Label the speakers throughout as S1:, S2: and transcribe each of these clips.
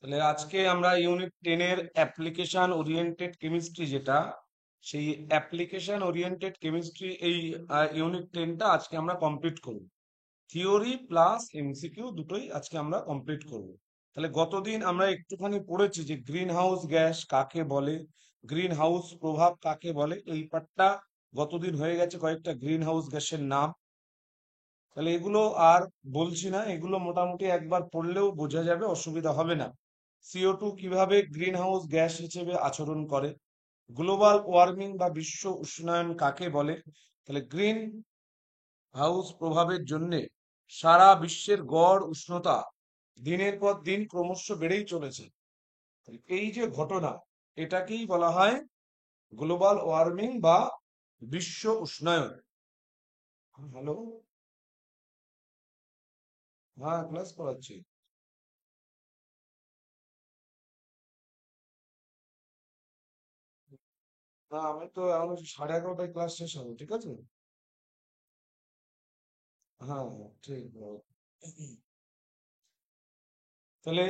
S1: তাহলে আজকে আমরা ইউনিট 10 এর অ্যাপ্লিকেশন ওরিয়েন্টেড কেমিস্ট্রি যেটা সেই অ্যাপ্লিকেশন ওরিয়েন্টেড কেমিস্ট্রি এই ইউনিট 10টা আজকে আমরা কমপ্লিট করব। থিওরি প্লাস এমসিকিউ দুটোই আজকে আমরা কমপ্লিট করব। তাহলে গতদিন আমরা একটুখানি পড়েছি যে গ্রিন হাউস গ্যাস কাকে বলে, গ্রিন হাউস প্রভাব কাকে বলে, এই পার্টটা গতদিন হয়ে গেছে। কয়েকটা গ্রিন হাউস গ্যাসের নাম, তাহলে এগুলো আর বলছি না, এগুলো মোটামুটি একবার পড়লেও বোঝা যাবে, অসুবিধা হবে না। CO2 কিভাবে গ্রিন হাউস গ্যাস হিসেবে আচরণ করে, গ্লোবাল ওয়ার্মিং বা বিশ্ব উষ্ণায়ন কাকে বলে। তাহলে গ্রিন হাউস প্রভাবের জন্য সারা বিশ্বের গড় উষ্ণতা দিনের পর দিন ক্রমশ বেড়েই চলেছে। তাহলে এই যে ঘটনা, এটাকেই বলা হয় গ্লোবাল ওয়ার্মিং বা বিশ্ব উষ্ণায়ন। হ্যালো, হ্যাঁ ক্লাস করাচ্ছি। না, আমি তো এখন 11:30টায় ক্লাস শেষ হবে, ঠিক আছে। হ্যাঁ হ্যাঁ, ঠিক বলো। তাহলে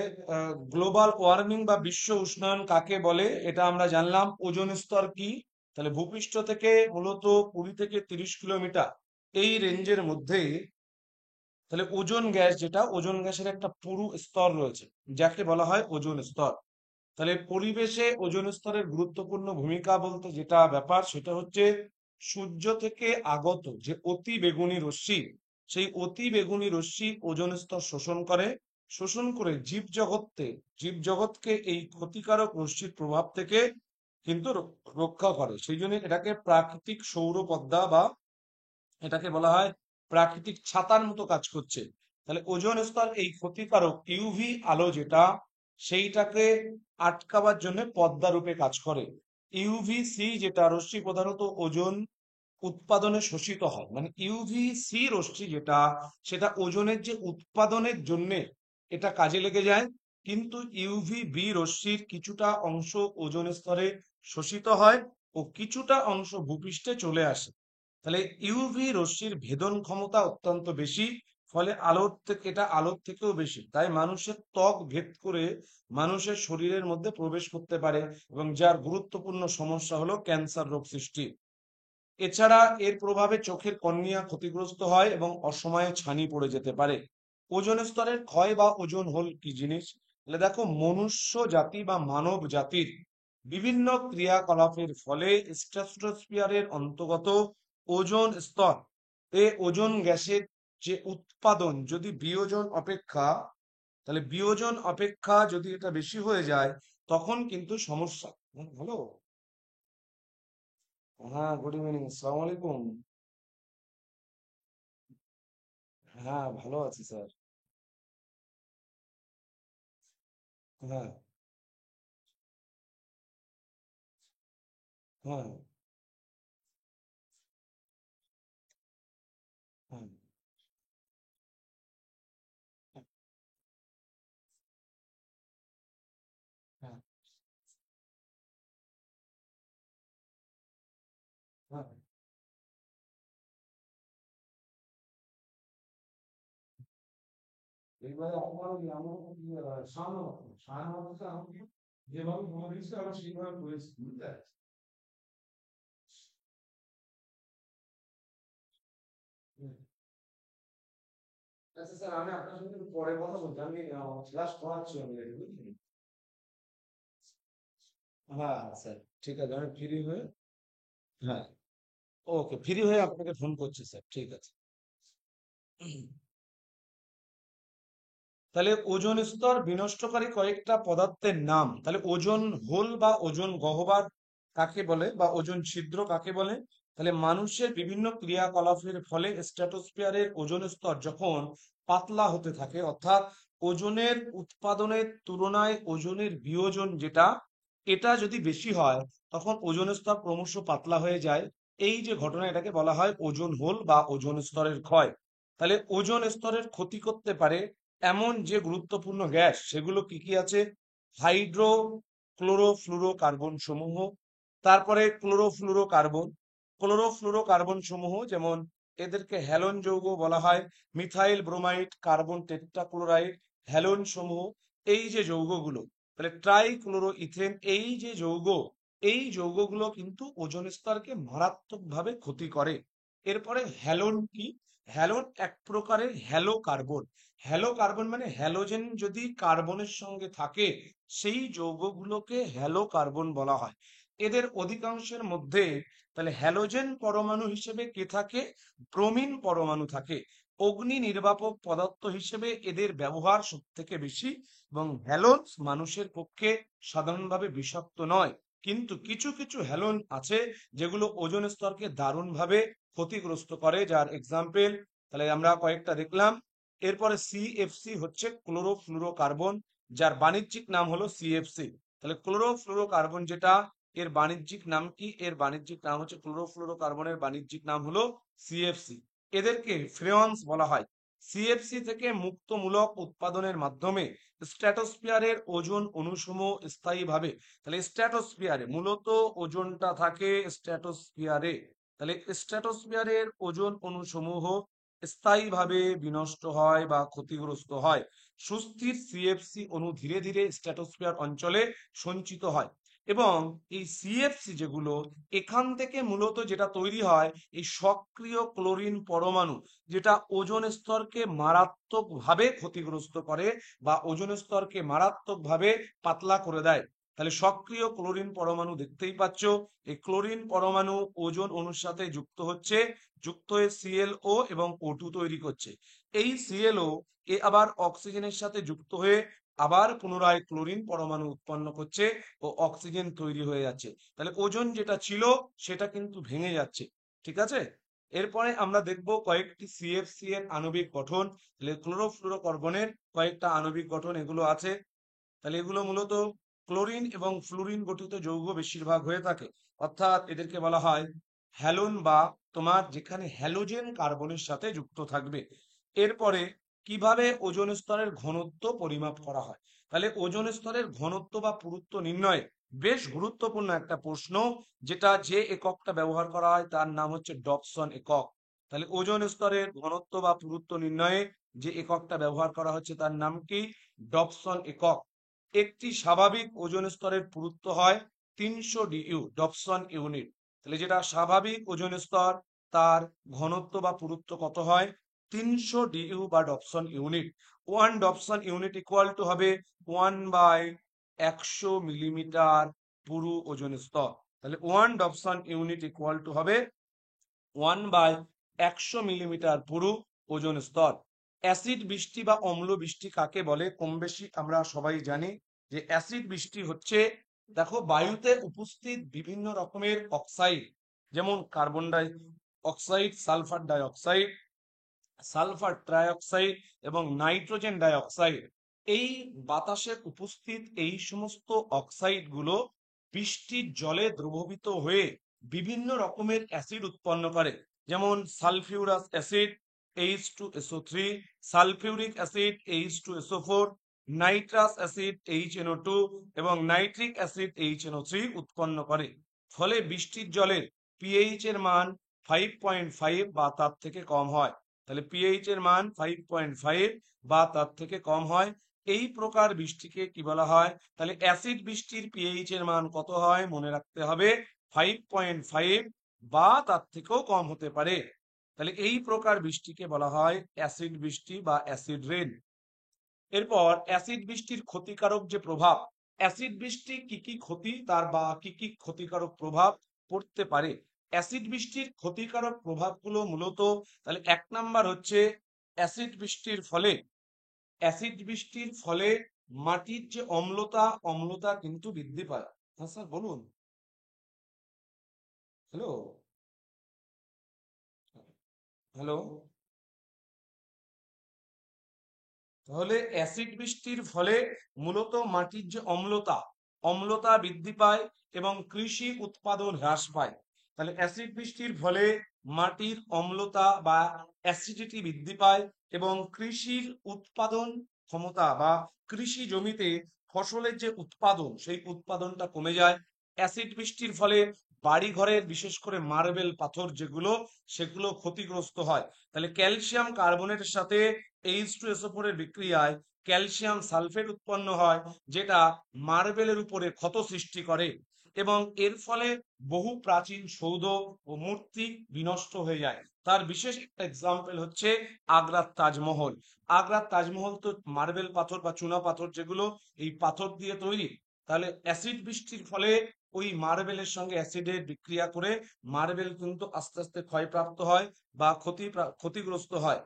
S1: গ্লোবাল ওয়ার্মিং বা বিশ্ব উষ্ণায়ন কাকে বলে এটা আমরা জানলাম। ওজোন স্তর কি, তাহলে ভূপৃষ্ঠ থেকে মূলত 20 থেকে 30 কিলোমিটার এই রেঞ্জের মধ্যে, তাহলে ওজোন গ্যাস যেটা, ওজোন গ্যাসের একটা পুরু স্তর রয়েছে যাকে বলা হয় ওজোন স্তর। তাহলে পরিবেশে ওজোন স্তরের গুরুত্বপূর্ণ ভূমিকা বলতে যেটা ব্যাপার সেটা হচ্ছে সূর্য থেকে আগত যে অতি বেগুনি রশ্মি, সেই অতি বেগুনি রশ্মি ওজোন স্তর শোষণ করে। শোষণ করে জীবজগৎকে এই ক্ষতিকারক রশ্মির প্রভাব থেকে কিন্তু রক্ষা করে। সেই জন্য এটাকে প্রাকৃতিক সৌর পর্দা বা এটাকে বলা হয় প্রাকৃতিক ছাতার মতো কাজ করছে। তাহলে ওজোন স্তর এই ক্ষতিকারক ইউভি আলো যেটা, সেইটাকে আটকাবার জন্য পর্দা রূপে কাজ করে। ইউভিসি যেটা রশ্মি প্রধানত ওজোন উৎপাদনে শোষিত হয়, মানে ইউভিসি রশ্মি যেটা, সেটা ওজনের যে উৎপাদনের জন্য এটা কাজে লেগে যায়। কিন্তু ইউভি বি রশ্মির কিছুটা অংশ ওজোন স্তরে শোষিত হয় ও কিছুটা অংশ ভূপৃষ্ঠে চলে আসে। তাহলে ইউভি রশ্মির ভেদন ক্ষমতা অত্যন্ত বেশি, ফলে আলোর থেকেও বেশি, তাই মানুষের ত্বক ভেদ করে মানুষের শরীরের মধ্যে প্রবেশ করতে পারে, এবং যার গুরুত্বপূর্ণ সমস্যা হলো ক্যান্সার রোগ সৃষ্টি। এছাড়া এর প্রভাবে চোখের কর্নিয়া ক্ষতিগ্রস্ত হয় এবং অসময়ে ছানি পড়ে যেতে পারে। ওজোন স্তরের ক্ষয় বা ওজোন হোল কি জিনিস, তাহলে দেখো, মনুষ্য জাতি বা মানব জাতির বিভিন্ন ক্রিয়াকলাপের ফলে স্ট্রাটোস্ফিয়ারের অন্তর্গত ওজোন স্তর এ ওজোন গ্যাসের যে উৎপাদন যদি বিয়োজন অপেক্ষা যদি এটা বেশি হয়ে যায়, তখন কিন্তু সমস্যা। হ্যালো, হ্যাঁ গুড ইভিনিং, আসসালামু আলাইকুম। হ্যাঁ ভালো আছি স্যার। হ্যাঁ হ্যাঁ হ্যাঁ হ্যাঁ হ্যাঁ। এবারে আপনার ওই আমার সামনে আমাকে যেভাবে বলে দিয়েছে আমরা সেইভাবে করেছি, বুঝতে পারছি। হুম। আচ্ছা স্যার, আমি আপনার সঙ্গে একটু পরে কথা বলছি, আমি ক্লাস করাচ্ছি আমি এটা, বুঝলি। হ্যাঁ হ্যাঁ, স্যার ঠিক আছে, আমি ফ্রি হয়ে, হ্যাঁ ওকে, ফ্রি হয়ে আপনাকে ফোন করছি স্যার, ঠিক আছে। তাহলে ওজোন স্তর বিনষ্টকারী কয়েকটা পদার্থের নাম, তাহলে ওজোন হোল বা ওজোন গহ্বর কাকে বলে বা ওজোন ছিদ্র কাকে বলে। তাহলে মানুষের বিভিন্ন ক্রিয়াকলাপের ফলে স্ট্র্যাটোস্ফিয়ারের ওজোন স্তর যখন পাতলা হতে থাকে, অর্থাৎ ওজনের উৎপাদনের তুলনায় ওজনের বিয়োজন যেটা, এটা যদি বেশি হয়, তখন ওজোন স্তর ক্রমশ পাতলা হয়ে যায়। এই যে ঘটনা, এটাকে বলা হয় ওজোন হোল বা ওজোন স্তরের ক্ষয়। তাহলে ওজোন স্তরের ক্ষতি করতে পারে এমন যে গুরুত্বপূর্ণ গ্যাস, সেগুলো কি কি আছে: হাইড্রো ক্লোরোফ্লুরোকার্বন সমূহ, তারপরে ক্লোরোফ্লুরোকার্বন সমূহ, যেমন এদেরকে হ্যালোন যৌগ বলা হয়, methyl bromide, carbon tetrachloride, halon সমূহ। এই যে যৌগগুলো, তাহলে ট্রাইক্লোরোইথেন এই যে যৌগ, এই যৌগগুলো কিন্তু ওজোন স্তরকে মারাত্মকভাবে ক্ষতি করে। এরপরে হ্যালোন কি? হ্যালোন এক প্রকারের হ্যালো কার্বন। হ্যালো কার্বন মানে হ্যালোজেন যদি কার্বনের সঙ্গে থাকে সেই যৌগগুলোকে হ্যালো কার্বন বলা হয়। এদের অধিকাংশের মধ্যে তাহলে হ্যালোজেন পরমাণু হিসেবে কে থাকে? ব্রোমিন পরমাণু থাকে। অগ্নি নির্বাপক পদার্থ হিসেবে এদের ব্যবহার সব থেকে বেশি, এবং হ্যালোন মানুষের পক্ষে সাধারণভাবে বিষাক্ত নয়, কিন্তু কিছু কিছু হ্যালোন আছে যেগুলো ওজোন স্তরকে দারুণভাবে ক্ষতিগ্রস্ত করে, যার এক্সাম্পল তাহলে আমরা কয়েকটা দেখলাম। এরপরে সিএফসি হচ্ছে ক্লোরোফ্লুরোকার্বন, যার বাণিজ্যিক নাম হলো সিএফসি। তাহলে ক্লোরোফ্লুরোকার্বন যেটা, এর বাণিজ্যিক নাম কি? এর বাণিজ্যিক নাম হচ্ছে ক্লোরোফ্লুরোকার্বনের বাণিজ্যিক নাম হলো সিএফসি। এদেরকে ফ্রেয়ন্স বলা হয়। সিএফসি থেকে মুক্তমূলক উৎপাদনের মাধ্যমে স্ট্র্যাটোস্ফিয়ারের ওজোন অণুসমূহ স্থায়ীভাবে, তাহলে স্ট্র্যাটোস্ফিয়ারে মূলত ওজোনটা থাকে স্ট্র্যাটোস্ফিয়ারে, তাহলে স্ট্র্যাটোস্ফিয়ারের ওজোন অণুসমূহ স্থায়ীভাবে বিনষ্ট হয় বা ক্ষতিগ্রস্ত হয়। সুস্থির সিএফসি অণু ধীরে ধীরে স্ট্র্যাটোস্ফিয়ার অঞ্চলে সঞ্চিত হয়, এবং এই সিএফসি যেগুলো, এখান থেকে মূলত যেটা তৈরি হয় এই সক্রিয় ক্লোরিন পরমাণু, যেটা ওজোন স্তরকে মারাত্মকভাবে ক্ষতিগ্রস্ত করে বা ওজোন স্তরকে মারাত্মকভাবে পাতলা করে দেয়। তাহলে সক্রিয় ক্লোরিন পরমাণু দেখতেই পাচ্ছ, এই ক্লোরিন পরমাণু ওজোন অণুর সাথে যুক্ত হয়ে সিএলও এবং O2 তৈরি করছে। এই সিএলও আবার অক্সিজেনের সাথে যুক্ত হয়ে আবার পুনরায় ক্লোরিন পরমাণু উৎপন্ন করছে ও অক্সিজেন তৈরি হয়ে যাচ্ছে। তাহলে ওজোন যেটা ছিল সেটা কিন্তু ভেঙে যাচ্ছে। ঠিক আছে, এরপরে আমরা দেখব কয়েকটি সিএফসি এর আণবিক গঠন। তাহলে ক্লোরোফ্লুরোকার্বনের কয়েকটা আণবিক গঠন এগুলো আছে। তাহলে এগুলো মূলত ক্লোরিন এবং ফ্লুরিন গঠিত যৌগ বেশিরভাগ হয়ে থাকে, অর্থাৎ এদেরকে বলা হয় হ্যালোন, বা তোমার যেখানে হ্যালোজেন কার্বনের সাথে যুক্ত থাকবে। এরপরে কিভাবে ওজোন স্তরের ঘনত্ব পরিমাপ করা হয়? তাহলে ওজোন স্তরের ঘনত্ব বা পুরুত্ব নির্ণয়ে বেশ গুরুত্বপূর্ণ একটা প্রশ্ন, যেটা যে এককটা ব্যবহার করা হয় তার নাম হচ্ছে ডবসন একক। তাহলে ওজোন স্তরের ঘনত্ব বা পুরুত্ব নির্ণয়ে যে এককটা ব্যবহার করা হচ্ছে তার নাম কি? ডবসন একক। একটি স্বাভাবিক ওজোন স্তরের পুরুত্ব হয় 300 ডিইউ, ডবসন ইউনিট। তাহলে যেটা স্বাভাবিক ওজোন স্তর, তার ঘনত্ব বা পুরুত্ব কত হয়? 300 ডিইউ বা Dobson unit. 1 Dobson unit equal to হবে 1/100 মিলিমিটার পুরু ওজোন স্তর। তাহলে 1 ডবসন ইউনিট ইকুয়াল টু হবে 1/100 মিলিমিটার পুরু ওজোন স্তর। অ্যাসিড বৃষ্টি বা অম্ল বৃষ্টি কাকে বলে? কম বেশি আমরা সবাই জানি যে অ্যাসিড বৃষ্টি হচ্ছে, দেখো, বায়ুতে উপস্থিত বিভিন্ন রকমের অক্সাইড, যেমন carbon die oxide, sulphur die oxide, sulphur trioxide এবং নাইট্রোজেন ডাই অক্সাইড। এই বাতাসে উপস্থিত এই সমস্ত অক্সাইড গুলো বৃষ্টির জলে দ্রবীভূত হয়ে বিভিন্ন রকমের অ্যাসিড উৎপন্ন করে, যেমন sulphurous acid H2SO3, sulphuric acid H2SO4, nitrous acid HNO2 এবং নাইট্রিক অ্যাসিড HNO3 উৎপন্ন করে। ফলে বৃষ্টির জলের পিএইচ এর মান 5.5 বা তার থেকে কম হয়। তাহলে পিএইচ এর মান 5.5 বা তার থেকে কম হয়। এই প্রকার বৃষ্টিকে কি বলা হয়? তাহলে অ্যাসিড বৃষ্টির পিএইচ এর মান কত হয়? মনে রাখতে হবে 5.5 বা তার থেকেও কম হতে পারে। তাহলে এই প্রকার বৃষ্টিকে বলা হয় অ্যাসিড বৃষ্টি বা অ্যাসিড রেন। এরপর অ্যাসিড বৃষ্টির ক্ষতিকারক যে প্রভাব, অ্যাসিড বৃষ্টি কি কি ক্ষতি তার বা কি কি ক্ষতিকারক প্রভাব পড়তে পারে? অ্যাসিড বৃষ্টির ক্ষতিকারক প্রভাবগুলো মূলত, তাহলে 1 নাম্বার হচ্ছে অ্যাসিড বৃষ্টির ফলে মাটির যে অম্লতা কিন্তু বৃদ্ধি পায়। হ্যাঁ স্যার বলুন। Hello, hello. তাহলে অ্যাসিড বৃষ্টির ফলে মূলত মাটির যে অম্লতা বৃদ্ধি পায় এবং কৃষি উৎপাদন হ্রাস পায়। তাহলে অ্যাসিড বৃষ্টির ফলে মাটির অম্লতা বা অ্যাসিডিটি বৃদ্ধি পায় এবং কৃষির উৎপাদন ক্ষমতা বা কৃষি জমিতে ফসলের যে উৎপাদন সেই উৎপাদনটা কমে যায়। অ্যাসিড বৃষ্টির ফলে বাড়ি ঘরের বিশেষ করে মার্বেল পাথর যেগুলো, সেগুলো ক্ষতিগ্রস্ত হয়। তাহলে ক্যালসিয়াম কার্বনেটের সাথে H2SO4 এর বিক্রিয়ায় ক্যালসিয়াম সালফেট উৎপন্ন হয়, যেটা মার্বেলের উপরে ক্ষত সৃষ্টি করে এবং এর ফলে বহু প্রাচীন সৌধ ও মূর্তি বিনষ্ট হয়ে যায়। তার বিশেষ একটা এক্সাম্পল হচ্ছে আগ্রার তাজমহল। আগ্রার তাজমহল তো মার্বেল পাথর বা চুনা পাথর, যেগুলো এই পাথর দিয়ে তৈরি। তাহলে অ্যাসিড বৃষ্টির ফলে ওই মার্বেলের সঙ্গে অ্যাসিডের বিক্রিয়া করে মার্বেল কিন্তু আস্তে আস্তে ক্ষয়প্রাপ্ত হয় বা ক্ষতিগ্রস্ত হয়।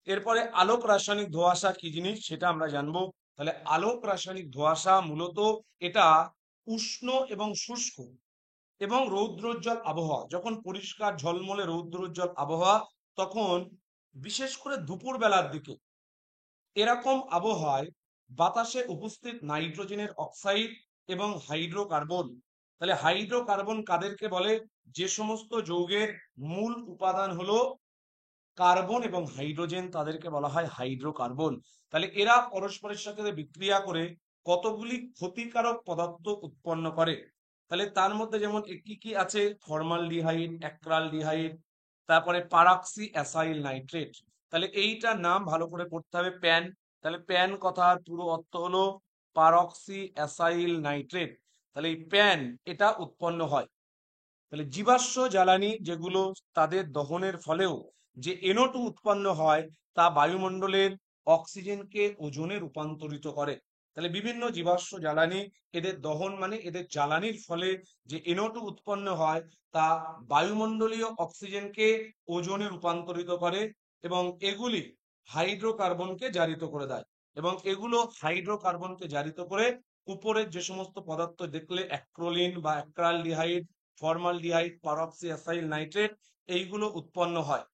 S1: এরপরে আলোক রাসায়নিক ধোঁয়াশা কি জিনিস সেটা আমরা জানবো। তাহলে আলোক রাসায়নিক ধোঁয়াশা মূলত এটা উষ্ণ এবং শুষ্ক এবং রৌদ্রোজ্জ্বল আবহাওয়া, যখন পরিষ্কার ঝলমলে রৌদ্রোজ্জ্বল আবহাওয়া, তখন বিশেষ করে দুপুর বেলার দিকে এরকম আবহাওয়ায় বাতাসে উপস্থিত নাইট্রোজেনের অক্সাইড এবং হাইড্রোকার্বন, তাহলে হাইড্রোকার্বন কাদেরকে বলে? যে সমস্ত যৌগের মূল উপাদান হলো কার্বন এবং হাইড্রোজেন, তাদেরকে বলা হয় হাইড্রোকার্বন। তাহলে এরা পরস্পরের সাথে বিক্রিয়া করে কতগুলি ক্ষতিকারক পদার্থ উৎপন্ন করে। তাহলে তার মধ্যে যেমন কি কি আছে? ফর্মালডিহাইড, অ্যাক্রালডিহাইড, তারপরে পারক্সি অ্যাসাইল নাইট্রেট। তাহলে এইটার নাম ভালো করে পড়তে হবে, প্যান। তাহলে প্যান কথার পুরো অর্থ হলো পারক্সি অ্যাসাইল নাইট্রেট। তাহলে এই প্যান এটা উৎপন্ন হয়। তাহলে জীবাশ্ম জ্বালানি যেগুলো, তাদের দহনের ফলেও যে NO2 উৎপন্ন হয়, তা বায়ুমণ্ডলের অক্সিজেনকে ওজোনে রূপান্তরিত করে। তাহলে বিভিন্ন জীবাশ্ম জ্বালানি, এদের দহন মানে এদের জ্বালানির ফলে যে NO2 উৎপন্ন হয়, তা বায়ুমণ্ডলীয় অক্সিজেনকে ওজোনে রূপান্তরিত করে এবং এগুলি হাইড্রোকার্বনকে জারিত করে দেয়। এবং এগুলো হাইড্রোকার্বনকে জারিত করে উপরের যে সমস্ত পদার্থ দেখলে, অ্যাক্রোলিন বা অ্যাক্রালডিহাইড, ফর্মালডিহাইড, পারক্সি অ্যাসাইল নাইট্রেট, এইগুলো উৎপন্ন হয়।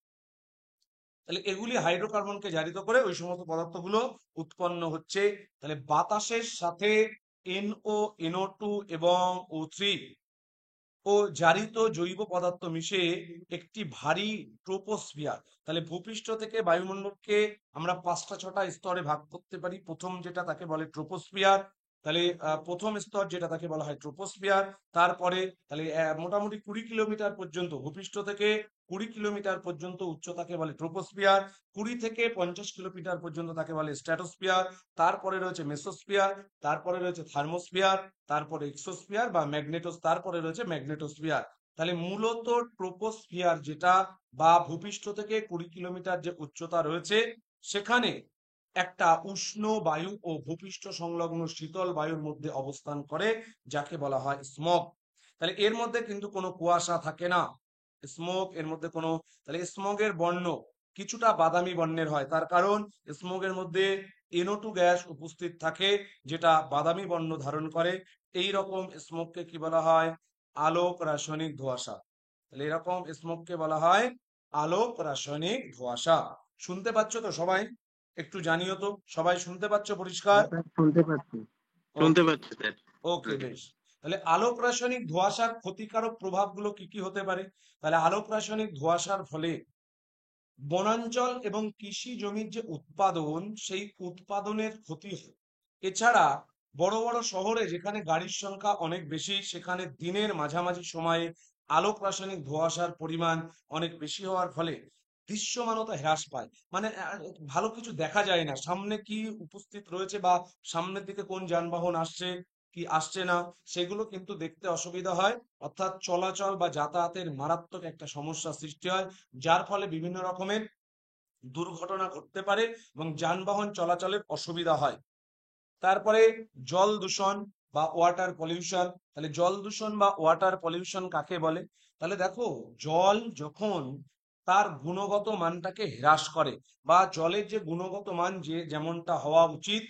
S1: তাহলে এগুলি হাইড্রোকার্বনকে জারিত করে ওই সমস্ত পদার্থগুলো উৎপন্ন হচ্ছে। তাহলে বাতাসের সাথে NO, NO2 এবং O3 ও জারিত জৈব পদার্থ মিশে একটি ভারী ট্রোপোস্ফিয়ার। তাহলে ভূপৃষ্ঠ থেকে বায়ুমণ্ডলকে আমরা 5টা 6টা স্তরে ভাগ করতে পারি। প্রথম যেটা তাকে বলে ট্রোপোস্ফিয়ার। তাহলে প্রথম স্তর যেটা তাকে বলা হয় ট্রোপোস্ফিয়ার। তারপরে তাহলে মোটামুটি 20 কিলোমিটার পর্যন্ত, ভূপৃষ্ঠ থেকে 20 কিলোমিটার পর্যন্ত উচ্চতাকে বলে ট্রোপোস্ফিয়ার। 20 থেকে 50 কিলোমিটার পর্যন্ত তাকে বলে স্ট্র্যাটোস্ফিয়ার। তারপরে রয়েছে মেসোস্ফিয়ার, তারপরে রয়েছে থার্মোস্ফিয়ার, তারপরে এক্সোস্ফিয়ার বা তারপরে রয়েছে ম্যাগনেটোস্ফিয়ার। তাহলে মূলত ট্রোপোস্ফিয়ার যেটা, বা ভূপৃষ্ঠ থেকে 20 কিলোমিটার যে উচ্চতা রয়েছে, সেখানে একটা উষ্ণ বায়ু ও ভূপৃষ্ঠ সংলগ্ন শীতল বায়ুর মধ্যে অবস্থান করে, যাকে বলা হয় স্মগ। তাহলে এর মধ্যে কিন্তু কোনো কুয়াশা থাকে না। স্মোক এর মধ্যে কোনো, তাহলে স্মোগের বর্ণ কিছুটা বাদামি বর্ণের হয়, তার কারণ স্মোগের মধ্যে NO2 গ্যাস উপস্থিত থাকে, যেটা বাদামি বর্ণ ধারণ করে। এই রকম স্মোককে কি বলা হয়? আলোক রাসায়নিক ধোঁয়াশা। তাহলে এরকম স্মোককে বলা হয় আলোক রাসায়নিক ধোঁয়াশা। শুনতে পাচ্ছ তো সবাই? একটু জানিও তো, সবাই শুনতে পাচ্ছ পরিষ্কার?
S2: স্যার শুনতে পাচ্ছি। শুনতে
S1: ওকে,
S2: পাচ্ছি স্যার।
S1: ওকে, বেশ। তাহলে আলোক রাসায়নিক ধোঁয়াশার ক্ষতিকারক প্রভাবগুলো কি কি হতে পারে? তাহলে আলোক রাসায়নিক ধোঁয়াশার ফলে বনাঞ্চল এবং কৃষি জমির যে উৎপাদন, সেই উৎপাদনের ক্ষতি হয়। এছাড়া বড় বড় শহরে যেখানে গাড়ির সংখ্যা অনেক বেশি, সেখানে দিনের মাঝামাঝি সময়ে আলোক রাসায়নিক ধোঁয়াশার পরিমাণ অনেক বেশি হওয়ার ফলে দৃশ্যমানতা হ্রাস পায়। মানে ভালো কিছু দেখা যায় না, সামনে কি উপস্থিত রয়েছে বা সামনের দিকে কোন যানবাহন আসছে কি আসছে না, সেগুলো কিন্তু দেখতে অসুবিধা হয়। অর্থাৎ চলাচল বা যাতায়াতের মারাত্মক একটা সমস্যা সৃষ্টি হয়, যার ফলে বিভিন্ন রকমের দুর্ঘটনা ঘটতে পারে এবং যানবাহন চলাচলের অসুবিধা হয়। তারপরে জল দূষণ বা ওয়াটার পলিউশন। তাহলে জল দূষণ বা ওয়াটার পলিউশন কাকে বলে? তাহলে দেখো, জল যখন তার গুণগত মানটাকে হ্রাস করে, বা জলের যে গুণগত মান যে যেমনটা হওয়া উচিত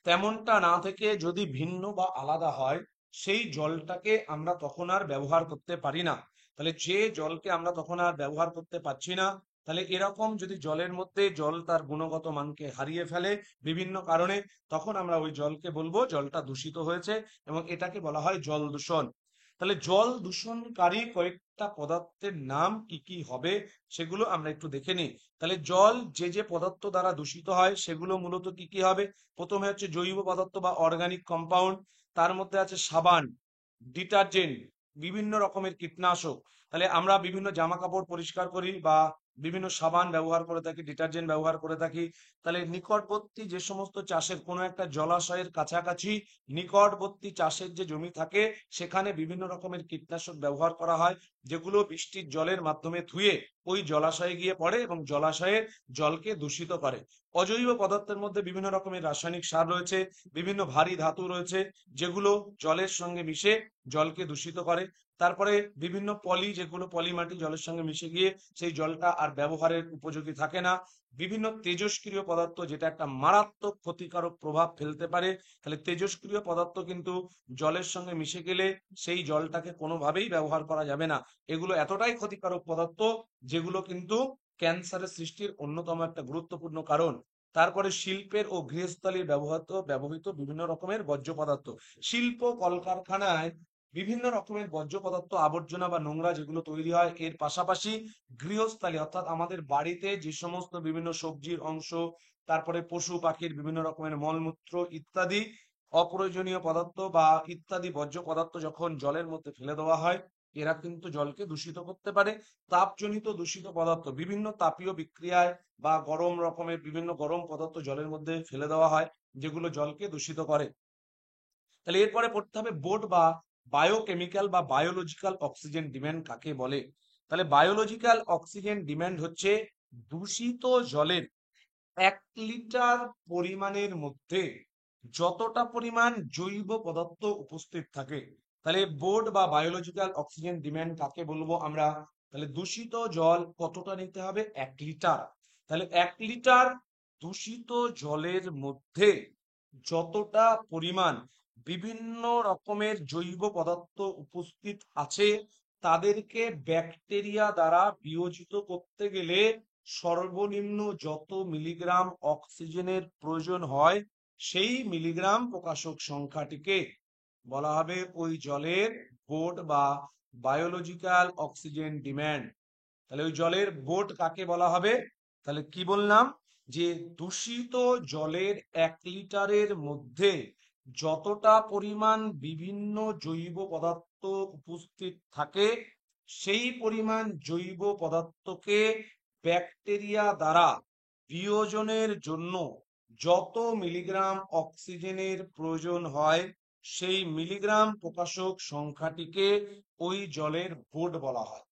S1: তেমনটা না থেকে যদি ভিন্ন বা আলাদা হয়, সেই জলটাকে আমরা তখন আর ব্যবহার করতে পারি না। তাহলে যে জলকে আমরা তখন আর ব্যবহার করতে পারছি না, তাহলে এরকম যদি জলের মধ্যে জল তার গুণগত মানকে হারিয়ে ফেলে বিভিন্ন কারণে, তখন আমরা ওই জলকে বলবো জলটা দূষিত হয়েছে, এবং এটাকে বলা হয় জল দূষণ। তাহলে জল দূষণকারী কয়েকটা পদার্থের নাম কি কি হবে, সেগুলো আমরা একটু দেখে নিই। তাহলে জল যে যে পদার্থ দ্বারা দূষিত হয়, সেগুলো মূলত কি কি হবে? প্রথমে হচ্ছে জৈব পদার্থ বা অর্গানিক কম্পাউন্ড। তার মধ্যে আছে সাবান, ডিটারজেন্ট, বিভিন্ন রকমের কীটনাশক। তাহলে আমরা বিভিন্ন জামা কাপড় পরিষ্কার করি বা বিভিন্ন সাবান ব্যবহার করে থাকি, ডিটারজেন্ট ব্যবহার করে থাকি। তাহলে নিকটবর্তী যে সমস্ত চাষের কোনো একটা জলাশয়ের কাছাকাছি নিকটবর্তী চাষের যে জমি থাকে সেখানে বিভিন্ন রকমের কীটনাশক ব্যবহার করা হয়, যেগুলো বৃষ্টির জলের মাধ্যমে ধুয়ে ওই জলাশয়ে গিয়ে পড়ে এবং জলাশয়ের জলকে দূষিত করে। অজৈব পদার্থের মধ্যে বিভিন্ন রকমের রাসায়নিক সার রয়েছে, বিভিন্ন ভারী ধাতু রয়েছে, যেগুলো জলের সঙ্গে মিশে জলকে দূষিত করে। তারপরে বিভিন্ন পলি, যেগুলো পলি মাটি জলের সঙ্গে মিশে গিয়ে সেই জলটা আর ব্যবহারের উপযোগী থাকে না। বিভিন্ন তেজস্ক্রিয় পদার্থ, যেটা একটা মারাত্মক ক্ষতিকারক প্রভাব ফেলতে পারে। তাহলে তেজস্ক্রিয় পদার্থ কিন্তু জলের সঙ্গে মিশে গেলে সেই জলটাকে কোনোভাবেই ব্যবহার করা যাবে না। এগুলো এতটাই ক্ষতিকারক পদার্থ যেগুলো কিন্তু ক্যান্সারের সৃষ্টির অন্যতম একটা গুরুত্বপূর্ণ কারণ। তারপরে শিল্পের ও গৃহস্থালির ব্যবহৃত বিভিন্ন রকমের বর্জ্য পদার্থ, শিল্প কলকারখানায় বিভিন্ন রকমের বর্জ্য পদার্থ, আবর্জনা বা নোংরা যেগুলো তৈরি হয়, এর পাশাপাশি গৃহস্থালী অর্থাৎ আমাদের বাড়িতে যে সমস্ত বিভিন্ন সবজির অংশ, তারপরে পশু পাখির বিভিন্ন রকমের মলমূত্র ইত্যাদি অপ্রয়োজনীয় পদার্থ বা ইত্যাদি বর্জ্য পদার্থ যখন জলের মধ্যে ফেলে দেওয়া হয়, এরা কিন্তু জলকে দূষিত করতে পারে। তাপজনিত দূষিত পদার্থ, বিভিন্ন তাপীয় বিক্রিয়ায় বা গরম রকমের বিভিন্ন গরম পদার্থ জলের মধ্যে ফেলে দেওয়া হয়, যেগুলো জলকে দূষিত করে। তাহলে এরপরে পড়তে হবে বোর্ড বা বায়োকেমিক্যাল বা বায়োলজিক্যাল অক্সিজেন ডিম্যান্ড কাকে বলে। তাহলে বায়োলজিক্যাল অক্সিজেন ডিম্যান্ড হচ্ছে দূষিত জলের 1 লিটার পরিমাণের মধ্যে যতটা পরিমাণ জৈব পদার্থ উপস্থিত থাকে। তাহলে বোর্ড বা বায়োলজিক্যাল অক্সিজেন ডিম্যান্ড কাকে বলবো আমরা? তাহলে দূষিত জল কতটা নিতে হবে? 1 লিটার। তাহলে 1 লিটার দূষিত জলের মধ্যে যতটা পরিমাণ বিভিন্ন রকমের জৈব পদার্থ উপস্থিত আছে, তাদেরকে ব্যাকটেরিয়া দ্বারা বিয়োজিত করতে গেলে সর্বনিম্ন যত মিলিগ্রাম অক্সিজেনের প্রয়োজন হয়, সেই মিলিগ্রাম প্রকাশক সংখ্যাটিকে বলা হবে ওই জলের বোর্ড বা বায়োলজিক্যাল অক্সিজেন ডিম্যান্ড। তাহলে ওই জলের বোর্ড কাকে বলা হবে? তাহলে কি বললাম, যে দূষিত জলের 1 লিটারের মধ্যে যতটা পরিমাণ বিভিন্ন জৈব পদার্থ উপস্থিত থাকে, সেই পরিমাণ জৈব পদার্থকে ব্যাকটেরিয়া দ্বারা বিয়োজনের জন্য যত মিলিগ্রাম অক্সিজেনের প্রয়োজন হয়, সেই মিলিগ্রাম প্রকাশক সংখ্যাটিকে ওই জলের বোর্ড বলা হয়।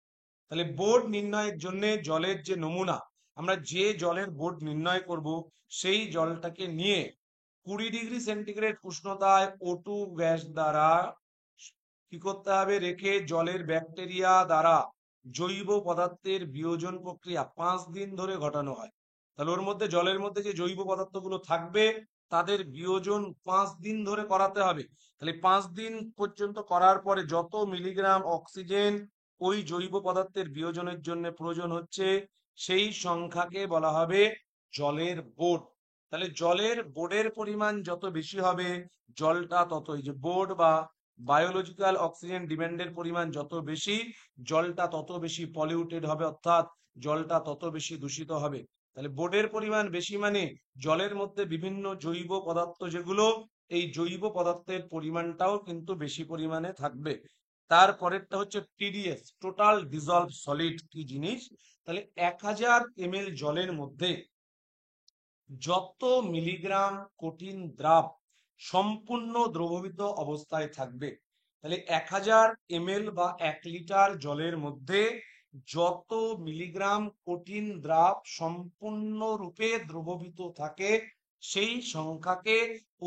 S1: তাহলে বোর্ড নির্ণয়ের জন্য জলের যে নমুনা, আমরা যে জলের বোর্ড নির্ণয় করব, সেই জলটাকে নিয়ে 20 ডিগ্রি সেন্টিগ্রেড উষ্ণতায় O2 গ্যাস দ্বারা কি করতে হবে, রেখে জলের ব্যাকটেরিয়া দ্বারা জৈব পদার্থের বিয়োজন প্রক্রিয়া 5 দিন ধরে ঘটানো হয়। তাহলে ওর মধ্যে, জলের মধ্যে যে জৈব পদার্থগুলো থাকবে, তাদের বিয়োজন 5 দিন ধরে করাতে হবে। তাহলে 5 দিন পর্যন্ত করার পরে যত মিলিগ্রাম অক্সিজেন ওই জৈব পদার্থের বিয়োজনের জন্য প্রয়োজন হচ্ছে, সেই সংখ্যাকে বলা হবে জলের বোর্ড। তাহলে জলের বোর্ডের পরিমাণ যত বেশি হবে, জলটা তত, এই যে বোর্ড বা বায়োলজিক্যাল অক্সিজেন ডিম্যান্ডের পরিমাণ যত বেশি, জলটা তত বেশি পলিউটেড হবে, অর্থাৎ জলটা তত বেশি দূষিত হবে। তাহলে বোর্ডের পরিমাণ বেশি মানে জলের মধ্যে বিভিন্ন জৈব পদার্থ যেগুলো, এই জৈব পদার্থের পরিমাণটাও কিন্তু বেশি পরিমাণে থাকবে। তারপরেরটা হচ্ছে টিডিএস, টোটাল ডিজলভ সলিড। কি জিনিস? তাহলে 1000 ml জলের মধ্যে যত মিলিগ্রাম কঠিন দ্রাব সম্পূর্ণ দ্রবীভূত অবস্থায় থাকবে, তাহলে 1000 ml বা 1 লিটার জলের মধ্যে যত মিলিগ্রাম কঠিন দ্রাব সম্পূর্ণরূপে দ্রবীভূত থাকে, সেই সংখ্যাকে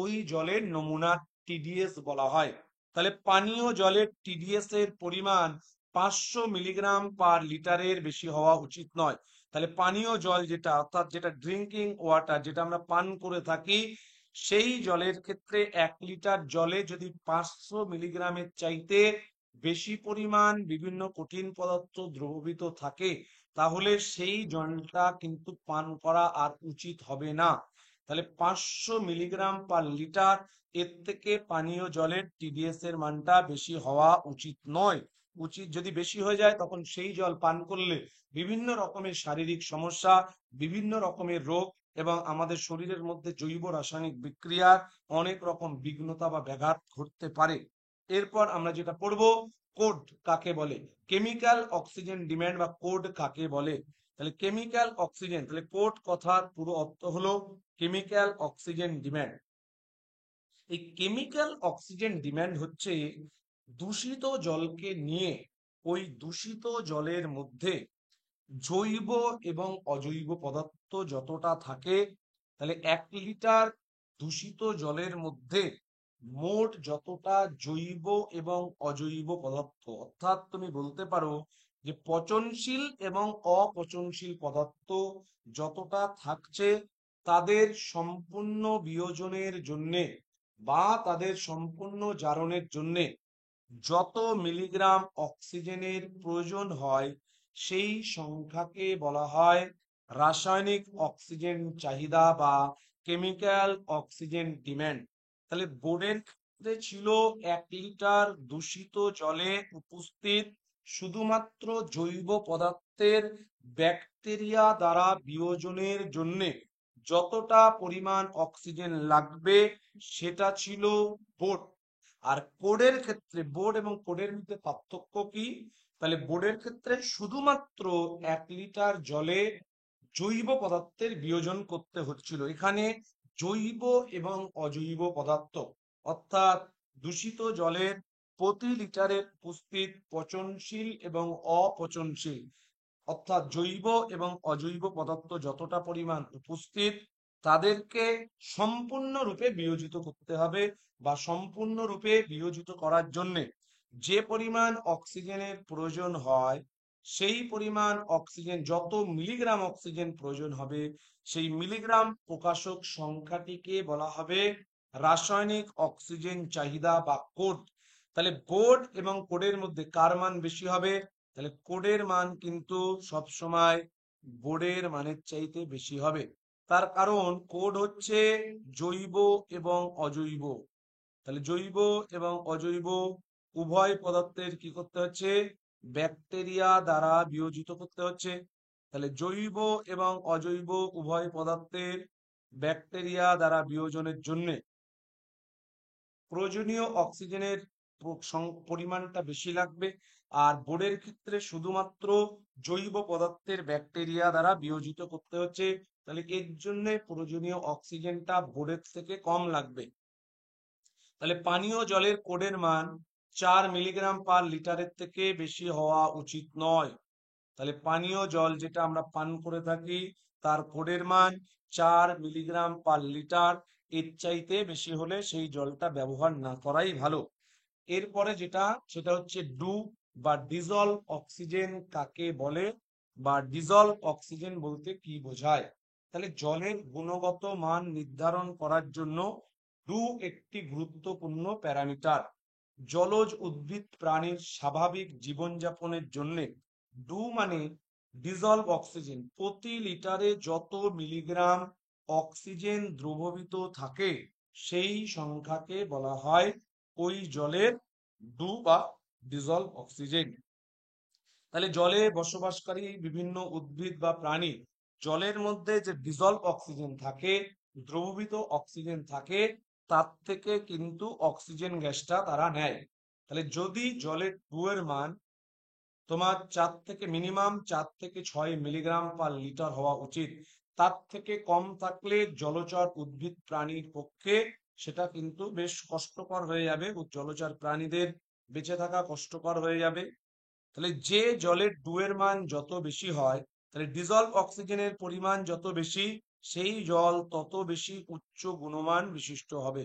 S1: ওই জলের নমুনা টিডিএস বলা হয়। তাহলে পানীয় জলের টিডিএস এর পরিমাণ 500 মিলিগ্রাম/লিটারের বেশি হওয়া উচিত নয়। তাহলে পানীয় জল যেটা, অর্থাৎ যেটা ড্রিঙ্কিং ওয়াটার, যেটা আমরা পান করে থাকি, সেই জলের ক্ষেত্রে 1 লিটার জলে যদি 500 মিলিগ্রামের চাইতে বেশি পরিমাণ বিভিন্ন কঠিন পদার্থ দ্রবীভূত থাকে, তাহলে সেই জলটা কিন্তু পান করা আর উচিত হবে না। তাহলে 500 মিলিগ্রাম/লিটার, এর থেকে পানীয় জলের টিডিএস এর মানটা বেশি হওয়া উচিত নয়। উচিত যদি বেশি হয়ে যায়, তখন সেই জল পান করলে বিভিন্ন রকমের শারীরিক সমস্যা, বিভিন্ন রকমের রোগ এবং আমাদের শরীরের মধ্যে জৈব রাসায়নিক বিক্রিয়ার অনেক রকম বিঘ্নতা বা ব্যাঘাত ঘটতে পারে। এরপর আমরা যেটা পড়বো, কোড কাকে বলে, কেমিক্যাল অক্সিজেন ডিম্যান্ড বা কোড কাকে বলে। তাহলে কেমিক্যাল অক্সিজেন, তাহলে কোড কথার পুরো অর্থ হলো কেমিক্যাল অক্সিজেন ডিম্যান্ড। এই কেমিক্যাল অক্সিজেন ডিম্যান্ড হচ্ছে দূষিত জলকে নিয়ে ওই দূষিত জলের মধ্যে জৈব এবং অজৈব পদার্থ যতটা থাকে, তাহলে 1 লিটার দূষিত জলের মধ্যে মোট যতটা জৈব এবং অজৈব পদার্থ, অর্থাৎ তুমি বলতে পারো যে পচনশীল এবং অপচনশীল পদার্থ যতটা থাকছে, তাদের সম্পূর্ণ বিয়োজনের জন্যে বা তাদের সম্পূর্ণ জারণের জন্যে যত মিলিগ্রাম অক্সিজেনের প্রয়োজন হয়, সেই সংখ্যাকে বলা হয় রাসায়নিক অক্সিজেন চাহিদা বা কেমিক্যাল অক্সিজেন ডিম্যান্ড। তাহলে বোর্ডের ক্ষেত্রে ছিল 1 লিটার দূষিত জলে উপস্থিত শুধুমাত্র জৈব পদার্থের ব্যাকটেরিয়া দ্বারা বিয়োজনের জন্য যতটা পরিমাণ অক্সিজেন লাগবে, সেটা ছিল বোর্ড। আর কোডের ক্ষেত্রে বোর্ড এবং কোডের মধ্যে পার্থক্য কি? তাহলে বোর্ডের ক্ষেত্রে শুধুমাত্র 1 লিটার জলে জৈব পদার্থের বিয়োজন করতে হচ্ছিল। এখানে জৈব এবং অজৈব পদার্থ, অর্থাৎ দূষিত জলের প্রতি লিটারে উপস্থিত পচনশীল এবং অপচনশীল, অর্থাৎ জৈব এবং অজৈব পদার্থ যতটা পরিমাণ উপস্থিত, তাদেরকে সম্পূর্ণরূপে বিয়োজিত করতে হবে, বা সম্পূর্ণরূপে বিয়োজিত করার জন্য যে পরিমাণ অক্সিজেনের প্রয়োজন হয়, সেই পরিমাণ অক্সিজেন, যত মিলিগ্রাম অক্সিজেন প্রয়োজন হবে, সেই মিলিগ্রাম প্রকাশক সংখ্যাটিকে বলা হবে রাসায়নিক অক্সিজেন চাহিদা বা কোড। তাহলে বোর্ড এবং কোডের মধ্যে কার মান বেশি হবে? তাহলে কোডের মান কিন্তু সব সময় বোর্ডের মানের চাইতে বেশি হবে। তার কারণ কোড হচ্ছে জৈব এবং অজৈব। তাহলে জৈব এবং অজৈব উভয় পদার্থের কি করতে হচ্ছে? ব্যাকটেরিয়া দ্বারা বিয়োজিত করতে হচ্ছে। তাহলে জৈব এবং অজৈব উভয় পদার্থের ব্যাকটেরিয়া দ্বারা বিয়োজনের জন্য প্রয়োজনীয় অক্সিজেনের পরিমাণটা বেশি লাগবে। আর বোর্ডের ক্ষেত্রে শুধুমাত্র জৈব পদার্থের ব্যাকটেরিয়া দ্বারা বিয়োজিত করতে হচ্ছে, তাহলে এর জন্য প্রয়োজনীয় অক্সিজেনটা বোর্ডের থেকে কম লাগবে। তাহলে পানীয় জলের কোডের মান 4 মিলিগ্রাম/লিটারের থেকে বেশি হওয়া উচিত নয়। তাহলে পানীয় জল যেটা আমরা পান করে থাকি, তার কোডের মান 4 মিলিগ্রাম/লিটার। এর চাইতে বেশি হলে সেই জলটা ব্যবহার না করাই ভালো। এরপরে যেটা, সেটা হচ্ছে ডু বা ডিজলভ অক্সিজেন কাকে বলে, বা ডিজলভ অক্সিজেন বলতে কি বোঝায়? তাহলে জলের গুণগত মান নির্ধারণ করার জন্য ডু একটি গুরুত্বপূর্ণ প্যারামিটার। জলজ উদ্ভিদ প্রাণীর স্বাভাবিক জীবনযাপনের জন্য ডু মানে ডিজলভ অক্সিজেন, প্রতি লিটারে যত মিলিগ্রাম অক্সিজেন দ্রবীভূত থাকে, সেই সংখ্যাকে বলা হয় ওই জলের ডু বা ডিজলভ অক্সিজেন। তাহলে জলে বসবাসকারী বিভিন্ন উদ্ভিদ বা প্রাণী, জলের মধ্যে যে ডিজলভ অক্সিজেন থাকে, দ্রবীভূত অক্সিজেন থাকে, তার থেকে কিন্তু অক্সিজেন গ্যাসটা তারা নেয়। তাহলে যদি জলের ডু এর মান তোমার মিনিমাম 4 থেকে 6 মিলিগ্রাম/লিটার হওয়া উচিত, তার থেকে কম থাকলে জলচর উদ্ভিদ প্রাণীর পক্ষে সেটা কিন্তু বেশ কষ্টকর হয়ে যাবে, জলচর প্রাণীদের বেঁচে থাকা কষ্টকর হয়ে যাবে। তাহলে যে জলের ডু এর মান যত বেশি হয়, তাহলে ডিজলভ অক্সিজেনের পরিমাণ যত বেশি, সেই জল তত বেশি উচ্চ গুণমান বিশিষ্ট হবে।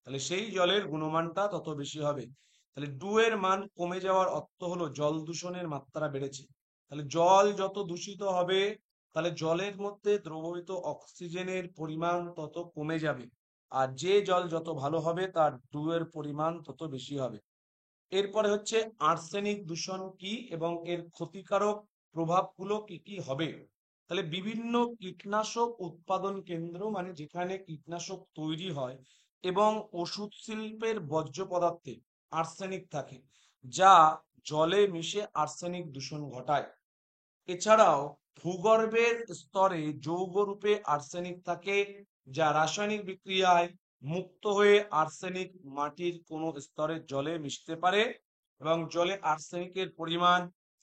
S1: তাহলে সেই জলের গুণমানটা তত বেশি হবে। তাহলে ডু এর মান কমে যাওয়ার অর্থ হলো জল দূষণের মাত্রা বেড়েছে। তাহলে জল যত দূষিত হবে, তাহলে জলের মধ্যে দ্রবীভূত অক্সিজেনের পরিমাণ তত কমে যাবে। আর যে জল যত ভালো হবে, তার ডু এর পরিমাণ তত বেশি হবে। এরপরে হচ্ছে আর্সেনিক দূষণ কি এবং এর ক্ষতিকারক প্রভাবগুলো কি কি হবে। তাহলে বিভিন্ন কীটনাশক উৎপাদন কেন্দ্র, মানে যেখানে কীটনাশক তৈরি হয়, এবং ওষুধ শিল্পের বর্জ্য পদার্থে আর্সেনিক থাকে, যা জলে মিশে আর্সেনিক দূষণ ঘটায়। এছাড়াও ভূগর্ভের স্তরে যৌগ রূপে আর্সেনিক থাকে, যা রাসায়নিক বিক্রিয়ায় মুক্ত হয়ে আর্সেনিক মাটির কোনো স্তরের জলে মিশতে পারে, এবং জলে আর্সেনিকের পরিমাণ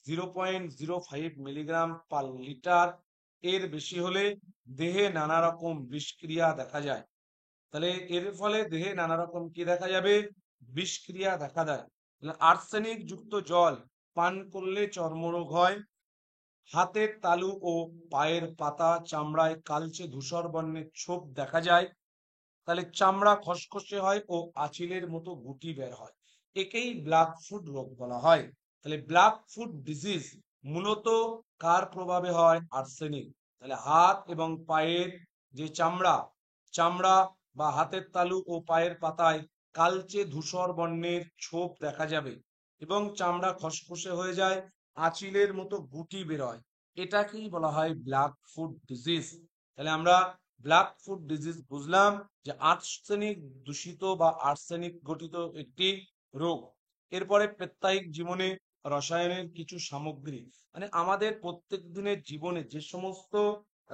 S1: 0.05 মিলিগ্রাম পার লিটার, এর বেশি হলে দেহে নানা রকম বিষক্রিয়া দেখা যায়। তাহলে এর ফলে দেহে নানা রকম কি দেখা যাবে? বিষক্রিয়া দেখা দেয়। আর্সেনিক যুক্ত জল পান করলে চর্মরোগ হয়। হাতের তালু ও পায়ের পাতা চামড়ায় কালচে ধূসর বর্ণের ছোপ দেখা যায়। তাহলে চামড়া খসখসে হয় ও আঁচিলের মতো গুটি বের হয়। একেই ব্ল্যাক ফুট রোগ বলা হয়। তাহলে ব্ল্যাক ফুট ডিজিজ মূলত কার প্রভাবে হয়? আর্সেনিক। তাহলে হাত এবং পায়ের যে চামড়া চামড়া বা হাতের তালু ও পায়ের পাতায় কালচে ধূসর বর্ণের ছোপ দেখা যাবে এবং চামড়া খসখসে হয়ে যায়, আঁচিলের মতো গুটি বেরোয়। এটাকেই বলা হয় ব্ল্যাক ফুট ডিজিজ। তাহলে আমরা ব্ল্যাক ফুট ডিজিজ বুঝলাম যে আর্সেনিক দূষিত বা আর্সেনিক গঠিত একটি রোগ। এরপরে প্রাত্যহিক জীবনে রসায়নের কিছু সামগ্রী, মানে আমাদের প্রত্যেক দিনের জীবনে যে সমস্ত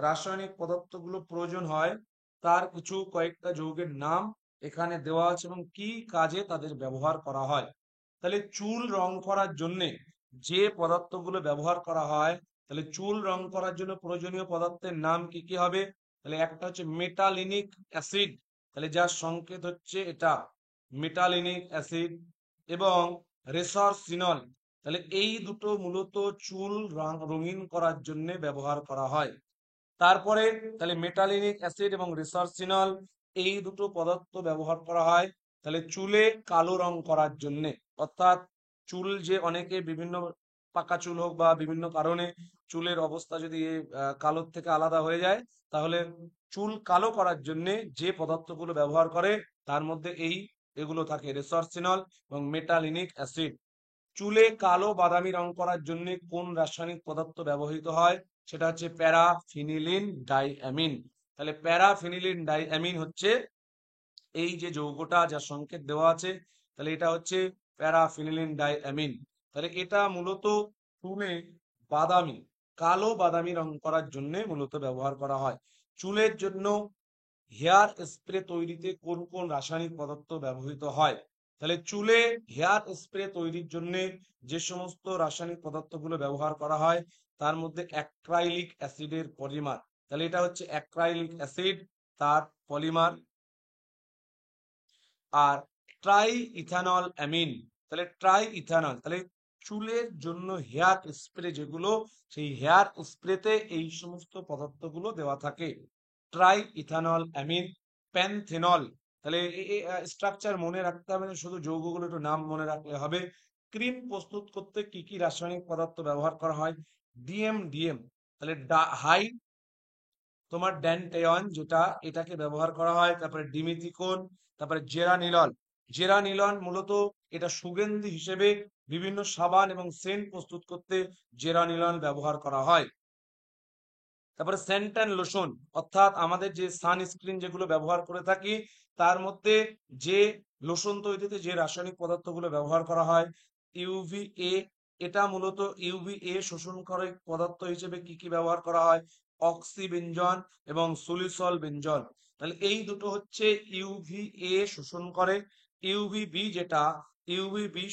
S1: রাসায়নিক পদার্থগুলো প্রয়োজন হয় তার কিছু কয়েকটা যৌগের নাম এখানে দেওয়া আছে এবং কি কাজে তাদের ব্যবহার করা হয়। তাহলে চুল রং করার জন্য যে পদার্থগুলো ব্যবহার করা হয়, তাহলে চুল রং করার জন্য প্রয়োজনীয় পদার্থের নাম কি কি হবে? তাহলে একটা হচ্ছে মেটালিনিক অ্যাসিড, তাহলে যার সংকেত হচ্ছে এটা মেটালিনিক অ্যাসিড, এবং রেসরসিনল। তাহলে এই দুটো মূলত চুল রঙিন করার জন্য ব্যবহার করা হয়। তারপরে তাহলে মেটালিনিক অ্যাসিড এবং রিসার্সিনল এই দুটো পদার্থ ব্যবহার করা হয় তাহলে চুলে কালো রং করার জন্য। অর্থাৎ চুল যে অনেকে বিভিন্ন পাকা চুল হোক বা বিভিন্ন কারণে চুলের অবস্থা যদি কালোর থেকে আলাদা হয়ে যায়, তাহলে চুল কালো করার জন্য যে পদার্থগুলো ব্যবহার করে তার মধ্যে এগুলো থাকে, রেসরসিনল এবং মেটালিনিক অ্যাসিড। চুলে কালো বাদামি রং করার জন্য কোন রাসায়নিক পদার্থ ব্যবহৃত হয়? সেটা হচ্ছে প্যারাফিনিলিন ডাইঅ্যামিন। তাহলে প্যারাফিনিলিন ডাইঅ্যামিন হচ্ছে এই যে যৌগটা যার সংকেত দেওয়া আছে, তাহলে এটা হচ্ছে প্যারাফিনিলিন ডাইঅ্যামিন। তাহলে এটা মূলত চুলে বাদামি কালো বাদামি রং করার জন্য মূলত ব্যবহার করা হয়। চুলের জন্য হেয়ার স্প্রে তৈরিতে কোন কোন রাসায়নিক পদার্থ ব্যবহৃত হয়? তাহলে চুলে হেয়ার স্প্রে তৈরির জন্য যে সমস্ত রাসায়নিক পদার্থগুলো ব্যবহার করা হয় তার মধ্যে অ্যাক্রাইলিক অ্যাসিডের পলিমার, তাহলে এটা হচ্ছে অ্যাক্রাইলিক অ্যাসিড, তার পলিমার। আর ট্রাই ইথানল অ্যামিন, তাহলে ট্রাই ইথানল, তাহলে চুলের জন্য হেয়ার স্প্রে যেগুলো, সেই হেয়ার স্প্রেতে এই সমস্ত পদার্থগুলো দেওয়া থাকে। Try ethanol amine. প্যানথেনল, তাহলে স্ট্রাকচার মনে রাখতে হবে না, শুধু যৌগগুলো একটু নাম মনে রাখলে হবে। ক্রিম প্রস্তুত করতে কি কি রাসায়নিক পদার্থ ব্যবহার করা হয়? ডিএম, তাহলে হাই তোমার ড্যান্টেয়ন যেটা, এটাকে ব্যবহার করা হয়। তারপরে ডিমিথিকোন, তারপরে জেরানিলন মূলত এটা সুগন্ধি হিসেবে বিভিন্ন সাবান এবং সেন্ট প্রস্তুত করতে জেরানিলন ব্যবহার করা হয়। তারপরে সেন্ট অ্যান্ড লোশন, অর্থাৎ আমাদের যে সানস্ক্রিন যেগুলো ব্যবহার করে থাকি তার মধ্যে যে লোশন তৈরিতে যে রাসায়নিক পদার্থগুলো ব্যবহার করা হয়, ইউভিএ, এটা মূলত ইউভিএ শোষণ করে পদার্থ হিসেবে কি কি ব্যবহার করা হয়? অক্সিবেনজন এবং সলিসল বেনজল। তাহলে এই দুটো হচ্ছে ইউভিএ শোষণ করে। ইউভিবি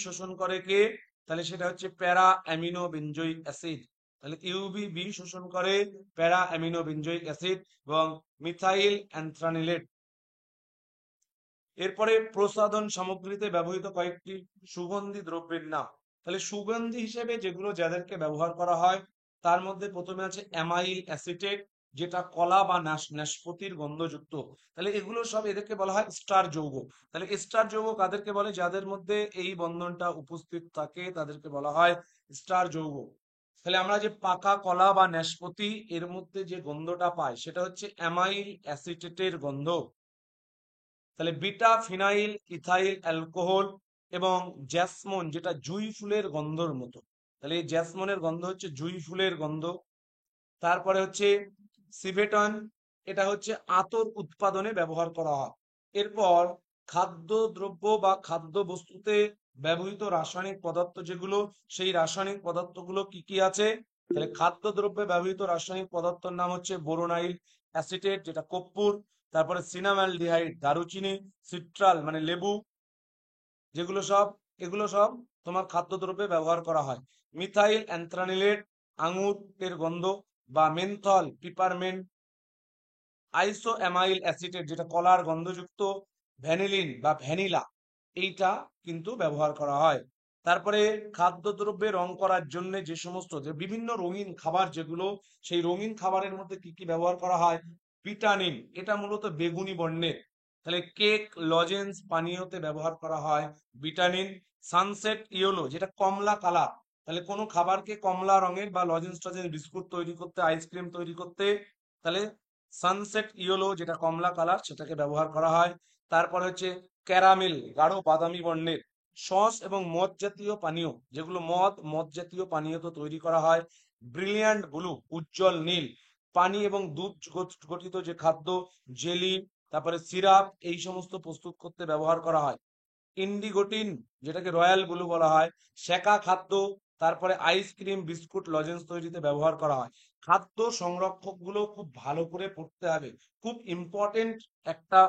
S1: শোষণ করে কে? তাহলে সেটা হচ্ছে প্যারা অ্যামিনো বেনজোইক অ্যাসিড। তাহলে ইউভিবি শোষণ করে প্যারা অ্যামিনো বেনজোইক অ্যাসিড এবং মিথাইল অ্যান্থ্রানিলেট। এরপরে প্রসাধন সামগ্রীতে ব্যবহৃত কয়েকটি সুগন্ধি দ্রব্যের নাম। তাহলে সুগন্ধি হিসেবে যেগুলো যাদেরকে ব্যবহার করা হয় তার মধ্যে প্রথমে আছে অ্যামাইল অ্যাসিটেট, যেটা কলা বা নাশপাতির গন্ধযুক্ত। তাহলে এগুলো সব এদেরকে বলা হয় স্টার যৌগ। তাহলে স্টার যৌগ কাদেরকে বলে? যাদের মধ্যে এই বন্ধনটা উপস্থিত থাকে তাদেরকে বলা হয় স্টার যৌগ। তাহলে আমরা যে পাকা কলা বা নাশপাতি এর মধ্যে যে গন্ধটা পাই সেটা হচ্ছে অ্যামাইল অ্যাসিটেটের গন্ধ। তাহলে বিটা ফিনাইল ইথাইল অ্যালকোহল এবং জ্যাসমন, যেটা জুঁই ফুলের গন্ধর মতো। তাহলে এই জ্যাসমনের গন্ধ হচ্ছে জুঁই ফুলের গন্ধ। তারপরে হচ্ছে সিভেটন, এটা হচ্ছে আতর উৎপাদনে ব্যবহার করা হয়। এরপর খাদ্যদ্রব্য বা খাদ্য বস্তুতে ব্যবহৃত রাসায়নিক পদার্থ যেগুলো, সেই রাসায়নিক পদার্থগুলো কি কি আছে? তাহলে খাদ্যদ্রব্যে ব্যবহৃত রাসায়নিক পদার্থের নাম হচ্ছে বোরোনাইল অ্যাসিটেট, যেটা কর্পূর। তারপরে সিনামালডিহাইড দারুচিনি, সিট্রাল মানে লেবু, এগুলো সব তোমার খাদ্যদ্রব্যে ব্যবহার করা হয়। মিথাইল অ্যান্থ্রানিলেট আঙুরের গন্ধ, বা মেনথল পিপারমেন্ট, আইসোঅ্যামাইল অ্যাসিটেট যেটা কলার গন্ধযুক্ত, ভ্যানিলিন বা ভ্যানিলা, এইটা কিন্তু ব্যবহার করা হয়। তারপরে খাদ্যদ্রব্যে রং করার জন্য যে সমস্ত যে বিভিন্ন রঙিন খাবার যেগুলো, সেই রঙিন খাবারের মধ্যে কি কি ব্যবহার করা হয়? বিটানিন, এটা মূলত বেগুনি বর্ণের, তাহলে কেক, লজেন্স, পানীয়তে ব্যবহার করা হয় বিটানিন। সানসেট ইয়েলো যেটা কমলা কালার, তাহলে কোনো খাবারকে কমলা রঙের বা লজেন্স টজেন্স বিস্কুট তৈরি করতে, আইসক্রিম তৈরি করতে, তাহলে সানসেট ইয়েলো যেটা কমলা কালার সেটাকে ব্যবহার করা হয়। তারপর হচ্ছে ক্যারামেল, গাঢ় বাদামি বর্ণের। সস এবং মদ জাতীয় পানীয়, যেগুলো মদ জাতীয় পানীয় তো তৈরি করা হয়। ব্রিলিয়ান্ট ব্লু, উজ্জ্বল নীল। পানি এবং দুধ গঠিত যে খাদ্য, জেলি, তারপরে সিরাপ, এই সমস্ত প্রস্তুত করতে ব্যবহার করা হয়। ইন্ডিগোটিন যেটাকে রয়্যাল ব্লু বলা হয়, সেকা খাদ্য, তারপরে আইসক্রিম, বিস্কুট, লজেন্স তৈরিতে ব্যবহার করা হয়। খাদ্য সংরক্ষক গুলো খুব ভালো করে পড়তে হবে, খুব ইম্পর্টেন্ট একটা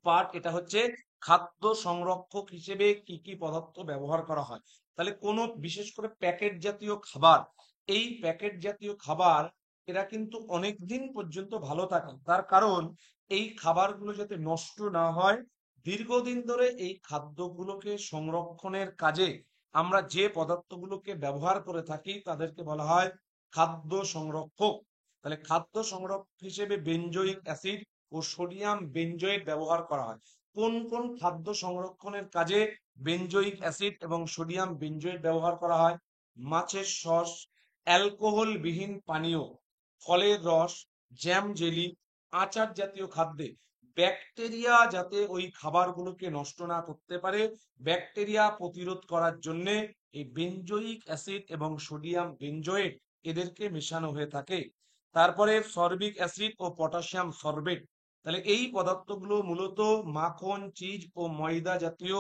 S1: পার্ট এটা হচ্ছে খাদ্য সংরক্ষক হিসেবে কি কি পদার্থ ব্যবহার করা হয়। তাহলে কোনো বিশেষ করে প্যাকেট জাতীয় খাবার, এই প্যাকেট জাতীয় খাবার এরা কিন্তু অনেক দিন পর্যন্ত ভালো থাকে, তার কারণ এই খাবারগুলো যাতে নষ্ট না হয়, দীর্ঘদিন ধরে এই খাদ্যগুলোকে সংরক্ষণের কাজে আমরা যে পদার্থগুলোকে ব্যবহার করে থাকি তাদেরকে বলা হয় খাদ্য সংরক্ষক। তাহলে খাদ্য সংরক্ষক হিসেবে বেনজোইক অ্যাসিড ও সোডিয়াম বেনজোয়েট ব্যবহার করা হয়। কোন কোন খাদ্য সংরক্ষণের কাজে বেনজোইক অ্যাসিড এবং সোডিয়াম বেনজোয়েট ব্যবহার করা হয়? মাছের সস, অ্যালকোহল বিহীন পানীয়, ফলের রস, জ্যাম, জেলি, আচার জাতীয় খাদ্যে ব্যাকটেরিয়া যাতে ওই খাবারগুলোকে নষ্ট না করতে পারে, ব্যাকটেরিয়া প্রতিরোধ করার জন্য এই বেনজোইক অ্যাসিড এবং সোডিয়াম বেনজোয়েট এদেরকে মেশানো হয়ে থাকে। তারপরে সরবিক অ্যাসিড ও পটাশিয়াম সরবেট, তাহলে এই পদার্থগুলো মূলত মাখন, চিজ ও ময়দা জাতীয়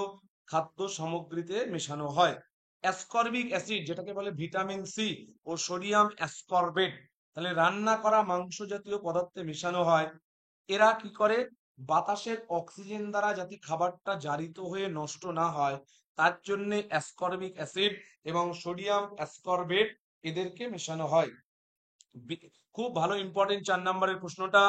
S1: খাদ্য সামগ্রীতে মেশানো হয়। অ্যাসকর্বিক অ্যাসিড যেটাকে বলে ভিটামিন সি ও সোডিয়াম অ্যাসকর্বেট, তাহলে রান্না করা মাংস জাতীয় পদার্থে মেশানো হয়। এরা কি করে? বাতাসের অক্সিজেন দ্বারা যাতে খাবারটা জারিত হয়ে নষ্ট না হয়, তার জন্য অ্যাসকর্বিক অ্যাসিড এবং সোডিয়াম অ্যাসকর্বেট এদেরকে মেশানো হয়। খুব ভালো ইম্পর্টেন্ট 4 নম্বরের প্রশ্নটা,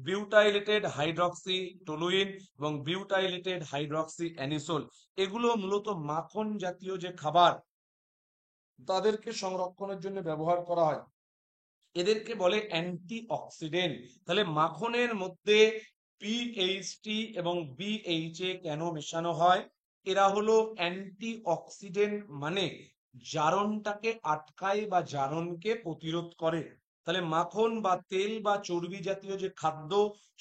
S1: বিউটাইলেটেড হাইড্রক্সি টলুইন এবং বিউটাইলেটেড হাইড্রক্সি অ্যানিসোল, এগুলো মূলত মাখন জাতীয় যে খাবার তাদেরকে সংরক্ষণের জন্য ব্যবহার করা হয়। এদেরকে বলে অ্যান্টি অক্সিডেন্ট। তাহলে মাখনের মধ্যে পিএইচটি এবং বিএইচএ কেন মেশানো হয়? এরা হলো অ্যান্টি অক্সিডেন্ট, মানে জারণটাকে আটকায় বা জারণকে প্রতিরোধ করে। তাহলে মাখন বা তেল বা চর্বি জাতীয় যে খাদ্য,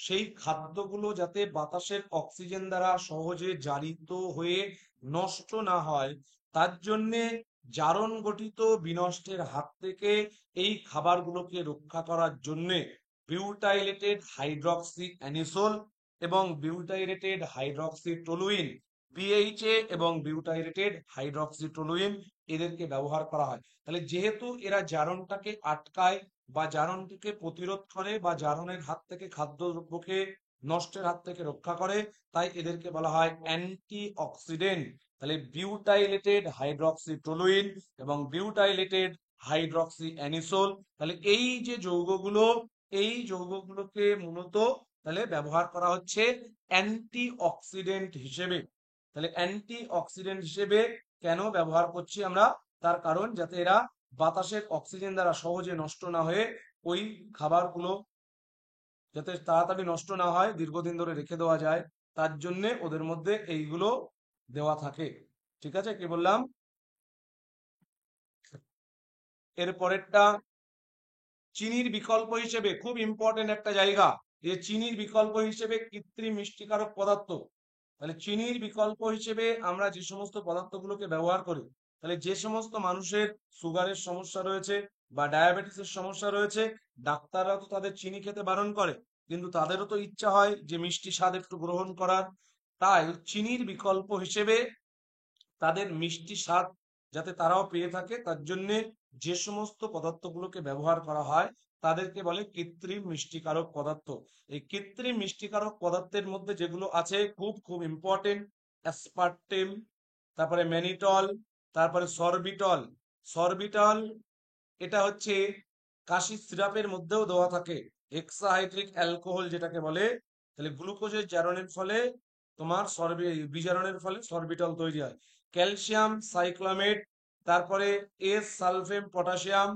S1: সেই খাদ্যগুলো যাতে বাতাসের অক্সিজেন দ্বারা সহজে জারিত হয়ে নষ্ট না হয়, তার জন্যে জারণ গঠিত বিনষ্টের হাত থেকে এই খাবারগুলোকে রক্ষা করার জন্য বিউটাইলেটেড হাইড্রক্সি অ্যানিসোল এবং বিউটাইলেটেড হাইড্রক্সি টলুইন, বিএইচএ এবং বিউটাইলেটেড হাইড্রক্সি টলুইন, এদেরকে ব্যবহার করা হয়। তাহলে যেহেতু এরা জারণটাকে আটকায় বা জারণটিকে প্রতিরোধ করে বা জারণের হাত থেকে খাদ্যদ্রব্যকে নষ্টের হাত থেকে রক্ষা করে, তাই এদেরকে বলা হয় অ্যান্টি অক্সিডেন্ট। তাহলে বিউটাইলেটেড হাইড্রক্সি টলুইন এবং বিউটাইলেটেড হাইড্রক্সি অ্যানিসোল, তাহলে এই যে যৌগগুলো, এই যৌগগুলোকে মূলত তাহলে ব্যবহার করা হচ্ছে অ্যান্টি অক্সিডেন্ট হিসেবে। তাহলে অ্যান্টি অক্সিডেন্ট হিসেবে কেন ব্যবহার করছি আমরা? তার কারণ যাতে এরা বাতাসের অক্সিজেন দ্বারা সহজে নষ্ট না হয়ে ওই খাবারগুলো যাতে তাড়াতাড়ি নষ্ট না হয়, দীর্ঘদিন ধরে রেখে দেওয়া যায়, তার জন্য ওদের মধ্যে এইগুলো দেওয়া থাকে। ঠিক আছে, কি বললাম? এর পরেরটা, চিনির বিকল্প হিসেবে খুব ইম্পর্টেন্ট একটা জায়গা, যে চিনির বিকল্প হিসেবে কৃত্রিম মিষ্টিকারক পদার্থ। তাহলে চিনির বিকল্প হিসেবে আমরা যে সমস্ত পদার্থগুলোকে ব্যবহার করি, তাহলে যে সমস্ত মানুষের সুগারের সমস্যা রয়েছে বা ডায়াবেটিসের সমস্যা রয়েছে, ডাক্তাররা তো তাদের চিনি খেতে বারণ করে, কিন্তু তাদেরও তো ইচ্ছা হয় যে মিষ্টি স্বাদ একটু গ্রহণ করার। তাই চিনির বিকল্প হিসেবে তাদের মিষ্টি স্বাদ যাতে তারাও পেয়ে থাকে, তার জন্য যে সমস্ত পদার্থগুলোকে ব্যবহার করা হয় তাদেরকে বলে কৃত্রিম মিষ্টিকারক পদার্থ। এই কৃত্রিম মিষ্টিকারক পদার্থের মধ্যে যেগুলো আছে খুব খুব ইম্পর্টেন্ট, অ্যাসপার্টেম, তারপরে ম্যানিটল, তারপরে সরবিটল। সরবিটল এটা হচ্ছে কাশি সিরাপের মধ্যেও দেওয়া থাকে, হেক্সাহাইড্রিক অ্যালকোহল যেটাকে বলে। তাহলে গ্লুকোজের জারণের ফলে তোমার বিজারণের ফলে সরবিটল তৈরি হয়। ক্যালসিয়াম সাইক্লোমেট, তারপরে এস সালফেম পটাশিয়াম,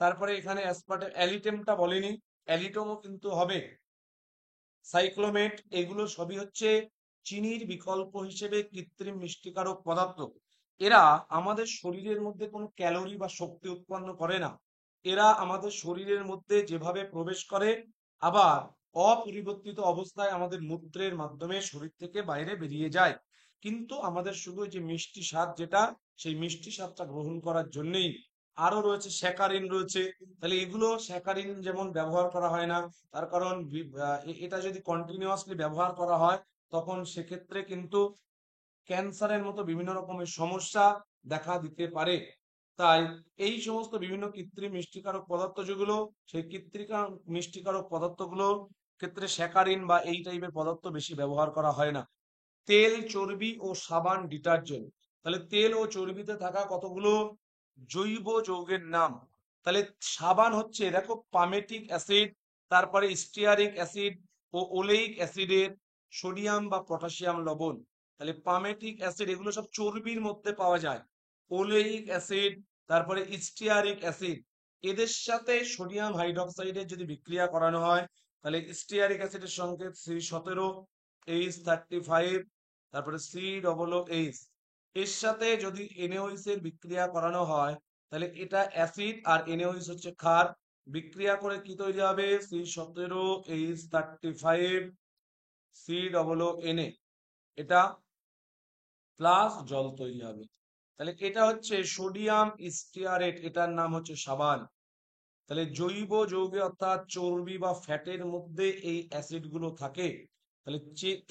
S1: তারপরে এখানে অ্যাসপার্টেম, অ্যালিটেমটা বলেনি, অ্যালিটমও কিন্তু হবে, সাইক্লোমেট, এগুলো সবই হচ্ছে চিনির বিকল্প হিসেবে কৃত্রিম মিষ্টিকারক পদার্থ। এরা আমাদের শরীরের মধ্যে কোনো ক্যালোরি বা শক্তি উৎপন্ন করে না। এরা আমাদের শরীরের মধ্যে যেভাবে প্রবেশ করে, আবার অপরিবর্তিত অবস্থায় আমাদের মূত্রের মাধ্যমে শরীর থেকে বাইরে বেরিয়ে যায়। কিন্তু আমাদের শুধু যে মিষ্টি স্বাদ, যেটা সেই মিষ্টি স্বাদটা গ্রহণ করার জন্যই। আরো রয়েছে স্যাকারিন রয়েছে। তাহলে এগুলো স্যাকারিন যেমন ব্যবহার করা হয় না, তার কারণ এটা যদি কন্টিনিউয়াসলি ব্যবহার করা হয়, তখন সেক্ষেত্রে কিন্তু ক্যান্সারের মতো বিভিন্ন রকমের সমস্যা দেখা দিতে পারে। তাই এই সমস্ত বিভিন্ন কৃত্রিম মিষ্টিকারক পদার্থ যেগুলো, সেই কৃত্রিম মিষ্টিকারক পদার্থগুলো ক্ষেত্রে স্যাকারিন বা এই টাইপের পদার্থ বেশি ব্যবহার করা হয় না। তেল, চর্বি ও সাবান, ডিটারজেন্ট। তাহলে তেল ও চর্বিতে থাকা কতগুলো জৈব যৌগের নাম। তাহলে সাবান হচ্ছে, দেখো, পামেটিক অ্যাসিড, তারপরে স্টিয়ারিক অ্যাসিড ও ওলেইক অ্যাসিডের সোডিয়াম বা পটাশিয়াম লবণ। তাহলে পামেটিক অ্যাসিড এগুলো সব চর্বির মধ্যে পাওয়া যায়। ওলেইক অ্যাসিড, তারপরে স্টিয়ারিক অ্যাসিড, এদের সাথে সোডিয়াম হাইড্রোক্সাইডের যদি বিক্রিয়া করানো হয়, তাহলে স্টিয়ারিক অ্যাসিডের সংকেত C17H35, তারপরে COOH। এর সাথে যদি NaOH এর বিক্রিয়া করানো হয়, তাহলে এটা অ্যাসিড আর NaOH হচ্ছে ক্ষার, বিক্রিয়া করে কি তৈরি হবে? C17H35 COONA, এটা প্লাস জল তৈরি হবে। তাহলে এটা হচ্ছে সোডিয়াম স্টিয়ারেট, এটার নাম হচ্ছে সাবান। তাহলে জৈব যৌগে অর্থাৎ চর্বি বা ফ্যাটের মধ্যে এই অ্যাসিড গুলো থাকে। তাহলে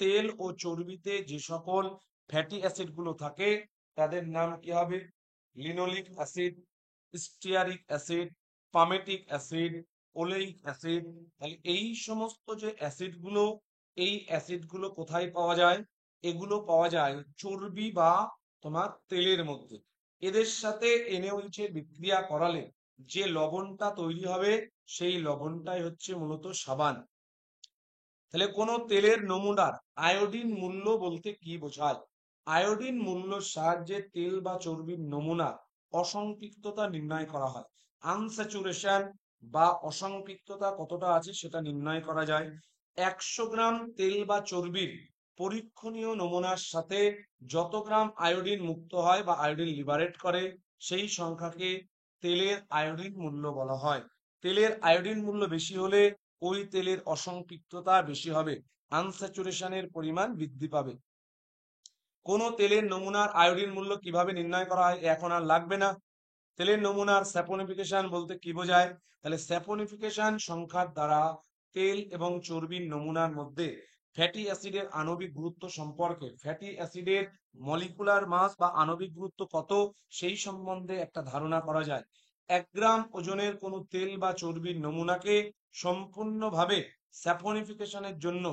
S1: তেল ও চর্বিতে যে সকল ফ্যাটি অ্যাসিড গুলো থাকে, তাদের নাম কি হবে? Linoleic acid, stearic acid, palmitic acid, oleic acid. তাহলে এই সমস্ত যে অ্যাসিড গুলো, এই অ্যাসিড গুলো কোথায় পাওয়া যায়? এগুলো পাওয়া যায় চর্বি বা তোমার তেলের মধ্যে। এদের সাথে NaOH এর বিক্রিয়া করালে যে লবণটা তৈরি হবে, সেই লবণটাই হচ্ছে মূলত সাবান। তাহলে কোন তেলের নমুনার আয়োডিন মূল্য বলতে কি বোঝায়? আয়োডিন মূল্যের সাহায্যে তেল বা চর্বির নমুনা অসম্পৃক্ততা নির্ণয় করা হয়। আনস্যাচুরেশন বা অসম্পৃক্ততা কতটা আছে সেটা নির্ণয় করা যায়। 100 গ্রাম তেল বা চর্বির পরীক্ষণীয় নমুনার সাথে যত গ্রাম আয়োডিন মুক্ত হয় বা আয়োডিন লিবারেট করে, সেই সংখ্যাকে তেলের আয়োডিন মূল্য বলা হয়। তেলের আয়োডিন মূল্য বেশি হলে ওই তেলের অসম্পৃক্ততা বেশি হবে, আনস্যাচুরেশনের পরিমাণ বৃদ্ধি পাবে। কোন তেলের নমুনার আয়োডিন মূল্য কিভাবে নির্ণয় করা হয় এখন আর লাগবে না। তেলের নমুনার স্যাপনিফিকেশন বলতে কি বোঝায়? তাহলে স্যাপনিফিকেশন সংখ্যার দ্বারা তেল এবং চর্বির নমুনার মধ্যে ফ্যাটি অ্যাসিডের আণবিক গুরুত্ব সম্পর্কে, ফ্যাটি অ্যাসিডের মলিকুলার মাস বা আণবিক গুরুত্ব কত, সেই সম্বন্ধে একটা ধারণা করা যায়। 1 গ্রাম ওজনের কোনো তেল বা চর্বির নমুনাকে সম্পূর্ণভাবে স্যাপনিফিকেশনের জন্য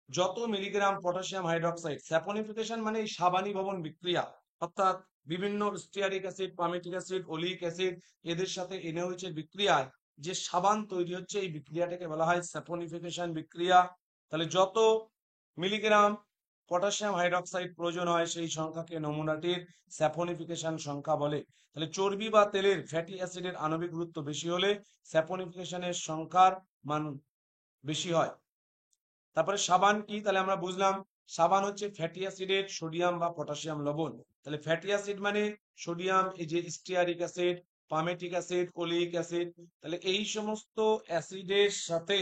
S1: যত মিলিগ্রাম পটাশিয়াম হাইড্রোক্সাইড, স্যাপনিফিকেশন মানে এই সাবানীভবন বিক্রিয়া, অর্থাৎ বিভিন্ন stearic acid, palmitic acid, oleic acid, এদের সাথে NaOH এর বিক্রিয়ায় যে সাবান তৈরি হচ্ছে, এই বিক্রিয়াটাকে বলা হয় স্যাপনিফিকেশন বিক্রিয়া। তাহলে যত মিলিগ্রাম পটাশিয়াম হাইড্রোক্সাইড প্রয়োজন হয়, সেই সংখ্যাকে নমুনাটির স্যাপনিফিকেশন সংখ্যা বলে। তাহলে চর্বি বা তেলের ফ্যাটি অ্যাসিডের আণবিক গুরুত্ব বেশি হলে স্যাপনিফিকেশনের সংখ্যার মান বেশি হয়। তারপরে সাবান কি? তাহলে আমরা বুঝলাম, সাবান হচ্ছে ফ্যাটি অ্যাসিডের সোডিয়াম বা পটাশিয়াম লবণ। তাহলে ফ্যাটি অ্যাসিড মানে সোডিয়াম, এই যে stearic acid, palmitic acid, oleic acid. তাহলে এই সমস্ত অ্যাসিডের সাথে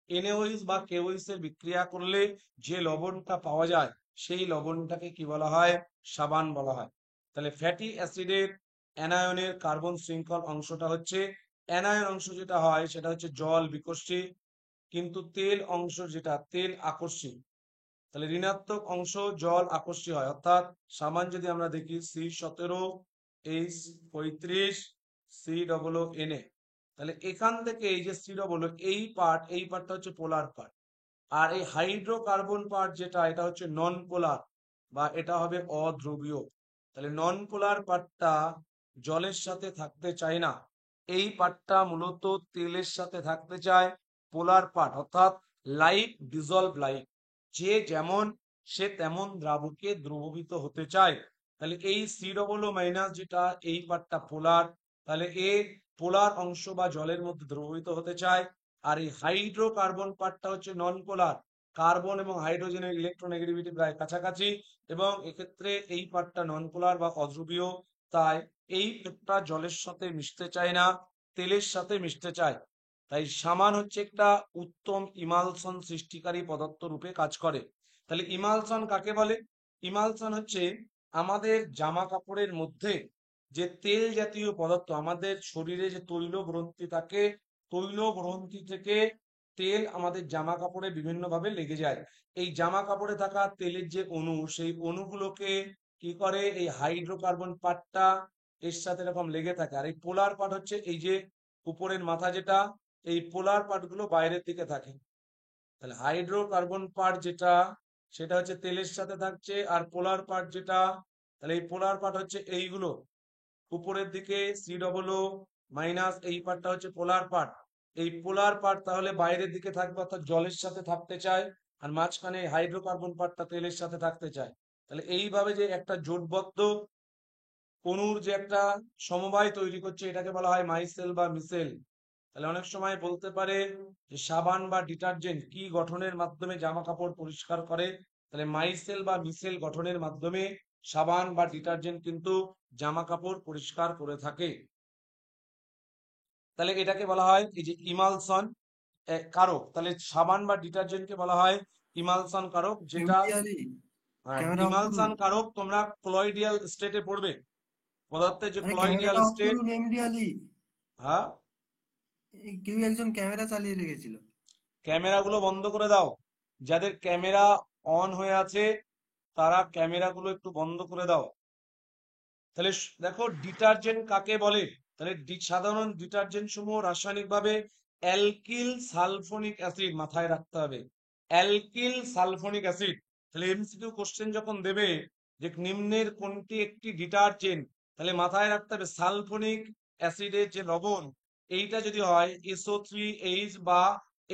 S1: NaOH বা KOH এর বিক্রিয়া করলে যে লবণটা পাওয়া যায়, সেই লবণটাকে কি বলা হয়? সাবান বলা হয়। তাহলে ফ্যাটি অ্যাসিডের অ্যানায়নের কার্বন শৃঙ্খল অংশটা হচ্ছে, অ্যানায়ন অংশ যেটা হয় সেটা হচ্ছে জল বিকর্ষী, কিন্তু তেল অংশ যেটা তেল আকর্ষী। তাহলে ঋণাত্মক অংশ জল আকর্ষী হয়, অর্থাৎ সাবান যদি আমরা দেখি C17H35 COONA। তাহলে এখান থেকে এই যে এই পার্টটা হচ্ছে পোলার পার্ট, আর এই হাইড্রোকার্বন পার্ট যেটা, এটা হচ্ছে নন পোলার বা এটা হবে অধ্রুবীয়। তাহলে নন পোলার পার্টটা জলের সাথে থাকতে চায় না, এই পার্টটা মূলত তেলের সাথে থাকতে চায়। পোলার পার্ট অর্থাৎ লাইক ডিজলভ লাইক, যে যেমন সে তেমন দ্রাবকে দ্রবীভূত হতে চায়। তাহলে এই COO মাইনাস যেটা এই পার্টটা পোলার, তাহলে এ পোলার অংশ বা জলের মধ্যে দ্রবীভূত হতে চায়। আর এই হাইড্রোকার্বন পার্টটা হচ্ছে নন পোলার, কার্বন এবং হাইড্রোজেনের ইলেকট্রোনেগেটিভিটি প্রায় কাছাকাছি, এবং এক্ষেত্রে এই পার্টটা নন পোলার বা অধ্রুবীয়। তাই এই পার্টটা জলের সাথে মিশতে চায় না, তেলের সাথে মিশতে চায়। তাই সামান হচ্ছে একটা উত্তম ইমালশন সৃষ্টিকারী পদার্থ রূপে কাজ করে। তাহলে ইমালশন কাকে বলে? ইমালশন হচ্ছে আমাদের জামা কাপড়ের মধ্যে যে তেল জাতীয় পদার্থ, আমাদের শরীরে যে তৈল গ্রন্থি থাকে, তৈল গ্রন্থি থেকে তেল আমাদের জামা কাপড়ে বিভিন্ন ভাবে লেগে যায়। এই জামা কাপড়ে থাকা তেলের যে অণু, সেই অণুগুলোকে কি করে, এই হাইড্রোকার্বন পার্টটা এর সাথে এরকম লেগে থাকে। আর এই পোলার পার্ট হচ্ছে এই যে উপরের মাথা যেটা, এই পোলার পার্ট গুলো বাইরের দিকে থাকে। তাহলে হাইড্রোকার্বন পার্ট যেটা, সেটা হচ্ছে তেলের সাথে থাকছে। আর পোলার পার্ট যেটা, তাহলে এই পোলার পার্ট হচ্ছে এইগুলো উপরের দিকে COO মাইনাস, এই পার্টটা হচ্ছে পোলার পার্ট। এই পোলার পার্ট তাহলে বাইরের দিকে থাকবে অর্থাৎ জলের সাথে থাকতে চায়, আর মাঝখানে হাইড্রোকার্বন পার্টটা তেলের সাথে থাকতে চায়। তাহলে এইভাবে যে একটা জোটবদ্ধ অণুর যে একটা সমবায় তৈরি করছে, এটাকে বলা হয় মাইসেল বা মিসেল। তাহলে অনেক সময় বলতে পারে যে সাবান বা ডিটারজেন্ট কি গঠনের মাধ্যমে জামা কাপড় পরিষ্কার করে? তাহলে মাইসেল বা মিসেল গঠনের মাধ্যমে সাবান বা ডিটারজেন্ট কিন্তু জামা কাপড় পরিষ্কার করে থাকে। তাহলে এটাকে বলা হয় এই যে ইমালশন কারক। তাহলে সাবান বা ডিটারজেন্টকে বলা হয় ইমালশন কারক, যেটা
S3: এমডি আলী, ক্যামেরা অফ করুন।
S1: ইমালশন কারক তোমরা কলয়েডিয়াল স্টেটে পড়বে, পদার্থের যে
S3: আরে
S1: কলয়েডিয়াল
S3: ক্যামেরাটা অফ
S1: স্টেট।
S3: করুন এমডি আলী।
S1: হ্যাঁ,
S3: কেউ একজন ক্যামেরা চালিয়ে রেখেছিল।
S1: ক্যামেরাগুলো বন্ধ করে দাও। যাদের ক্যামেরা অন হয়ে আছে তারা ক্যামেরাগুলো একটু বন্ধ করে দাও। তাহলে দেখো ডিটারজেন্ট কাকে বলে। তাহলে সাধারণ ডিটারজেন্ট সমূহ রাসায়নিকভাবে অ্যালকিল সালফোনিক অ্যাসিড, মাথায় রাখতে হবে অ্যালকিল সালফোনিক অ্যাসিড। তাহলে MCQ কোশ্চেন যখন দেবে যে নিম্নের কোনটি একটি ডিটারজেন্ট, তাহলে মাথায় রাখতে হবে সালফোনিক অ্যাসিডের যে লবণ, এইটা যদি হয় SO3H বা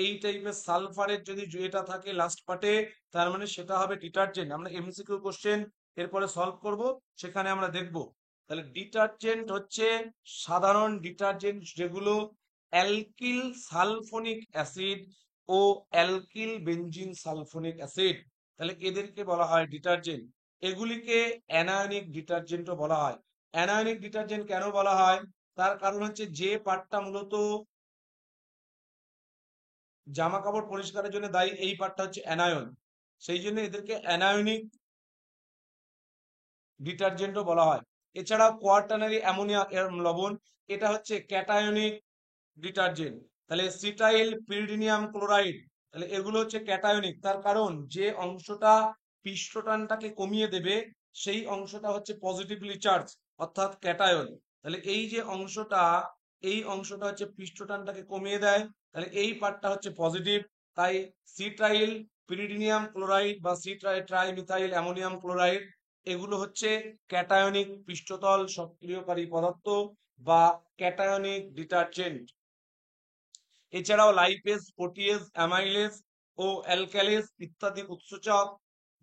S1: এই টাইপের সালফারের যদি এটা থাকে লাস্ট পার্টে, তার মানে সেটা হবে ডিটারজেন্ট। আমরা MCQ কোশ্চেন এরপরে সলভ করব, সেখানে আমরা দেখব। তাহলে ডিটারজেন্ট হচ্ছে সাধারণ ডিটারজেন্ট যেগুলো অ্যালকিল সালফোনিক অ্যাসিড ও অ্যালকিল বেনজিন সালফোনিক অ্যাসিড, তাহলে এদেরকে বলা হয় ডিটারজেন্ট। এগুলিকে অ্যানায়নিক ডিটারজেন্টও বলা হয়। অ্যানায়নিক ডিটারজেন্ট কেন বলা হয়? তার কারণ হচ্ছে যে পার্টটা মূলত জামা কাপড় পরিষ্কারের জন্য দায়ী, এই পার্টটা হচ্ছে অ্যানায়ন, সেই জন্য এদেরকে অ্যানায়নিক ডিটারজেন্টও বলা হয়। এছাড়াও কোয়াটারনারি অ্যামোনিয়া লবণ, এটা হচ্ছে ক্যাটায়নিক ডিটারজেন্ট। তাহলে সিটাইল পিরিডিনিয়াম ক্লোরাইড, তাহলে এগুলো হচ্ছে ক্যাটায়নিক। তার কারণ যে অংশটা পৃষ্ঠটানটাকে কমিয়ে দেবে সেই অংশটা হচ্ছে পজিটিভলি চার্জ অর্থাৎ ক্যাটায়ন। তাহলে এই যে অংশটা, এই অংশটা হচ্ছে পৃষ্ঠটানটাকে কমিয়ে দেয়, তাহলে এই পার্টটা হচ্ছে পজিটিভ। তাই সিটাইল পিরিডিনিয়াম ক্লোরাইড বা ট্রাইমিথাইল অ্যামোনিয়াম ক্লোরাইড, এগুলো হচ্ছে ক্যাটায়নিক পৃষ্ঠতল সক্রিয়কারী পদার্থ বা ক্যাটায়নিক ডিটারজেন্ট। এছাড়াও লাইপেজ, প্রোটিয়েজ, অ্যামাইলেজ ও অ্যালকালেজ ইত্যাদি উৎসেচক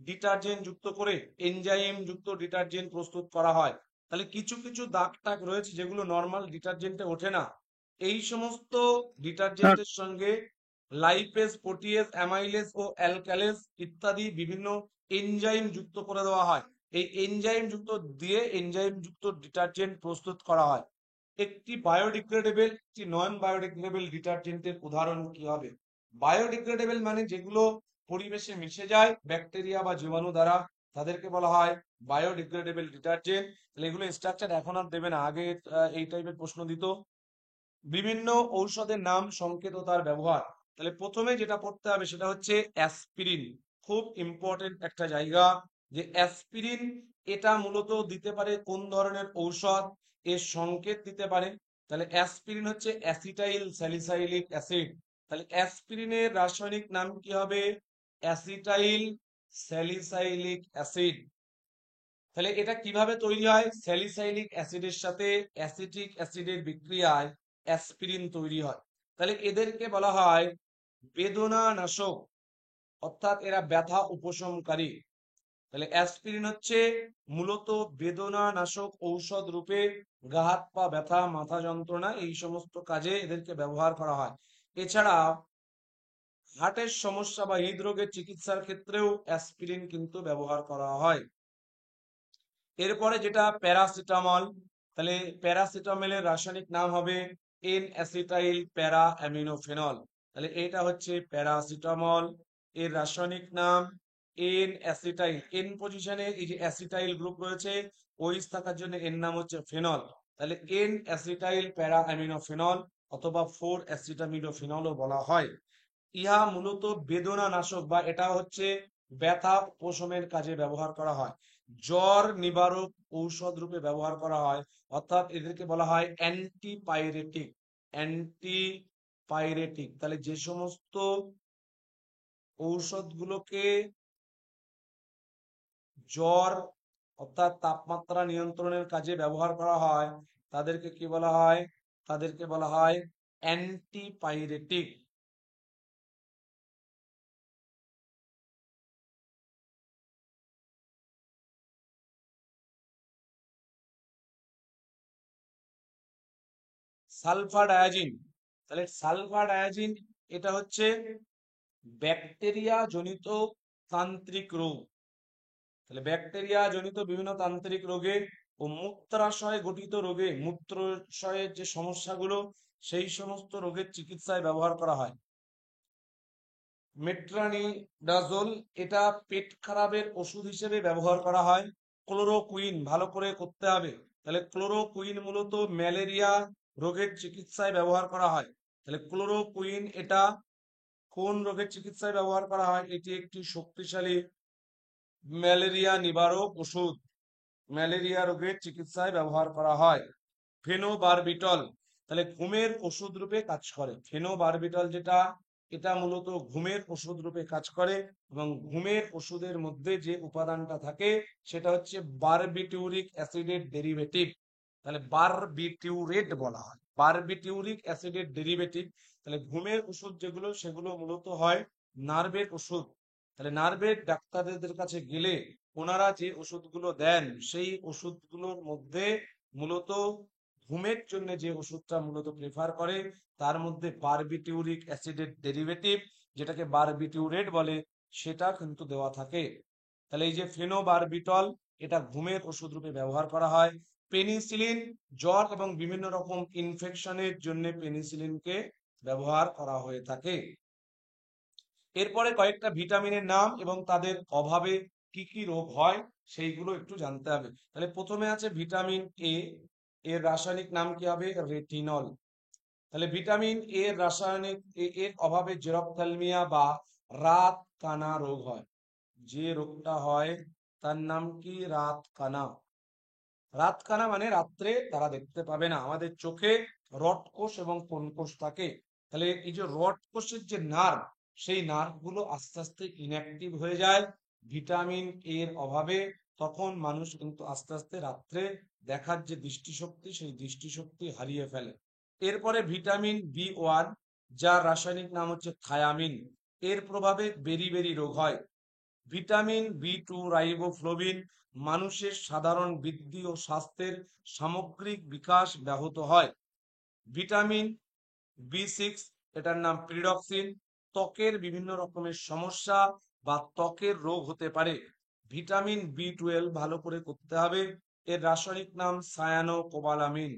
S1: ডিটারজেন্ট যুক্ত করে এনজাইম যুক্ত ডিটারজেন্ট প্রস্তুত করা হয়। তাহলে কিছু কিছু দাগ টাগ রয়েছে যেগুলো নর্মাল ডিটারজেন্টে ওঠে না, এই সমস্ত ডিটারজেন্টের সঙ্গে লাইপেজ, প্রোটিয়েজ, অ্যামাইলেজ ও অ্যালকালেজ ইত্যাদি বিভিন্ন এনজাইম যুক্ত করে দেওয়া হয়। এই এনজাইম যুক্ত দিয়ে এনজাইম যুক্ত ডিটারজেন্ট প্রস্তুত করা হয়। একটি বায়োডিগ্রেডেবল, একটি নন বায়োডিগ্রেডেবল ডিটারজেন্টের উদাহরণ কি হবে? বায়োডিগ্রেডেবল মানে যেগুলো পরিবেশে মিশে যায় ব্যাকটেরিয়া বা জীবাণু দ্বারা, তাদেরকে বলা হয় বায়োডিগ্রেডেবল ডিটারজেন্ট। তাহলে এগুলো স্ট্রাকচার এখন আর দেবে না, আগে এই টাইপের প্রশ্ন দিত। বিভিন্ন ঔষধের নাম, সংকেত ও তার ব্যবহার। তাহলে প্রথমে যেটা পড়তে হবে সেটা হচ্ছে অ্যাসপিরিন, খুব ইম্পর্টেন্ট একটা জায়গা, যে অ্যাসপিরিন এটা মূলত দিতে পারে কোন ধরনের ঔষধ, এর সংকেত দিতে পারে। তাহলে অ্যাসপিরিন হচ্ছে অ্যাসিটাইল স্যালিসাইলিক অ্যাসিড। তাহলে অ্যাসপিরিনের রাসায়নিক নাম কি হবে? Acetyl salicylic acid. তাহলে এটা কিভাবে তৈরি হয়? স্যালিসাইলিক অ্যাসিডের সাথে অ্যাসিটিক অ্যাসিডের বিক্রিয়ায় অ্যাসপিরিন তৈরি হয়। তাহলে এদেরকে বলা হয় বেদনা নাশক, অর্থাৎ এরা ব্যথা উপশমকারী। তাহলে অ্যাসপিরিন হচ্ছে মূলত বেদনা নাশক ঔষধ রূপে গা হাত পা ব্যথা, মাথা যন্ত্রণা এই সমস্ত কাজে এদেরকে ব্যবহার করা হয়। এছাড়া হার্টের সমস্যা বা হৃদরোগের চিকিৎসার ক্ষেত্রেও অ্যাসপিরিন কিন্তু ব্যবহার করা হয়। এরপরে যেটা প্যারাসিটামল, তাহলে প্যারাসিটামলের রাসায়নিক নাম হবে এন অ্যাসিটাইল প্যারা অ্যামিনোফেনল। তাহলে এটা হচ্ছে প্যারাসিটামল, এর রাসায়নিক নাম এন অ্যাসিটাইল। এন পজিশনে এই যে অ্যাসিটাইল গ্রুপ রয়েছে, ওইস থাকার জন্য এর নাম হচ্ছে ফেনল। তাহলে এন অ্যাসিটাইল প্যারা অ্যামিনোফেনল অথবা 4-অ্যাসিটামিনোফেনলও বলা হয়। ইহা মূলত বেদনা নাশক বা এটা হচ্ছে ব্যথা উপশমের কাজে ব্যবহার করা হয়। জ্বর নিবারক ঔষধ রূপে ব্যবহার করা হয়, অর্থাৎ এদেরকে বলা হয় অ্যান্টিপাইরেটিক। অ্যান্টিপাইরেটিক তাহলে যে সমস্ত ঔষধগুলোকে জ্বর অর্থাৎ তাপমাত্রা নিয়ন্ত্রণের কাজে ব্যবহার করা হয় তাদেরকে কি বলা হয়? তাদেরকে বলা হয় অ্যান্টিপাইরেটিক। সালফার ডায়াজিন, তাহলে সালফার ডায়াজিন এটা হচ্ছে ব্যাকটেরিয়া জনিত তান্ত্রিক রোগ। তাহলে ব্যাকটেরিয়া জনিত বিভিন্ন তান্ত্রিক রোগে ও মূত্রাশয় গঠিত রোগে, মূত্রাশয়ের যে সমস্যাগুলো সেই সমস্ত রোগের চিকিৎসায় ব্যবহার করা হয়। মেট্রানিডাজোল এটা পেট খারাপের ওষুধ হিসেবে ব্যবহার করা হয়। ক্লোরোকুইন ভালো করে করতে হবে, তাহলে ক্লোরোকুইন মূলত ম্যালেরিয়া রোগের চিকিৎসায় ব্যবহার করা হয়। তাহলে ক্লোরোকুইন এটা কোন রোগের চিকিৎসায় ব্যবহার করা হয়? এটি একটি শক্তিশালী ম্যালেরিয়া নিবারক ওষুধ, ম্যালেরিয়া রোগের চিকিৎসায় ব্যবহার করা হয়। ফেনোবারবিটল, তাহলে ঘুমের ওষুধ রূপে কাজ করে। ফেনোবারবিটল যেটা, এটা মূলত ঘুমের ওষুধ রূপে কাজ করে এবং ঘুমের ওষুধের মধ্যে যে উপাদানটা থাকে সেটা হচ্ছে বারবিটিউরিক অ্যাসিডের ডেরিভেটিভ। তাহলে বারবিটিউরেট বলা হয়, বারবিটিউরিক অ্যাসিডের ডেরিভেটিভ। তাহলে ঘুমের ওষুধ যেগুলো সেগুলো মূলত হয় নার্ভের ওষুধ। তাহলে নার্ভের ডাক্তারদের কাছে গেলে ওনারা যে ওষুধগুলো দেন সেই ওষুধগুলোর মধ্যে মূলত ঘুমের জন্য যে ওষুধটা মূলত প্রেফার করে তার মধ্যে বারবিটিউরিক অ্যাসিডের ডেরিভেটিভ যেটাকে বারবিটিউরেট বলে সেটা কিন্তু দেওয়া থাকে। তাহলে এই যে ফেনোবারবিটল এটা ঘুমের ওষুধ রূপে ব্যবহার করা হয়। পেনিসিলিন জ্বর এবং বিভিন্ন রকম ইনফেকশনের জন্য পেনিসিলিনকে ব্যবহার করা হয়ে থাকে। এরপরে কয়েকটা ভিটামিনের নাম এবং তাদের অভাবে কি কি রোগ হয় সেইগুলো একটু জানতে হবে। তাহলে প্রথমে আছে ভিটামিন এ, এর রাসায়নিক নাম কি হবে? রেটিনল। তাহলে ভিটামিন এ এর রাসায়নিক এর অভাবে জেরপ্থ্যালমিয়া বা রাত কানা রোগ হয়। যে রোগটা হয় তার নাম কি? রাত কানা। রাত কানা মানে রাত্রে তারা দেখতে পাবে না। আমাদের চোখে রড কোষ এবং কোন কোষ থাকে। তাহলে এই যে রড কোষের যে নার্ভ, সেই নার্ভ গুলো আস্তে আস্তে ইনঅ্যাক্টিভ হয়ে যায় ভিটামিন এর অভাবে। তখন মানুষ কিন্তু আস্তে আস্তে রাত্রে দেখার যে দৃষ্টিশক্তি সেই দৃষ্টিশক্তি হারিয়ে ফেলে। এরপরে ভিটামিন বি1, যার রাসায়নিক নাম হচ্ছে থায়ামিন, এর প্রভাবে বেরি রোগ হয়। ভিটামিন বি2 রাইবোফ্লোবিন, মানুষের সাধারণ বৃদ্ধি ও স্বাস্থ্যের সামগ্রিক বিকাশ ব্যাহত হয়। ভিটামিন বি6 এটার নাম পিরিডক্সিন, ত্বকের বিভিন্ন রকমের সমস্যা বা ত্বকের রোগ হতে পারে। ভিটামিন বি12 ভালো করে করতে হবে, এর রাসায়নিক নাম সায়ানোকোবালামিন।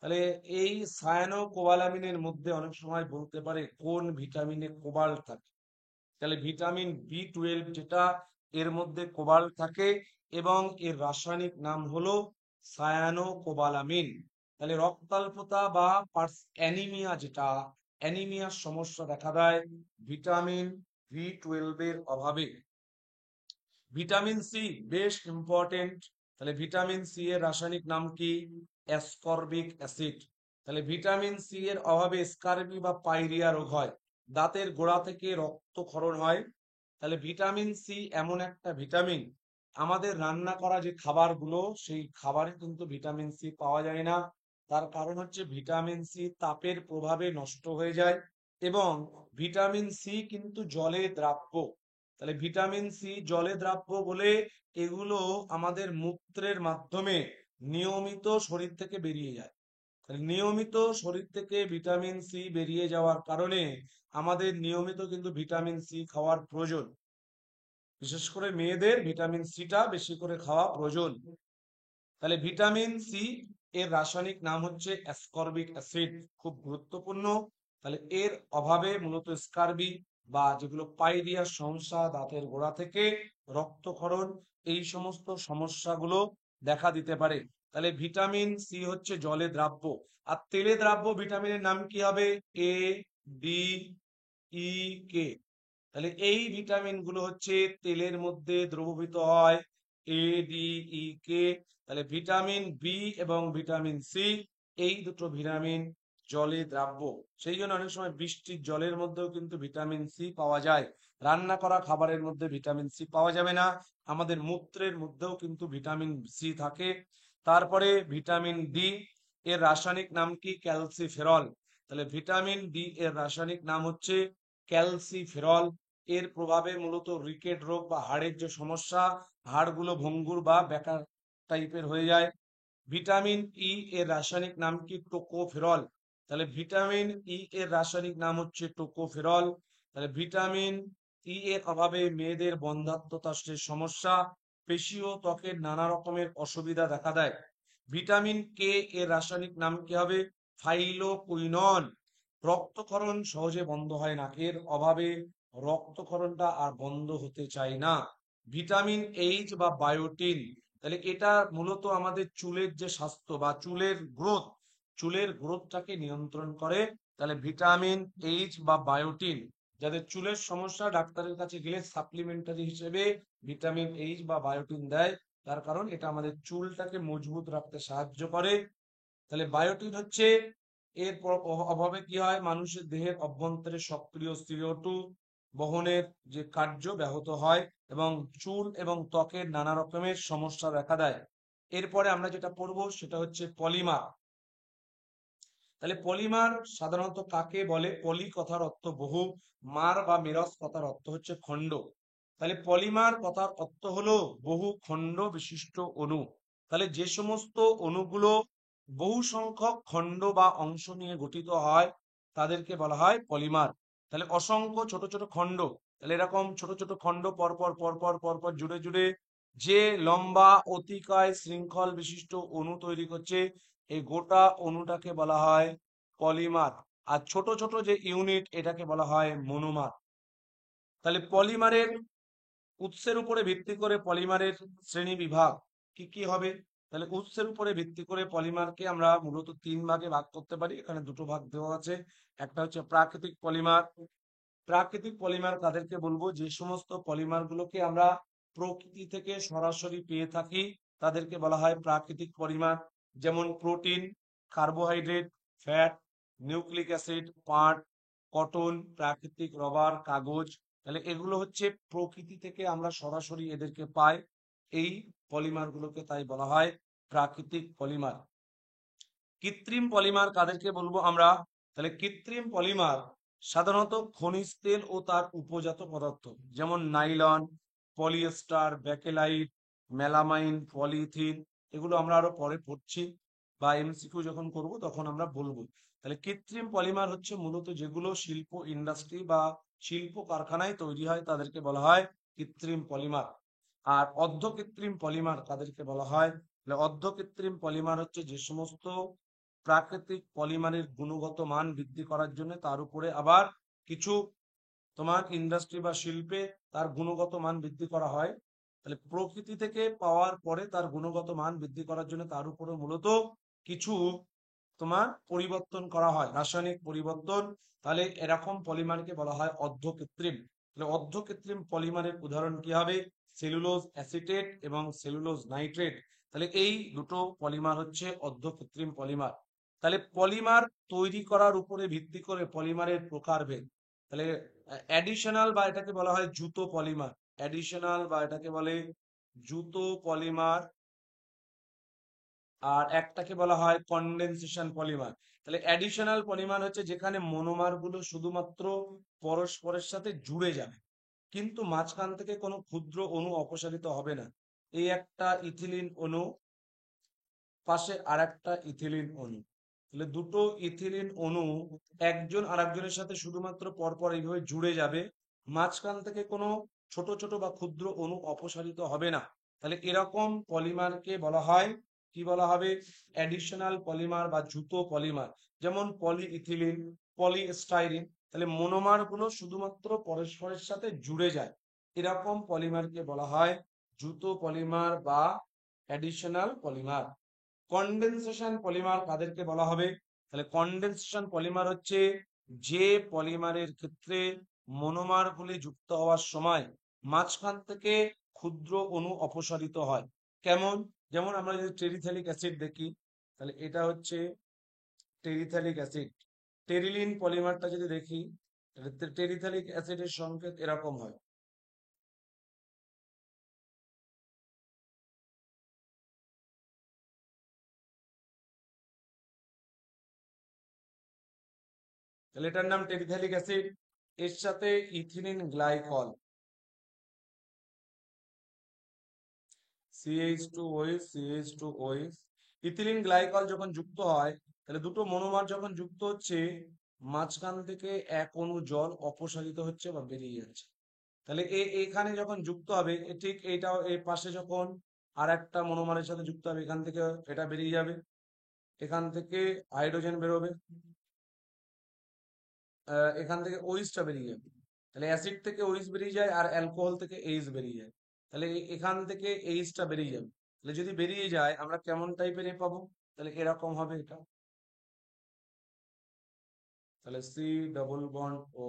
S1: তাহলে এই সায়ানোকোবালামিনের মধ্যে অনেক সময় বলতে পারে কোন ভিটামিনে কোবাল্ট থাকে। তাহলে ভিটামিন বি12 যেটা, এর মধ্যে কোবাল্ট থাকে এবং এর রাসায়নিক নাম হলো সায়ানোকোবালামিন। তাহলে রক্তাল্পতা বা অ্যানিমিয়া, যেটা অ্যানিমিয়ার সমস্যা দেখা দেয় ভিটামিন বি12 এর অভাবে। ভিটামিন সি বেশ ইম্পর্টেন্ট। তাহলে ভিটামিন সি এর রাসায়নিক নাম কি? Ascorbic acid. তাহলে ভিটামিন সি এর অভাবে স্কারবি বা পাইরিয়া রোগ হয়, দাঁতের গোড়া থেকে রক্তক্ষরণ হয়। তাহলে ভিটামিন সি এমন একটা ভিটামিন আমাদের রান্না করা যে খাবারগুলো সেই খাবারে কিন্তু ভিটামিন সি পাওয়া যায় না। তার কারণ হচ্ছে ভিটামিন সি তাপের প্রভাবে নষ্ট হয়ে যায় এবং ভিটামিন সি কিন্তু জলে দ্রাব্য। তাহলে ভিটামিন সি জলে দ্রাব্য বলে এগুলো আমাদের মূত্রের মাধ্যমে নিয়মিত শরীর থেকে বেরিয়ে যায়। তাহলে নিয়মিত শরীর থেকে ভিটামিন সি বেরিয়ে যাওয়ার কারণে আমাদের নিয়মিত কিন্তু ভিটামিন সি খাওয়ার প্রয়োজন। বিশেষ করে মেয়েদের ভিটামিন সিটা বেশি করে খাওয়া প্রয়োজন। তাহলে ভিটামিন সি এর রাসায়নিক নাম হচ্ছে অ্যাসকর্বিক অ্যাসিড, খুব গুরুত্বপূর্ণ। তাহলে এর অভাবে মূলত স্কারবি বা যেগুলো পাইরিয়ার সমস্যা, দাঁতের গোড়া থেকে রক্তক্ষরণ, এই সমস্ত সমস্যাগুলো দেখা দিতে পারে। তাহলে ভিটামিন সি হচ্ছে জলে দ্রাব্য। আর তেলে দ্রাব্য ভিটামিনের নাম কি হবে? এ, ডি, ই, কে। তাহলে এই ভিটামিন গুলো হচ্ছে তেলের মধ্যে দ্রবীভূত হয়, এ, ডি, ই, কে। তাহলে ভিটামিন বি এবং ভিটামিন সি, এই দুটো ভিটামিন জলে দ্রাব্য। সেই জন্য অনেক সময় বৃষ্টির জলের মধ্যেও কিন্তু ভিটামিন সি পাওয়া যায়। রান্না করা খাবারের মধ্যে ভিটামিন সি পাওয়া যাবে না। আমাদের মূত্রের মধ্যেও কিন্তু ভিটামিন সি থাকে। তারপরে ভিটামিন ডি এর রাসায়নিক নাম কি? ক্যালসিফেরল। তাহলে ভিটামিন ডি এর রাসায়নিক নাম হচ্ছে ক্যালসিফেরল। এর প্রভাবে মূলত রিকেট রোগ বা হাড়ের যে সমস্যা, হাড়গুলো ভঙ্গুর বা বেঁকা টাইপের হয়ে যায়। ভিটামিন ই এর রাসায়নিক নাম কি? টোকোফেরল। তাহলে ভিটামিন ই এর রাসায়নিক নাম হচ্ছে টোকোফেরল। তাহলে ভিটামিন ই এর অভাবে মেয়েদের বন্ধ্যাত্বতার সমস্যা, পেশি ও ত্বকের নানা রকমের অসুবিধা দেখা দেয়। ভিটামিন কে এর রাসায়নিক নাম কি হবে? ফাইলোকুইনন। রক্তক্ষরণ সহজে বন্ধ হয় না, এর অভাবে রক্তক্ষরণটা আর বন্ধ হতে চায় না। ভিটামিন এইচ বা বায়োটিন, তাহলে এটা মূলত আমাদের চুলের যে স্বাস্থ্য বা চুলের গ্রোথটাকে নিয়ন্ত্রণ করে। তাহলে ভিটামিন এইচ বা বায়োটিন, যাদের চুলের সমস্যা ডাক্তারের কাছে গেলে সাপ্লিমেন্টারি হিসেবে ভিটামিন এইচ বা বায়োটিন দেয়। তার কারণ এটা আমাদের চুলটাকে মজবুত রাখতে সাহায্য করে। তাহলে বায়োটিন হচ্ছে এর অভাবে কি হয়? মানুষের দেহের অভ্যন্তরে সক্রিয় CO2 বহনের যে কার্য ব্যাহত হয় এবং চুল এবং ত্বকের নানা রকমের সমস্যা দেখা দেয়। এরপরে আমরা যেটা পড়বো সেটা হচ্ছে পলিমার। তাহলে পলিমার সাধারণত কাকে বলে? পলি কথার অর্থ বহু, মার বা মেরস কথার অর্থ হচ্ছে খণ্ড। তাহলে পলিমার কথার অর্থ হলো বহু খণ্ড বিশিষ্ট অণু। তাহলে যে সমস্ত অণুগুলো বহু সংখ্যক খণ্ড বা অংশ নিয়ে গঠিত হয় তাদেরকে বলা হয় পলিমার। তাহলে অসংখ্য ছোট ছোট খণ্ড, তাহলে এরকম ছোট ছোট খণ্ড পরপর পরপর পরপর জুড়ে জুড়ে যে লম্বা অতিকায় শৃঙ্খল বিশিষ্ট অণু তৈরি করছে, এই গোটা অণুটাকে বলা হয় পলিমার। আর ছোট ছোট যে ইউনিট, এটাকে বলা হয় মনোমার। তাহলে পলিমারের উৎসের উপরে ভিত্তি করে পলিমারের শ্রেণী বিভাগ কি কি হবে? তাহলে উৎসের উপরে ভিত্তি করে পলিমারকে আমরা মূলত তিন ভাগে ভাগ করতে পারি। এখানে দুটো ভাগ দেওয়া আছে। একটা হচ্ছে প্রাকৃতিক পলিমার। প্রাকৃতিক পলিমার তাদেরকে বলবো যে সমস্ত পলিমার গুলোকে আমরা প্রকৃতি থেকে সরাসরি পেয়ে থাকি, তাদেরকে বলা হয় প্রাকৃতিক পলিমার। যেমন protein, carbohydrate, fat, nucleic acid, পাট, কটন, প্রাকৃতিক রবার, কাগজ। তাহলে এগুলো হচ্ছে প্রকৃতি থেকে আমরা সরাসরি এদেরকে পাই। এই পলিমার গুলোকে তাই বলা হয় প্রাকৃতিক পলিমার। কৃত্রিম পলিমার কাদেরকে বলবো আমরা? তাহলে কৃত্রিম পলিমার সাধারণত খনিজ তেল ও তার উপজাত পদার্থ, যেমন nylon, polyester, Bakelite, melamine, polythene. এগুলো আমরা আরো পরে পড়ছি বা MCQ যখন করব তখন আমরা বলবো। তাহলে কৃত্রিম পলিমার হচ্ছে মূলত যেগুলো শিল্প ইন্ডাস্ট্রি বা শিল্প কারখানায় তৈরি হয় তাদেরকে বলা হয় কৃত্রিম পলিমার। আর অর্ধকৃত্রিম পলিমার কাদেরকে বলা হয়? অর্ধকৃত্রিম পলিমার হচ্ছে যে সমস্ত প্রাকৃতিক পলিমারের গুণগত মান বৃদ্ধি করার জন্য তার উপরে আবার কিছু তোমার ইন্ডাস্ট্রি বা শিল্পে তার গুণগত মান বৃদ্ধি করা হয়। তাহলে প্রকৃতি থেকে পাওয়ার পরে তার গুণগত মান বৃদ্ধি করার জন্য তার উপরে মূলত কিছু তোমার পরিবর্তন করা হয়, রাসায়নিক পরিবর্তন। তাহলে এরকম পলিমারকে বলা হয় অর্ধকৃত্রিম। তাহলে অর্ধকৃত্রিম পলিমারের উদাহরণ কি হবে? সেলুলোজ অ্যাসিটেট এবং সেলুলোজ নাইট্রেট। তাহলে এই দুটো পলিমার হচ্ছে অর্ধকৃত্রিম পলিমার। তাহলে পলিমার তৈরি করার উপরে ভিত্তি করে পলিমারের প্রকারভেদ। তাহলে অ্যাডিশনাল বা এটাকে বলা হয় জুতো পলিমার, অ্যাডিশনাল বা এটাকে বলে জুতো পলিমার, আর একটাকে বলা হয় কন্ডেনসেশন পলিমার। তাহলে অ্যাডিশনাল পলিমার হচ্ছে যেখানে মনোমার গুলো শুধুমাত্র পরস্পরের সাথে জুড়ে যাবে, কিন্তু মাঝখান থেকে কোনো ক্ষুদ্র অণু অপসারিত হবে না। এই একটা ইথিলিন অণু, পাশে আরেকটা ইথিলিন অণু, তাহলে দুটো ইথিলিন অণু একজন আরেকজনের সাথে শুধুমাত্র পরপর এইভাবে জুড়ে যাবে, মাঝখান থেকে কোনো ছোট ছোট বা ক্ষুদ্র অণু অপসারিত হবে না। তাহলে এরকম পলিমারকে বলা হয়, কি বলা হবে, অ্যাডিশনাল পলিমার বা জুতো পলিমার। যেমন পলিইথিলিন, পলিস্টাইরিন, তাহলে মনোমার গুলো শুধুমাত্র পরস্পরের সাথে জুড়ে যায়, এরকম পলিমারকে বলা হয় জুতো পলিমার বা অ্যাডিশনাল পলিমার। কন্ডেনসেশন পলিমার কাদেরকে বলা হবে? তাহলে কন্ডেনসেশন পলিমার হচ্ছে যে পলিমারের ক্ষেত্রে মনোমার গুলি যুক্ত হওয়ার সময় মাঝখান থেকে ক্ষুদ্র অণু অপসারিত হয়। কেমন? যেমন আমরা যদি টেরিথ্যালিক অ্যাসিড দেখি, তাহলে এটা হচ্ছে টেরিথ্যালিক অ্যাসিড। টেরিলিন পলিমারটা যদি দেখি, তাহলে টেরিথ্যালিক অ্যাসিডের সংকেত এরকম হয়। তাহলে এটার নাম টেরিথ্যালিক অ্যাসিড, এর সাথে ethylene glycol, CH2OH CH2OH, ethylene glycol যখন যুক্ত হয়, তাহলে দুটো মনোমার যখন যুক্ত হচ্ছে, মাঝখান থেকে এক অণু জল অপসারিত হচ্ছে বা বেরিয়ে যাচ্ছে। তাহলে এখানে যখন যুক্ত হবে, ঠিক এইটাও এই পাশে যখন আর একটা মনোমারের সাথে যুক্ত হবে, এখান থেকে এটা বেরিয়ে যাবে, এখান থেকে হাইড্রোজেন বেরোবে, এখান থেকে ওইসটা বেরিয়ে যাবে। তাহলে অ্যাসিড থেকে ওইস বেরিয়ে যায় আর অ্যালকোহল থেকে এইচ বেরিয়ে যায়। তাহলে এখান থেকে এইচটা বেরিয়ে যাবে। তাহলে যদি বেরিয়ে যায় আমরা কেমন টাইপের এ পাবো? তাহলে এরকম হবে এটা। তাহলে সি ডবল বন্ড ও,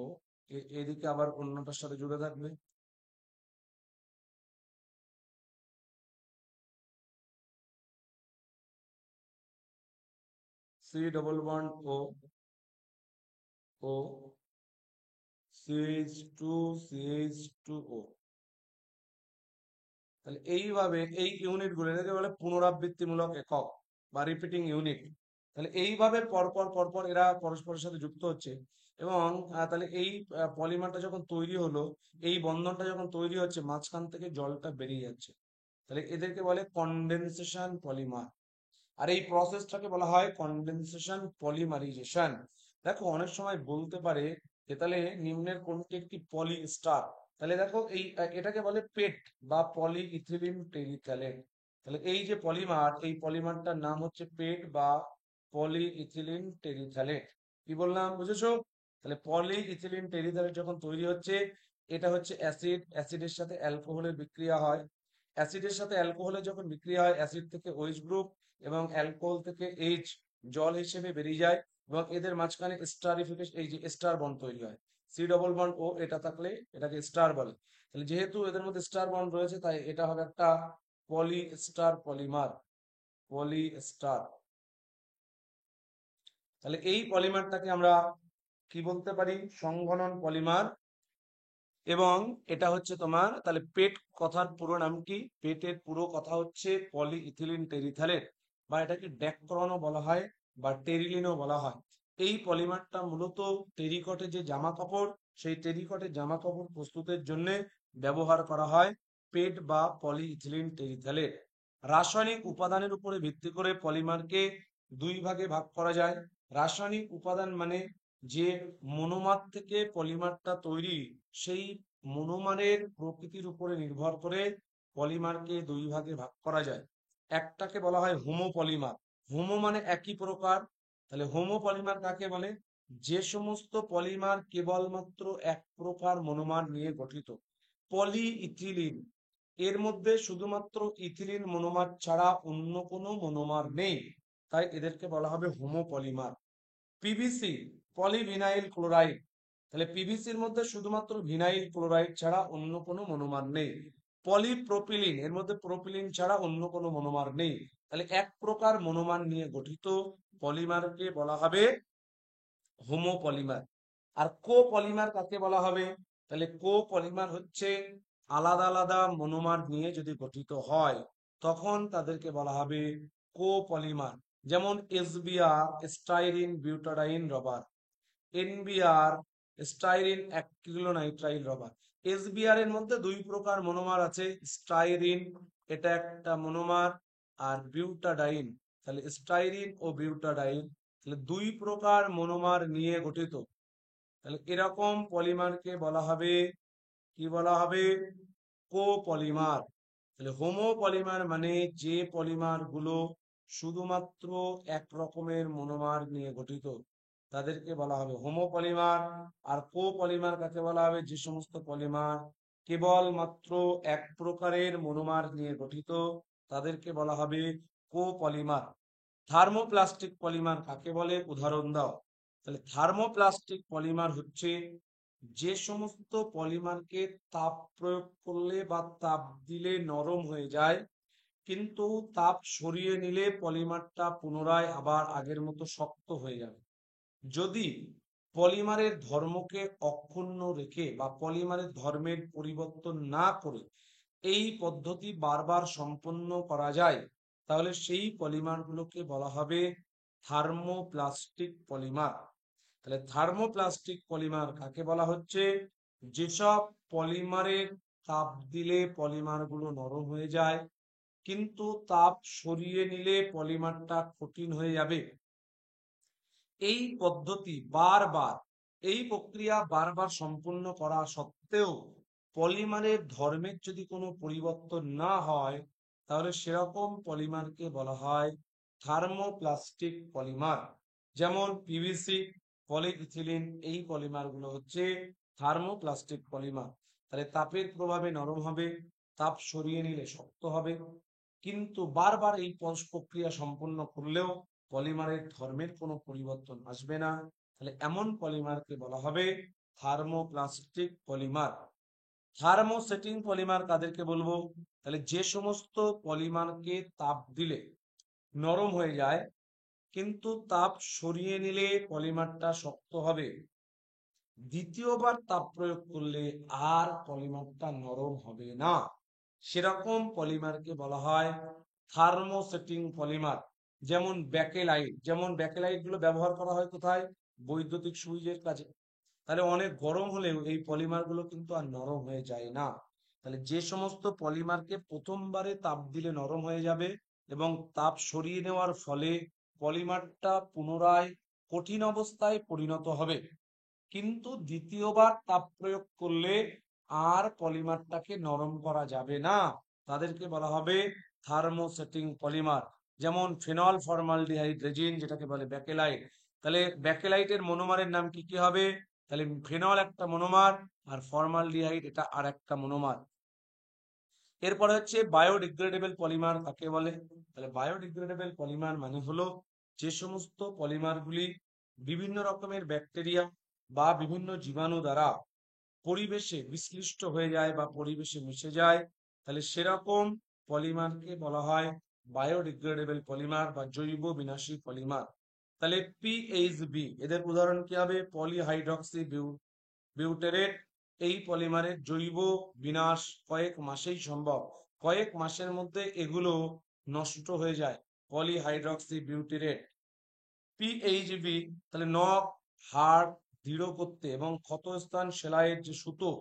S1: এদিকে আবার অন্যটার সাথে জুড়ে থাকবে, সি ডবল বন্ড ও, ও CH2 CH2O। তাহলে এইভাবে এই ইউনিট গুলো এটাকে বলে পুনরাবৃত্তিমূলক একক বা রিপিটিং ইউনিট। তাহলে এইভাবে পরপর পরপর এরা পরস্পরের সাথে যুক্ত হচ্ছে, এবং তাহলে এই পলিমারটা যখন তৈরি হলো, এই বন্ধনটা যখন তৈরি হচ্ছে, মাঝখান থেকে জলটা বেরিয়ে যাচ্ছে, তাহলে এদেরকে বলে কন্ডেনসেশন পলিমার। আর এই প্রসেসটাকে বলা হয় কন্ডেনসেশন পলিমারাইজেশন। দেখো অনেক সময় বলতে পারে যে তাহলে নিম্নের কোনটি একটি পলিস্টার? তাহলে দেখো এই এটাকে বলে পেট বা পলিইথিলিন টেরিথ্যালেট। তাহলে এই যে পলিমার, এই পলিমারটার নাম হচ্ছে পেট বা পলিইথিলিন টেরিথ্যালেট। কি বললাম, বুঝেছো? তাহলে পলিইথিলিন টেরিথ্যালেট যখন তৈরি হচ্ছে, এটা হচ্ছে অ্যাসিড, অ্যাসিডের সাথে অ্যালকোহলের বিক্রিয়া হয়, অ্যাসিডের সাথে অ্যালকোহলের যখন বিক্রিয়া হয়, অ্যাসিড থেকে OH গ্রুপ এবং অ্যালকোহল থেকে H জল হিসেবে বেরিয়ে যায়, এবং এদের মাঝখানে স্টারিফিকেশন, এই যে স্টার বন্ড তৈরি হয়, সি ডবল বন্ড ও এটা থাকলে এটাকে স্টার বলে। তাহলে যেহেতু এদের মধ্যে স্টার বন্ড রয়েছে, তাই এটা হবে একটা পলিস্টার পলিমার, পলিস্টার। তাহলে এই পলিমারটাকে আমরা কি বলতে পারি? সংঘনন পলিমার। এবং এটা হচ্ছে তোমার, তাহলে পেট কথার পুরো নাম কি? পেটের পুরো কথা হচ্ছে পলিইথিলিন টেরিথ্যালেট, বা এটাকে ড্যাক্রনও বলা হয় বা টেরিলিনও বলা হয়। এই পলিমারটা মূলত টেরিকটে যে জামা কাপড়, সেই টেরিকটের জামা কাপড় প্রস্তুতের জন্য ব্যবহার করা হয় পেট বা পলিইথিলিন টেরিথ্যালেট। রাসায়নিক উপাদানের উপরে ভিত্তি করে পলিমারকে দুই ভাগে ভাগ করা যায়। রাসায়নিক উপাদান মানে যে মনোমার থেকে পলিমারটা তৈরি, সেই মনোমারের প্রকৃতির উপরে নির্ভর করে পলিমারকে দুই ভাগে ভাগ করা যায়। একটাকে বলা হয় হোমো পলিমার। হোমো মানে একই প্রকার। তাহলে হোমো পলিমার কাকে বলে? যে সমস্ত পলিমার কেবলমাত্র এক প্রকার মনোমার নিয়ে গঠিত। পলিইথিলিন, এর মধ্যে শুধুমাত্র ইথিলিন মনোমার ছাড়া অন্য কোনো মনোমার নেই, তাই এদেরকে বলা হবে Homo polymer. PVC, polyvinyl chloride, তাহলে পিভিসির মধ্যে শুধুমাত্র ভিনাইল ক্লোরাইড ছাড়া অন্য কোনো মনোমার নেই। পলিপ্রোপিলিন, এর মধ্যে প্রোপিলিন ছাড়া অন্য কোনো মনোমার নেই। তাহলে এক প্রকার মনোমার নিয়ে গঠিত পলিমারকে বলা হবে হোমোপলিমার। আর কোপলিমার কাকে বলা হবে? তাহলে কোপলিমার হচ্ছে আলাদা আলাদা মনোমার নিয়ে যদি গঠিত হয় তখন তাদেরকে বলা হবে কোপলিমার। যেমন SBR styrene butadiene rubber, NBR styrene acrylonitrile rubber. SBR এর মধ্যে দুই প্রকার মনোমার আছে, স্টাইরিন এটা একটা মনোমার, আর বিউটাডাইন, তাহলে স্টাইরিন ও বিউটাডাইন, তাহলে দুই প্রকার মনোমার নিয়ে গঠিত। তাহলে এরকম পলিমারকে বলা হবে কি বলা হবে? কোপলিমার। তাহলে হোমোপলিমার মানে যে পলিমার গুলো শুধুমাত্র এক রকমের মনোমার নিয়ে গঠিত, তাদেরকে বলা হবে হোমোপলিমার। আর কোপলিমার কাকে বলা হবে? যে সমস্ত পলিমার কেবলমাত্র এক প্রকারের মনোমার নিয়ে গঠিত, তাদেরকে বলা হবে কোপলিমার। থার্মোপ্লাস্টিক পলিমার কাকে বলে? উদাহরণ দাও। তাহলে থার্মোপ্লাস্টিক পলিমার হচ্ছে যে সমস্ত পলিমারকে তাপ প্রয়োগ করলে বা তাপ দিলে নরম হয়ে যায়, কিন্তু তাপ সরিয়ে নিলে পলিমারটা পুনরায় আবার আগের মতো শক্ত হয়ে যাবে। যদি পলিমারের ধর্মকে অক্ষুণ্ণ রেখে বা পলিমারের ধর্মের পরিবর্তন না করে এই পদ্ধতি বারবার সম্পন্ন করা যায়, তাহলে সেই পলিমারগুলোকে বলা হবে থার্মোপ্লাস্টিক পলিমার। তাহলে থার্মোপ্লাস্টিক পলিমার কাকে বলা হচ্ছে? যেসব পলিমারের তাপ দিলে পলিমারগুলো নরম হয়ে যায়, কিন্তু তাপ সরিয়ে নিলে পলিমারটা কঠিন হয়ে যাবে। এই পদ্ধতি বারবার, এই প্রক্রিয়া বারবার সম্পূর্ণ করা সত্ত্বেও পলিমারের ধর্মের যদি কোনো পরিবর্তন না হয়, তাহলে সেরকম পলিমারকে বলা হয় থার্মোপ্লাস্টিক পলিমার। যেমন পিভিসি, পলিইথিলিন, এই পলিমারগুলো হচ্ছে থার্মোপ্লাস্টিক পলিমার। তাহলে তাপের প্রভাবে নরম হবে, তাপ সরিয়ে নিলে শক্ত হবে, কিন্তু বারবার এই প্রক্রিয়া সম্পন্ন করলেও পলিমারের ধর্মের কোনো পরিবর্তন আসবে না। তাহলে এমন পলিমারকে বলা হবে থার্মোপ্লাস্টিক পলিমার। থার্মোসেটিং পলিমার কাদেরকে বলবো? তাহলে যে সমস্ত পলিমারকে তাপ দিলে নরম হয়ে যায়, কিন্তু তাপ সরিয়ে নিলে পলিমারটা শক্ত হবে, দ্বিতীয়বার তাপ প্রয়োগ করলে আর পলিমারটা নরম হবে না, সেরকম পলিমারকে বলা হয় থার্মোসেটিং পলিমার। যেমন ব্যাকেলাইট, যেমন ব্যাকেলাইট গুলো ব্যবহার করা হয় কোথায়? বৈদ্যুতিক সুইচের কাছে। তাহলে অনেক গরম হলেও এই পলিমার গুলো কিন্তু আর নরম হয়ে যায় না। তাহলে যে সমস্ত পলিমারকে প্রথমবারে তাপ দিলে নরম হয়ে যাবে এবং তাপ সরিয়ে নেওয়ার ফলে পলিমারটা পুনরায় কঠিন অবস্থায় পরিণত হবে, কিন্তু দ্বিতীয়বার তাপ প্রয়োগ করলে আর পলিমারটাকে নরম করা যাবে না, তাদেরকে বলা হবে থার্মোসেটিং পলিমার। যেমন ফেনল ফর্মালডিহাইড রেজিন, যেটাকে বলে ব্যাকেলাইট। তাহলে ব্যাকেলাইটের মনোমারের নাম কি কি হবে? তাহলে ফেনল একটা মনোমার, আর ফর্মালডিহাইড এটা আর একটা মনোমার। এরপরে হচ্ছে বায়োডিগ্রেডেবল পলিমার কাকে বলে? তাহলে বায়োডিগ্রেডেবল পলিমার মানে হলো যে সমস্ত পলিমারগুলি বিভিন্ন রকমের ব্যাকটেরিয়া বা বিভিন্ন জীবাণু দ্বারা পরিবেশে বিশ্লিষ্ট হয়ে যায় বা পরিবেশে মিশে যায়, তাহলে সেরকম পলিমারকে বলা হয় বায়োডিগ্রেডেবল পলিমার বা জৈব বিনাশী পলিমার। তাহলে পিএইচবি এদের উদাহরণ কি হবে? পলিহাইড্রক্সি বিউটেরেট। এই পলিমারের জৈব বিনাশ কয়েক মাসেই সম্ভব, কয়েক মাসের মধ্যে এগুলো নষ্ট হয়ে যায়। পলিহাইড্রক্সি বিউটেরেট। পিএইচবি তাহলে নখ, হাড় দৃঢ় করতে এবং ক্ষতস্থান সেলাইয়ের যে সুতো,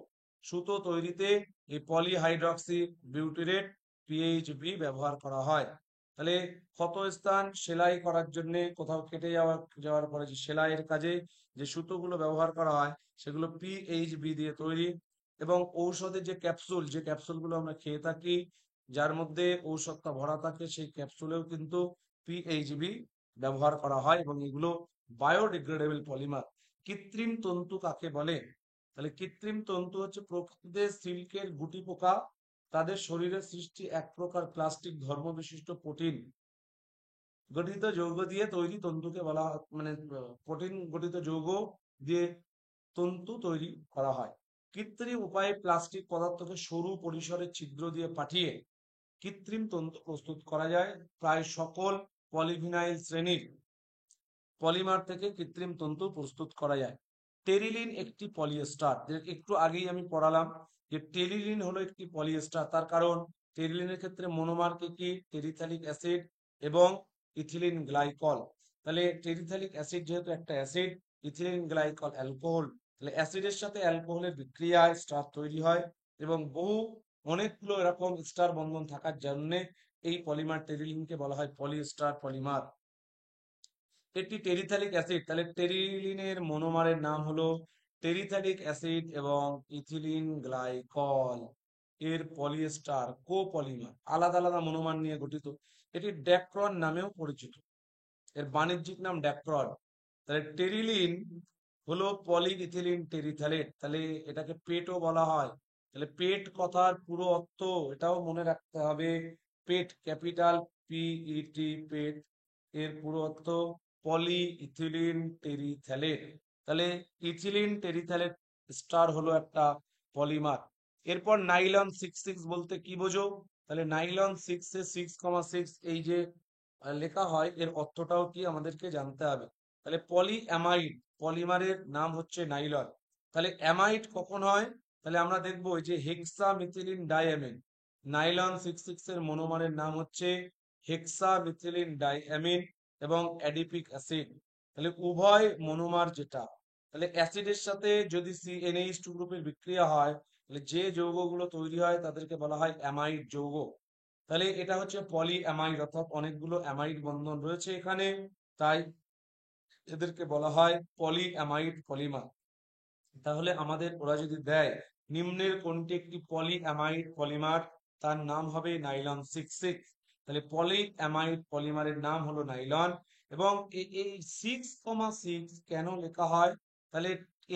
S1: সুতো তৈরিতে এই পলিহাইড্রক্সি বিউটিরেট পিএইচবি ব্যবহার করা হয়। তাহলে ক্ষতস্থান সেলাই করার জন্য, কোথাও কেটে যাওয়ার পরে যে সেলাইয়ের কাজে যে সুতোগুলো ব্যবহার করা হয়, সেগুলো পিএইচবি দিয়ে তৈরি। এবং ঔষধের যে ক্যাপসুল, যে ক্যাপসুলগুলো আমরা খেয়ে থাকি, যার মধ্যে ঔষধটা ভরা থাকে, সেই ক্যাপসুলেও কিন্তু পিএইচবি ব্যবহার করা হয় এবং এগুলো বায়োডিগ্রেডেবল পলিমার। কৃত্রিম তন্তু কাকে বলে? তাহলে কৃত্রিম তন্তু হচ্ছে প্রকৃতিতে সিল্কের গুটি পোকা, তাদের শরীরে সৃষ্টি এক প্রকার প্লাস্টিক ধর্ম বিশিষ্ট প্রোটিন গঠিত যৌগ দিয়ে তৈরি তন্তুকে বলা মানে প্রোটিন গঠিত যৌগ দিয়ে তন্তু তৈরি করা হয়। কৃত্রিম উপায়ে প্লাস্টিক পদার্থকে সরু পরিসরের ছিদ্র দিয়ে পাঠিয়ে কৃত্রিম তন্তু প্রস্তুত করা যায়। প্রায় সকল পলিভিনাইল শ্রেণীর পলিমার থেকে কৃত্রিম তন্তু প্রস্তুত করা যায়। টেরিলিন একটি পলিয়েস্টার, একটু আগেই আমি পড়ালাম যে টেরিলিন হলো একটি পলিয়েস্টার। তার কারণ টেরিলিনের ক্ষেত্রে মনোমার কি টেরিথালিক অ্যাসিড এবং ইথিলিন গ্লাইকল। তাহলে টেরিথালিক অ্যাসিড যেহেতু একটা অ্যাসিড, ইথিলিন গ্লাইকল অ্যালকোহল, তাহলে অ্যাসিডের সাথে অ্যালকোহলের বিক্রিয়ায় স্টার তৈরি হয় এবং অনেকগুলো এরকম স্টার বন্ধন থাকার জন্য এই পলিমার টেরিলিনকে বলা হয় পলিস্টার পলিমার। এটি টেরিথালিক অ্যাসিড, তাহলে টেরিলিনের মনোমারের নাম হলো টেরিথালিক অ্যাসিড এবং ইথিলিন গ্লাইকল। এর পলিয়েস্টার কোপলিমার, আলাদা আলাদা মনোমার নিয়ে গঠিত। এটি ড্যাক্রন নামেও পরিচিত, এর বাণিজ্যিক নাম ড্যাক্রন। তাহলে টেরিলিন হলো পলি ইথিলিন টেরিথ্যালেট, তাহলে এটাকে পেটও বলা হয়। তাহলে পেট কথার পুরো অর্থ এটাও মনে রাখতে হবে, পেট ক্যাপিটাল পিইটি পেট, এর পুরো অর্থ পলি ইথিলিন টেরিথ্যালেট। তাহলে ইথিলিন টেরিথ্যালেট স্টার হলো একটা পলিমার। এরপর নাইলন 66 বলতে কি বোঝো? তাহলে নাইলন 6 এই যে লেখা হয়, এর অর্থটাও কি আমাদেরকে জানতে হবে। তাহলে পলি অ্যামাইড পলিমারের নাম হচ্ছে নাইলন। তাহলে অ্যামাইড কখন হয়? তাহলে আমরা দেখবো এই যে হেক্সা মিথিলিন ডাইঅ্যামিন, নাইলন 66 এর মনোমারের নাম হচ্ছে হেক্সা মিথিলিন ডাইঅ্যামিন এবং অ্যাডিপিক অ্যাসিড। তাহলে উভয় মনোমার যেটা, তাহলে অ্যাসিডের সাথে যদি CnH2 গ্রুপের বিক্রিয়া হয়, তাহলে যে যৌগগুলো তৈরি হয় তাদেরকে বলা হয় অ্যামাইড যৌগ। তাহলে এটা হচ্ছে পলি অ্যামাইড, অর্থাৎ অনেকগুলো অ্যামাইড বন্ধন রয়েছে এখানে, তাই এদেরকে বলা হয় পলি অ্যামাইড পলিমার। তাহলে আমাদের ওরা যদি দেয় নিম্নের কোনটি একটি পলি অ্যামাইড পলিমার, তার নাম হবে নাইলন 66। তাহলে পলি অ্যামাইড পলিমারের নাম হলো নাইলন। এবং এই 6,6 কেন লেখা হয়? তাহলে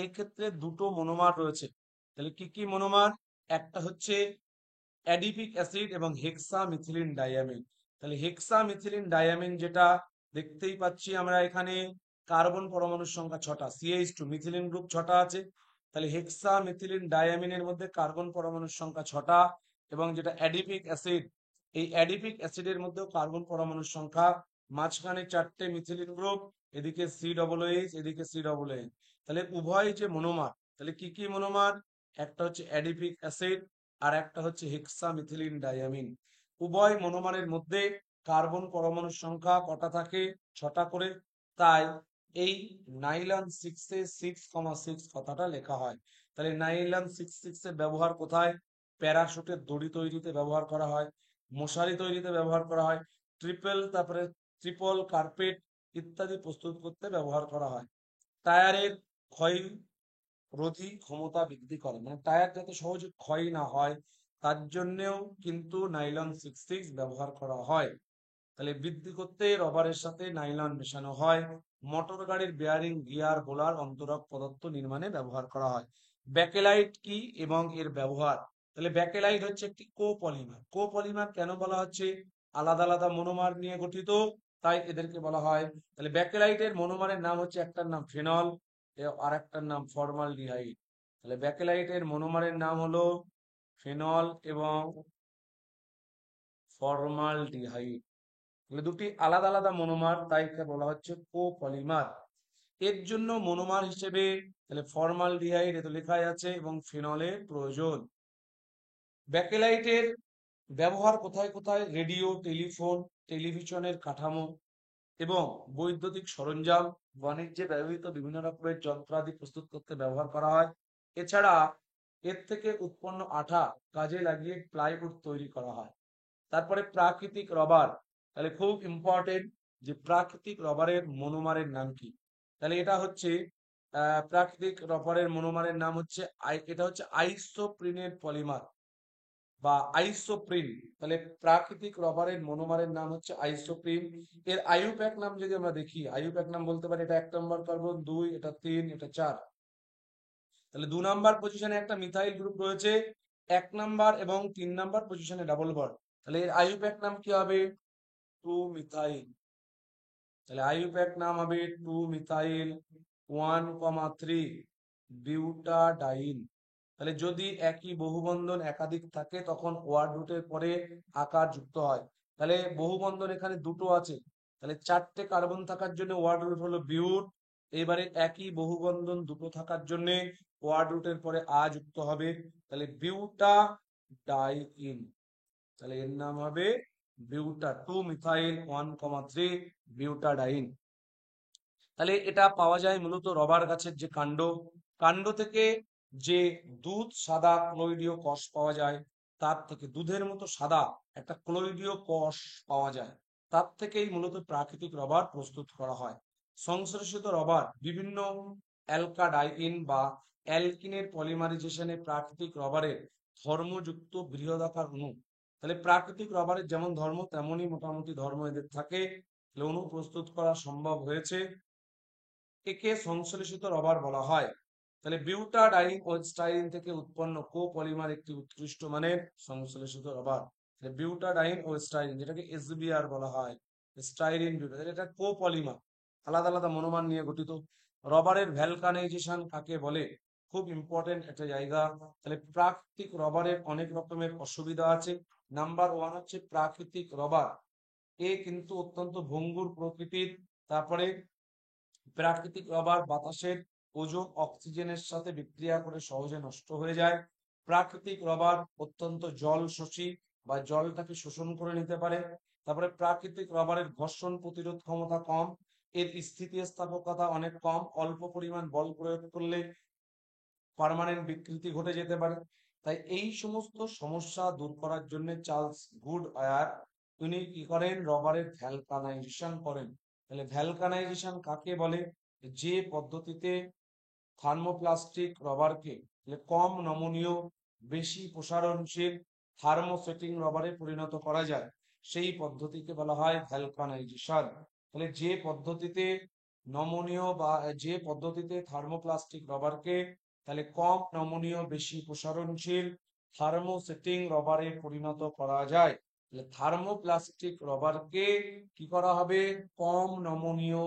S1: এক্ষেত্রে দুটো মনোমার রয়েছে। তাহলে কি কি মনোমার? একটা হচ্ছে অ্যাডিপিক অ্যাসিড এবং হেক্সা মিথিলিন ডাইঅ্যামিন। তাহলে হেক্সা মিথিলিন ডাইঅ্যামিন যেটা দেখতেই পাচ্ছি আমরা এখানে, কার্বন পরমাণুর সংখ্যা 6টা, CH2 মিথিলিন গ্রুপ 6টা আছে। তাহলে হেক্সা মিথিলিন ডাইঅ্যামিনের মধ্যে কার্বন পরমাণুর সংখ্যা 6টা, এবং যেটা অ্যাডিপিক অ্যাসিড, এই অ্যাডিপিক অ্যাসিডের মধ্যেও কার্বন পরমাণুর সংখ্যা, মাঝখানে 4টে মিথিলিন গ্রুপ, এদিকে COOH এদিকে COOH। তাহলে উভয় যে মনোমার, তাহলে কি কি মনোমার? একটা হচ্ছে অ্যাডিপিক অ্যাসিড আর একটা হচ্ছে হেক্সা মিথিলিন ডাইঅ্যামিন। উভয় মনোমারের মধ্যে কার্বন পরমাণুর সংখ্যা কটা থাকে? 6টা করে। তাই এই নাইলন 6 কথাটা লেখা হয়। তাহলে নাইলন 66 এর ব্যবহার কোথায়? প্যারাশুটের দড়ি তৈরিতে ব্যবহার করা হয়, মশারি তৈরিতে ব্যবহার করা হয়, তারপরে ট্রিপল কার্পেট ইত্যাদি প্রস্তুত করতে ব্যবহার করা হয়। টায়ারের ক্ষয় রোধী ক্ষমতা বৃদ্ধি করে, মানে টায়ার যাতে সহজে ক্ষয় না হয় তার জন্যেও কিন্তু নাইলন 66 ব্যবহার করা হয়। তাহলে বৃদ্ধি করতে রবারের সাথে নাইলন মেশানো হয়। মোটর গাড়ির বেয়ারিং, গিয়ার, বোলার, অন্তরক পদার্থ নির্মাণে ব্যবহার করা হয়। ব্যাকেলাইট কি এবং এর ব্যবহার? তাহলে ব্যাকেলাইট হচ্ছে একটি কোপলিমার। কোপলিমার কেন বলা হচ্ছে? আলাদা আলাদা মনোমার নিয়ে গঠিত, তাই এদেরকে বলা হয়। তাহলে ব্যাকেলাইটের মনোমারের নাম হচ্ছে, একটার নাম ফেনল আর একটার নাম ফর্মালডিহাইড। তাহলে ব্যাকেলাইটের মনোমারের নাম হলো ফেনল এবং ফর্মালডিহাইড। মানে দুটি আলাদা আলাদা মনোমার, তাই একে বলা হচ্ছে কোপলিমার। এর জন্য মনোমার হিসেবে তাহলে ফর্মালডিহাইড এত লেখাই আছে এবং ফেনলের প্রয়োজন। ব্যাকেলাইটের ব্যবহার কোথায় কোথায়? রেডিও, টেলিফোন, টেলিভিশনের কাঠামো এবং বৈদ্যুতিক সরঞ্জাম, বাণিজ্যে ব্যবহৃত বিভিন্ন রকমের যন্ত্রাদি প্রস্তুত করতে ব্যবহার করা হয়। এছাড়া এর থেকে উৎপন্ন আঠা কাজে লাগিয়ে প্লাইউড তৈরি করা হয়। তারপরে প্রাকৃতিক রবার, তাহলে খুব ইম্পর্টেন্ট যে প্রাকৃতিক রবারের মনোমারের নাম কি? তাহলে এটা হচ্ছে প্রাকৃতিক রবারের মনোমারের নাম হচ্ছে এটা হচ্ছে আইসোপ্রিনের পলিমার বা আইসোপ্রিন। তাহলে প্রাকৃতিক রবারের মনোমারের নাম হচ্ছে আইসোপ্রিন। এর আইইউপ্যাক নাম যদি আমরা দেখি, আইইউপ্যাক নাম বলতে পারি এটা 1 নম্বর কার্বন, 2, এটা 3, এটা 4। তাহলে 2 নম্বর পজিশনে একটা মিথাইল গ্রুপ রয়েছে, 1 নম্বর এবং 3 নম্বর পজিশনে ডাবল বন্ড। তাহলে এর আইইউপ্যাক নাম কি হবে? 2 মিথাইল। তাহলে আইইউপ্যাক নাম হবে 2 মিথাইল 1,3 বিউটাডাইন। তাহলে যদি একই বহুবন্ধন একাধিক থাকে তখন ওয়ার্ড রুটের পরে আকার যুক্ত হয়। তাহলে বহুবন্ধন এখানে দুটো আছে, তাহলে 4টে কার্বন থাকার জন্য ওয়ার্ড রুট হলো বিউট এবারে একই বহুবন্ধন দুটো থাকার জন্য ওয়ার্ড রুটের পরে যুক্ত হবে, তাহলে বিউটা ডাইইন, তাহলে এর নাম হবে বিউটা 2 মিথাইল 1,3 বিউটাডাইন। তাহলে এটা পাওয়া যায় মূলত রবার গাছের যে কাণ্ড, কাণ্ড থেকে যে দুধ সাদা ক্লোইডীয় কষ পাওয়া যায়, তার থেকে দুধের মতো সাদা একটা ক্লোইডীয় কষ পাওয়া যায়, তার থেকেই মূলত প্রাকৃতিক রবার প্রস্তুত করা হয়। সংশ্লেষিত রবার বিভিন্ন অ্যালকাডাইন বা অ্যালকিনের পলিমারাইজেশনে প্রাকৃতিক রবারের ধর্মযুক্ত বৃহদাকার অণু। তাহলে প্রাকৃতিক রবারের যেমন ধর্ম তেমনই মোটামুটি ধর্ম এদের থাকে, তাহলে অণু প্রস্তুত করা সম্ভব হয়েছে, একে সংশ্লেষিত রবার বলা হয়। তাহলে বিউটাডাইন ও স্টাইরিন থেকে উৎপন্ন কোপলিমার একটি উৎকৃষ্ট মানের সংশ্লেষিত রবার। বিউটাডাইন ও স্টাইরিন, যেটাকে এসবিআর বলা হয়, স্টাইরিন বিউটাডাইন, এটা কোপলিমার, আলাদা আলাদা মনোমার নিয়ে গঠিত। রবারের ভ্যালকানাইজেশন কাকে বলে, খুব ইম্পর্টেন্ট একটা জায়গা। তাহলে প্রাকৃতিক রবারের অনেক রকমের অসুবিধা আছে। নাম্বার 1 হচ্ছে প্রাকৃতিক রবার এ কিন্তু অত্যন্ত ভঙ্গুর প্রকৃতির। তারপরে প্রাকৃতিক রবার বাতাসের ওজোন অক্সিজেনের সাথে বিক্রিয়া করে সহজে নষ্ট হয়ে যায়। প্রাকৃতিক রবার অত্যন্ত জল শোষী বা জলটাকে শোষণ করে নিতে পারে। তারপরে প্রাকৃতিক রবারের ঘর্ষণ প্রতিরোধ ক্ষমতা কম, এর স্থিতিস্থাপকতা অনেক কম, অল্প পরিমাণ বল প্রয়োগ করলে পার্মানেন্ট বিকৃতি ঘটে যেতে পারে। তাই এই সমস্ত সমস্যা দূর করার জন্য চার্লস গুডওয়্যার তিনি কি করেন, রবারের ভ্যালকানাইজেশন করেন। তাহলে ভ্যালকানাইজেশন কাকে বলে, যে পদ্ধতিতে থার্মোপ্লাস্টিক রবারকে কম নমনীয় বেশি প্রসারণশীল থার্মোসেটিং রবারে পরিণত করা যায়, সেই পদ্ধতিকে বলা হয় ভ্যালকানাইজেশন। তাহলে যে পদ্ধতিতে নমনীয় বা যে পদ্ধতিতে থার্মোপ্লাস্টিক রবারকে তাহলে কম নমনীয় বেশি প্রসারণশীল থার্মোসেটিং রবারে পরিণত করা যায়, তাহলে থার্মোপ্লাস্টিক রবারকে কি করা হবে, কম নমনীয়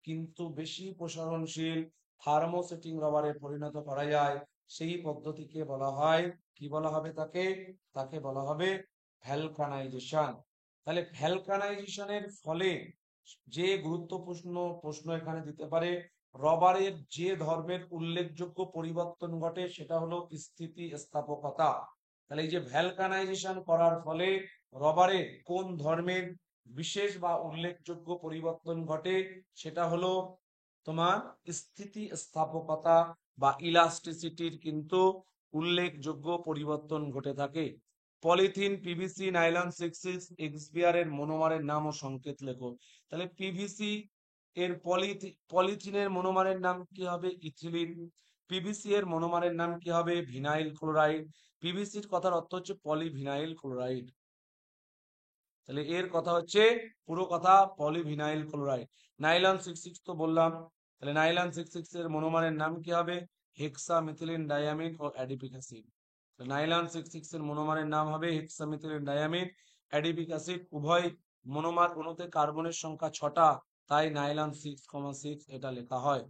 S1: কিন্তু বেশি প্রসারণশীল থার্মোসেটিং রবারে পরিণত করা যায়, সেই পদ্ধতিকে বলা হয়, কি বলা হবে তাকে, তাকে বলা হবে ভ্যালকানাইজেশন। তাহলে ভ্যালকানাইজেশনের ফলে যে গুরুত্বপূর্ণ প্রশ্ন এখানে দিতে পারে, রবারের যে ধর্মের উল্লেখযোগ্য পরিবর্তন ঘটে সেটা হলো স্থিতিস্থাপকতা। তাহলে এই যে ভ্যালকানাইজেশন করার ফলে রবারের কোন ধর্মের বিশেষ বা উল্লেখযোগ্য পরিবর্তন ঘটে, সেটা হলো তোমার স্থিতিস্থাপকতা বা ইলাস্টিসিটির কিন্তু উল্লেখযোগ্য পরিবর্তন ঘটে থাকে। পলিথিন, পিভিসি, নাইলন 66 এক্সবিআর এর মনোমারের নাম ও সংকেত লেখো। তাহলে পিভিসি এর পলিথিনের মনোমারের নাম কি হবে, ইথিলিন। পিভিসি এর মনোমারের নাম কি হবে, ভিনাইল ক্লোরাইড। পিভিসির কথার অর্থ হচ্ছে পলিভিনাইল ক্লোরাইড। তাহলে এর কথা হচ্ছে পুরো কথা পলিভিনাইল ক্লোরাইড। নাইলন 66 তো বললাম, তাহলে নাইলন 66 এর মনোমারের নাম কি হবে, হেক্সামিথিলিন ডায়ামিন ও অ্যাডিপিক অ্যাসিড। নাইলন 66 এর মনোমারের নাম হবে হেক্সামিথিলিন ডায়ামিন, অ্যাডিপিক অ্যাসিড। উভয় মনোমার অণুতে কার্বনের সংখ্যা 6টা, তাই নাইলন 6,6 এটা লেখা হয়।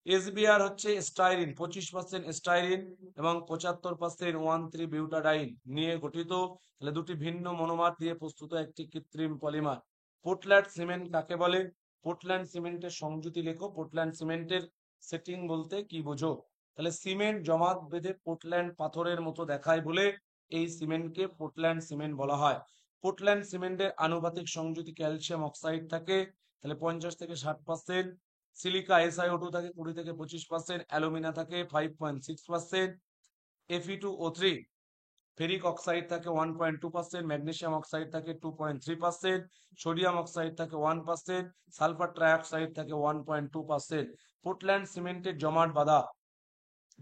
S1: এসবিআর হচ্ছে স্টাইরিন, 25% স্টাইরিন এবং 75% 1,3 বিউটাডাইন নিয়ে গঠিত। তাহলে দুটি ভিন্ন মনোমার দিয়ে প্রস্তুত একটি কৃত্রিম পলিমার। পোর্টল্যান্ড সিমেন্ট কাকে বলে, পোর্টল্যান্ড সিমেন্টের সংযুতি লেখো। পোর্টল্যান্ড সিমেন্টের সেটিং বলতে কি বোঝো, তাহলে সিমেন্ট জমাট বেঁধে পোর্টল্যান্ড পাথরের মতো দেখায় বলে এই সিমেন্টকে পোর্টল্যান্ড সিমেন্ট বলা হয়। পোর্টল্যান্ড সিমেন্টের আনুপাতিক সংযুতি ক্যালসিয়াম অক্সাইড থাকে, তাহলে 50 থেকে 60%। সিলিকা SiO2 থাকে 20 থেকে 25%, অ্যালুমিনা থাকে 5.6%, Fe2O3 ফেরিক অক্সাইড থাকে 1.2%, ম্যাগনেসিয়াম অক্সাইড থাকে 2.3%, সোডিয়াম অক্সাইড থাকে 1%, সালফার ট্রাইঅক্সাইড থাকে 1.2%। পোর্টল্যান্ড সিমেন্টের জমাট বাঁধা,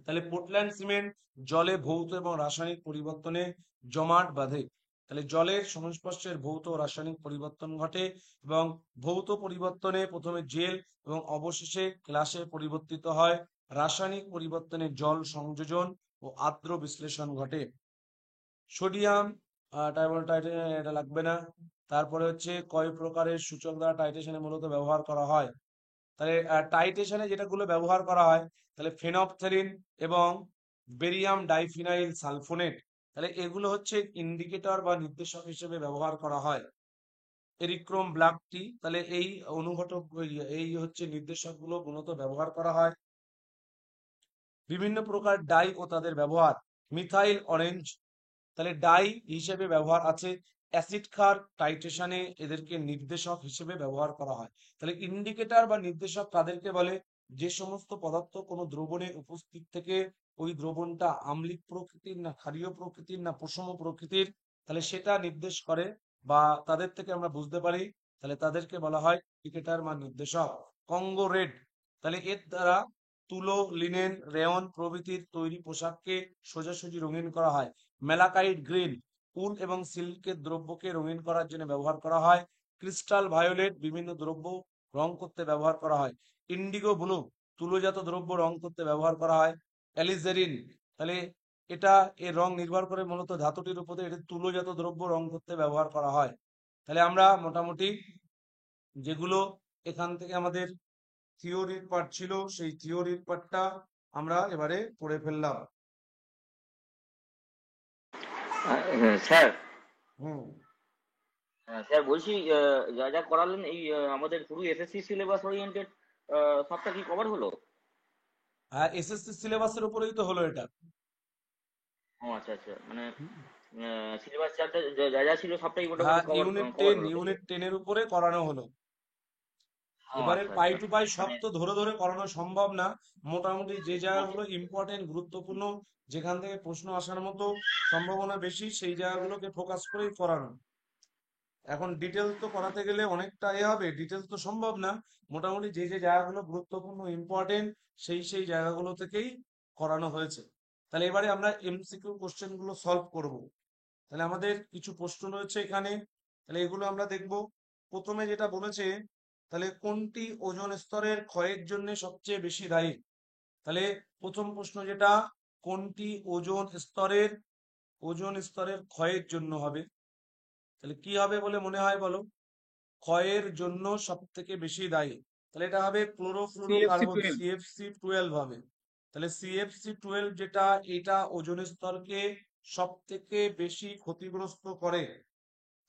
S1: তাহলে পোর্টল্যান্ড সিমেন্ট জলে ভৌত এবং রাসায়নিক পরিবর্তনে জমাট বাঁধে। তাহলে জলের সংস্পর্শের ভৌত ও রাসায়নিক পরিবর্তন ঘটে এবং ভৌত পরিবর্তনে প্রথমে জেল এবং অবশেষে গ্লাসে পরিবর্তিত হয়। রাসায়নিক পরিবর্তনে জল সংযোজন ও আর্দ্র বিশ্লেষণ ঘটে। সোডিয়াম টাইটেশন এটা লাগবে না। তারপরে হচ্ছে কয় প্রকারের সূচক দ্বারা টাইটেশনে মূলত ব্যবহার করা হয়, তাহলে টাইটেশনে যেটাগুলো ব্যবহার করা হয়, তাহলে ফেনপথেলিন এবং বেরিয়াম ডাইফিনাইল সালফোনেট, তাহলে এগুলো হচ্ছে ইন্ডিকেটর বা নির্দেশক হিসেবে ব্যবহার করা হয়। এরিক্রোম ব্ল্যাক টি। তাহলে এই অনুঘটক এই হচ্ছে নির্দেশক গুলো মূলত ব্যবহার করা হয়। বিভিন্ন প্রকার ডাই ও তাদের ব্যবহার, মিথাইল অরেঞ্জ, তাহলে ডাই হিসেবে ব্যবহার আছে। অ্যাসিড ক্ষার টাইট্রেশনে এদেরকে নির্দেশক হিসেবে ব্যবহার করা হয়। তাহলে ইন্ডিকেটর বা নির্দেশক কাদেরকে বলে? যে সমস্ত পদার্থ কোনো দ্রবণে উপস্থিত থেকে ওই দ্রবণটা আম্লিক প্রকৃতির না ক্ষারীয় প্রকৃতির না প্রশম প্রকৃতির, তাহলে সেটা নির্দেশ করে বা তাদের থেকে আমরা বুঝতে পারি, তাহলে তাদেরকে বলা হয় ইন্ডিকেটর বা নির্দেশক। কঙ্গো রেড, তাহলে এর দ্বারা তুলো, লিনেন, রেয়ন প্রভৃতির তৈরি পোশাককে সোজাসুজি রঙিন করা হয়। মেলাকাইট গ্রিন, উল এবং সিল্কের দ্রব্যকে রঙিন করার জন্য ব্যবহার করা হয়। ক্রিস্টাল ভায়োলেট, বিভিন্ন দ্রব্য রং করতে ব্যবহার করা হয়। ইন্ডিগো ব্লু, তুলোজাত দ্রব্য রং করতে ব্যবহার করা হয়। অ্যালিজেরিন, তাহলে এটা এর রং নির্ভর করে মূলত ধাতুটির উপরে, এটা তুলোজাত দ্রব্য রং করতে ব্যবহার করা হয়। তাহলে আমরা মোটামুটি যেগুলো এখান থেকে আমাদের থিওরির পার্ট ছিল, সেই থিওরির পার্টটা আমরা এবারে পড়ে ফেললাম।
S4: হ্যাঁ, স্যার।
S1: হুম।
S4: স্যার বলছি, যা যা করালেন এই আমাদের পুরো এসএসসি সিলেবাস ওরিয়েন্টেড সবটা কি কভার হলো?
S1: হ্যাঁ, এসএসসি সিলেবাসের উপরেই তো হলো এটা।
S4: ও আচ্ছা আচ্ছা, মানে সিলেবাস চার্টে যা যা যা ছিল সবটাই মোটামুটি
S1: হ্যাঁ,
S4: কভার
S1: ইউনিট
S4: কভার
S1: টেন
S4: হলো, তাই তো?
S1: ইউনিট টেনের উপরে করানো হলো।
S4: ও
S1: এবারে
S4: আচ্ছা
S1: পাই
S4: আচ্ছা,
S1: টু পাই সব
S4: মানে
S1: তো ধরে ধরে করানো সম্ভব না। মোটামুটি যে জায়গাগুলো ইম্পর্টেন্ট গুরুত্বপূর্ণ, যেখান থেকে প্রশ্ন আসার মতো সম্ভাবনা বেশি, সেই জায়গাগুলোকে ফোকাস করেই করানো। এখন ডিটেলস তো করাতে গেলে অনেকটা হবে, ডিটেলস তো সম্ভব না। মোটামুটি যে যে জায়গাগুলো গুরুত্বপূর্ণ ইম্পর্টেন্ট, সেই জায়গাগুলো থেকেই করানো হয়েছে। তাহলে এবারে আমরা এমসিকিউ কোশ্চেন গুলো সলভ করব। তাহলে আমাদের কিছু প্রশ্ন রয়েছে এখানে, তাহলে এগুলো আমরা দেখব। প্রথমে যেটা বলেছে, তাহলে কোনটি ওজোন স্তরের ক্ষয়ের জন্য সবচেয়ে বেশি দায়ী? তাহলে প্রথম প্রশ্ন যেটা, কোনটি ওজোন স্তরের ক্ষয়ের জন্য হবে? তাহলে কি হবে বলে মনে হয় বলো? ক্ষয়ের জন্য সব থেকে বেশি দায়ী, তাহলে এটা হবে
S2: সিএফসি
S1: ক্লোরোফ্লুরোকার্বন,
S2: 12।
S1: CFC12 হবে। তাহলে CFC12 যেটা, এটা ওজোন স্তরকে সব থেকে বেশি ক্ষতিগ্রস্ত করে।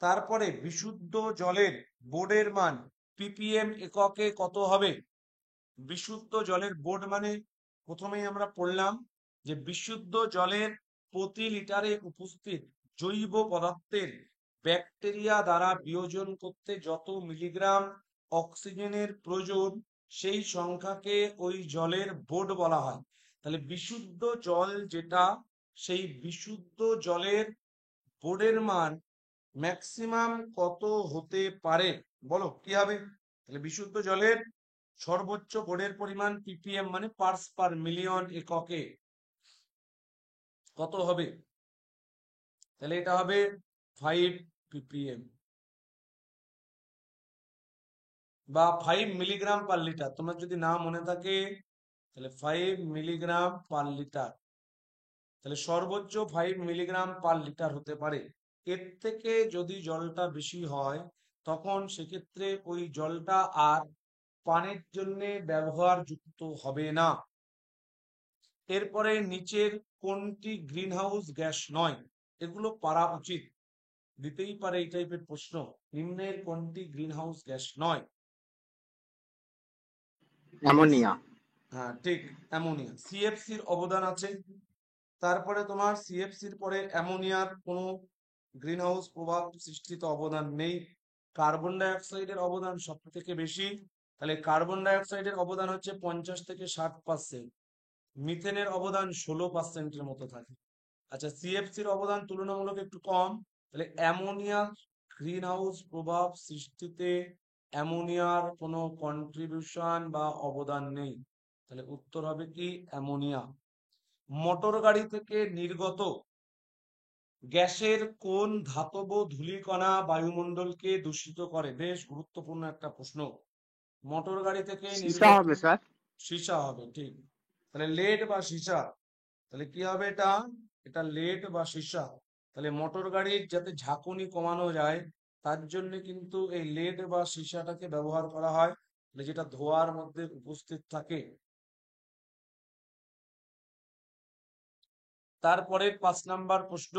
S1: তারপরে বিশুদ্ধ জলের বোর্ডের মান ppm এককে কত হবে? বিশুদ্ধ জলের বোর্ড মানে প্রথমেই আমরা পড়লাম যে বিশুদ্ধ জলের প্রতি লিটারে উপস্থিত জৈব পদার্থের ব্যাকটেরিয়া দ্বারা বিয়োজন করতে যত মিলিগ্রাম অক্সিজেনের প্রয়োজন, সেই সংখ্যাকে ওই জলের বোর্ড বলা হয়। তাহলে বিশুদ্ধ জল যেটা, সেই বিশুদ্ধ জলের বোর্ডের মান ম্যাক্সিমাম কত হতে পারে? বলো কি হবে? তাহলে বিশুদ্ধ জলের সর্বোচ্চ বোর্ডের পরিমাণ ppm মানে পার্টস পার মিলিয়ন এককে কত হবে? তাহলে এটা হবে 5 ppm বা 5 মিলিগ্রাম পার লিটার। তোমার যদি না মনে থাকে, তাহলে 5 মিলিগ্রাম পার লিটার, তাহলে সর্বোচ্চ 5 মিলিগ্রাম পার লিটার হতে পারে। এর থেকে যদি জলটা বেশি হয়, তখন সেক্ষেত্রে ওই জলটা আর পানের জন্য ব্যবহারযুক্ত হবে না। এরপরে নিচের কোনটি গ্রিনহাউস গ্যাস নয়? এগুলো পারা উচিত, দিতেই পারে এই টাইপের প্রশ্ন। নিম্নের কোনটি গ্রিনহাউস গ্যাস নয়?
S2: অ্যামোনিয়া।
S1: হ্যাঁ ঠিক, অ্যামোনিয়া। সিএফসির অবদান আছে। তারপরে তোমার সিএফসির পরে অ্যামোনিয়ার কোনো গ্রিনহাউস প্রভাব সৃষ্টিতে অবদান নেই। কার্বন ডাই অক্সাইডের অবদান সব থেকে বেশি। তাহলে কার্বন ডাই অক্সাইডের অবদান হচ্ছে 50 থেকে 60%। মিথেনের অবদান 16%-এর মতো থাকে। আচ্ছা, সিএফসির অবদান তুলনামূলক একটু কম। তাহলে অ্যামোনিয়া গ্রিন হাউস প্রভাব সৃষ্টিতে অ্যামোনিয়ার কোনো কন্ট্রিবিউশন বা অবদান নেই। তাহলে উত্তর হবে কি অ্যামোনিয়া। মোটর গাড়ি থেকে নির্গত গ্যাসের কোন ধাতব ধূলিকণা বায়ুমণ্ডলকে দূষিত করে? বেশ গুরুত্বপূর্ণ একটা প্রশ্ন। মোটর গাড়ি থেকে
S2: সীসা
S1: নির্গত,
S2: হবে স্যার।
S1: সীসা হবে ঠিক। তাহলে লেড বা সীসা, তাহলে কি হবে এটা? এটা লেড বা সীসা। তাহলে মোটর গাড়ির যাতে ঝাঁকুনি কমানো যায়, তার জন্য কিন্তু এই লেড বা সীসাটাকে ব্যবহার করা হয়, যেটা ধোঁয়ার মধ্যে উপস্থিত থাকে। তারপরে 5 নাম্বার প্রশ্ন,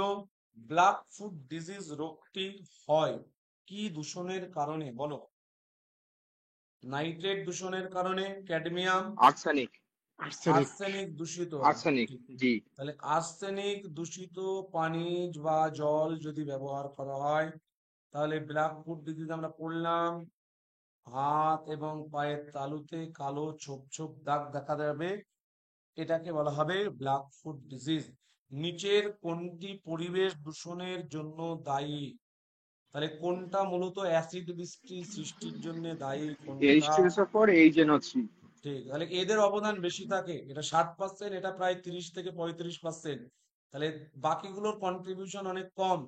S1: ব্ল্যাক ফুট ডিজিজ রোগটি হয় কি দূষণের কারণে বলো? নাইট্রেট দূষণের কারণে, ক্যাডমিয়াম,
S2: আর্সেনিক। আর্সেনিক।
S1: আর্সেনিক দূষিত,
S2: আর্সেনিক।
S1: ঠিক।
S2: জি।
S1: তাহলে আর্সেনিক দূষিত পানি বা জল যদি ব্যবহার করা হয়, তাহলে ব্ল্যাক ফুড ডিজিজ আমরা পড়লাম, হাত এবং পায়ের তালুতে কালো ছোপ ছোপ দাগ দেখা যাবে, এটাকে বলা হবে ব্ল্যাক ফুড ডিজিজ। নিচের কোনটি পরিবেশ দূষণের জন্য দায়ী? তাহলে কোনটা মূলত অ্যাসিড বৃষ্টি সৃষ্টির জন্য দায়ী, কোনটা?
S2: H2SO4 HNO3।
S1: ঠিক, তাহলে এদের অবদান বেশি থাকে, এটা 60%, এটা প্রায় 30 থেকে 35%। তাহলে বাকিগুলোর কন্ট্রিবিউশন অনেক কম।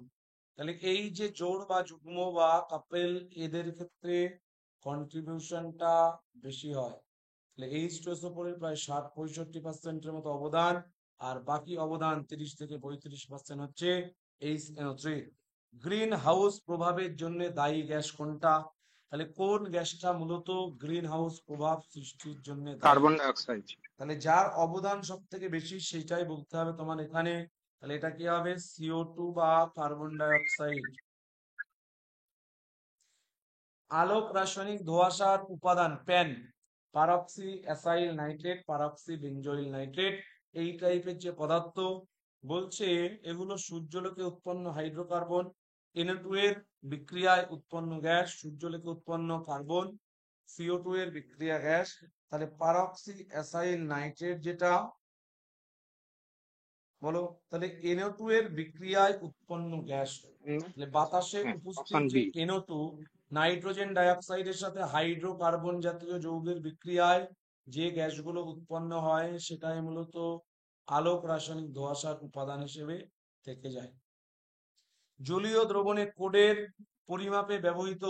S1: তাহলে এই যে জোড় বা যুগ্ম বা কাপেল, এদের ক্ষেত্রে কন্ট্রিবিউশনটা বেশি হয়। তাহলে H2SO4 এর প্রায় 60-65%-এর মতো অবদান, আর বাকি অবদান 30 থেকে 35% হচ্ছে HNO3। গ্রিন হাউস প্রভাবের জন্য দায়ী গ্যাস কোনটা? তাহলে কোন গ্যাসটা মূলত গ্রিন হাউস প্রভাব সৃষ্টির জন্য দায়ী?
S2: Carbon die oxide.
S1: তাহলে যার অবদান সব থেকে বেশি সেটাই বলতে হবে তোমার এখানে। তাহলে এটা কি হবে? CO2 বা কার্বন ডাই অক্সাইড। আলোক রাসায়নিক ধোঁয়াশার উপাদান pan, পারক্সি acyl nitrate, পারক্সি benzoyl nitrate, এই টাইপের যে পদার্থ বলছে, এগুলো সূর্যালোকে উৎপন্ন হাইড্রোকার্বন, NO2 এর বিক্রিয়ায় উৎপন্ন গ্যাস, সূর্যালোকে উৎপন্ন কার্বন, CO2 এর বিক্রিয়া গ্যাস। তাহলে পারক্সি অ্যাসাইল নাইট্রেট যেটা, বলো, তাহলে NO2 এর বিক্রিয়ায় উৎপন্ন গ্যাস। তাহলে বাতাসে
S2: হ্যাঁ,
S1: উপস্থিত
S2: অপশন
S1: যে
S2: বি।
S1: NO2 নাইট্রোজেন ডাইঅক্সাইডের সাথে হাইড্রোকার্বন জাতীয় যৌগের বিক্রিয়ায় যে গ্যাসগুলো উৎপন্ন হয়, সেটাই মূলত আলোক রাসায়নিক ধোঁয়াশার উপাদান হিসেবে থেকে যায়। জলীয় দ্রবণে কোডের পরিমাপে ব্যবহৃত,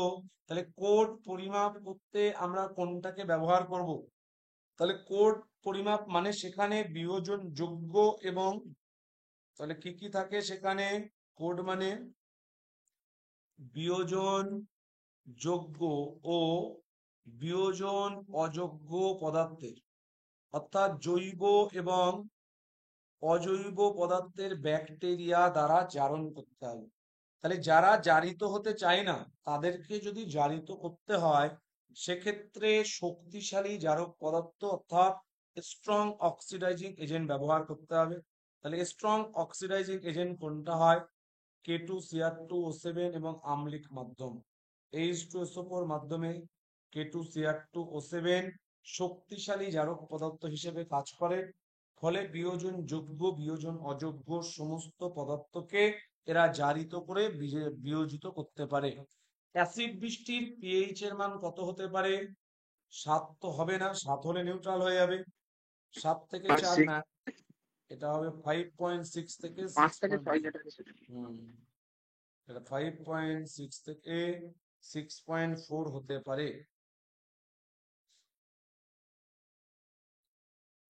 S1: তাহলে কোড পরিমাপ করতে আমরা কোনটাকে ব্যবহার করব? তাহলে কোড পরিমাপ মানে সেখানে বিয়োজন যোগ্য এবং, তাহলে কি কি থাকে সেখানে? কোড মানে বিয়োজন যোগ্য ও বিয়োজন অযোগ্য পদার্থের, অর্থাৎ জৈব এবং অজৈব পদার্থের ব্যাকটেরিয়া দ্বারা জারণ করতে হবে। তাহলে যারা জারিত হতে চায় না, তাদেরকে যদি জারিত করতে হয়, সেক্ষেত্রে শক্তিশালী জারক পদার্থ অর্থাৎ স্ট্রং অক্সিডাইজিং এজেন্ট ব্যবহার করতে হবে। তাহলে স্ট্রং অক্সিডাইজিং এজেন্ট কোনটা হয়? K2Cr2O7 এবং আম্লিক মাধ্যম। H2SO4 মাধ্যমে K2Cr2O7 শক্তিশালী জারক পদার্থ হিসেবে কাজ করে, ফলে বিয়োজন যোগ্য বিয়োজন অযোগ্য সমস্ত পদার্থকে এরা জারিত করে বিয়োজিত করতে পারে। অ্যাসিড বৃষ্টির পিএইচ এর মান কত হতে পারে? 7 তো হবে না, 7 হলে নিউট্রাল হয়ে যাবে। 7 থেকে 4 না, এটা হবে 5.6 থেকে
S2: 5 থেকে 6
S1: 6.4।
S2: যেটা আছে।
S1: এটা 5.6 থেকে 6.4 হতে পারে।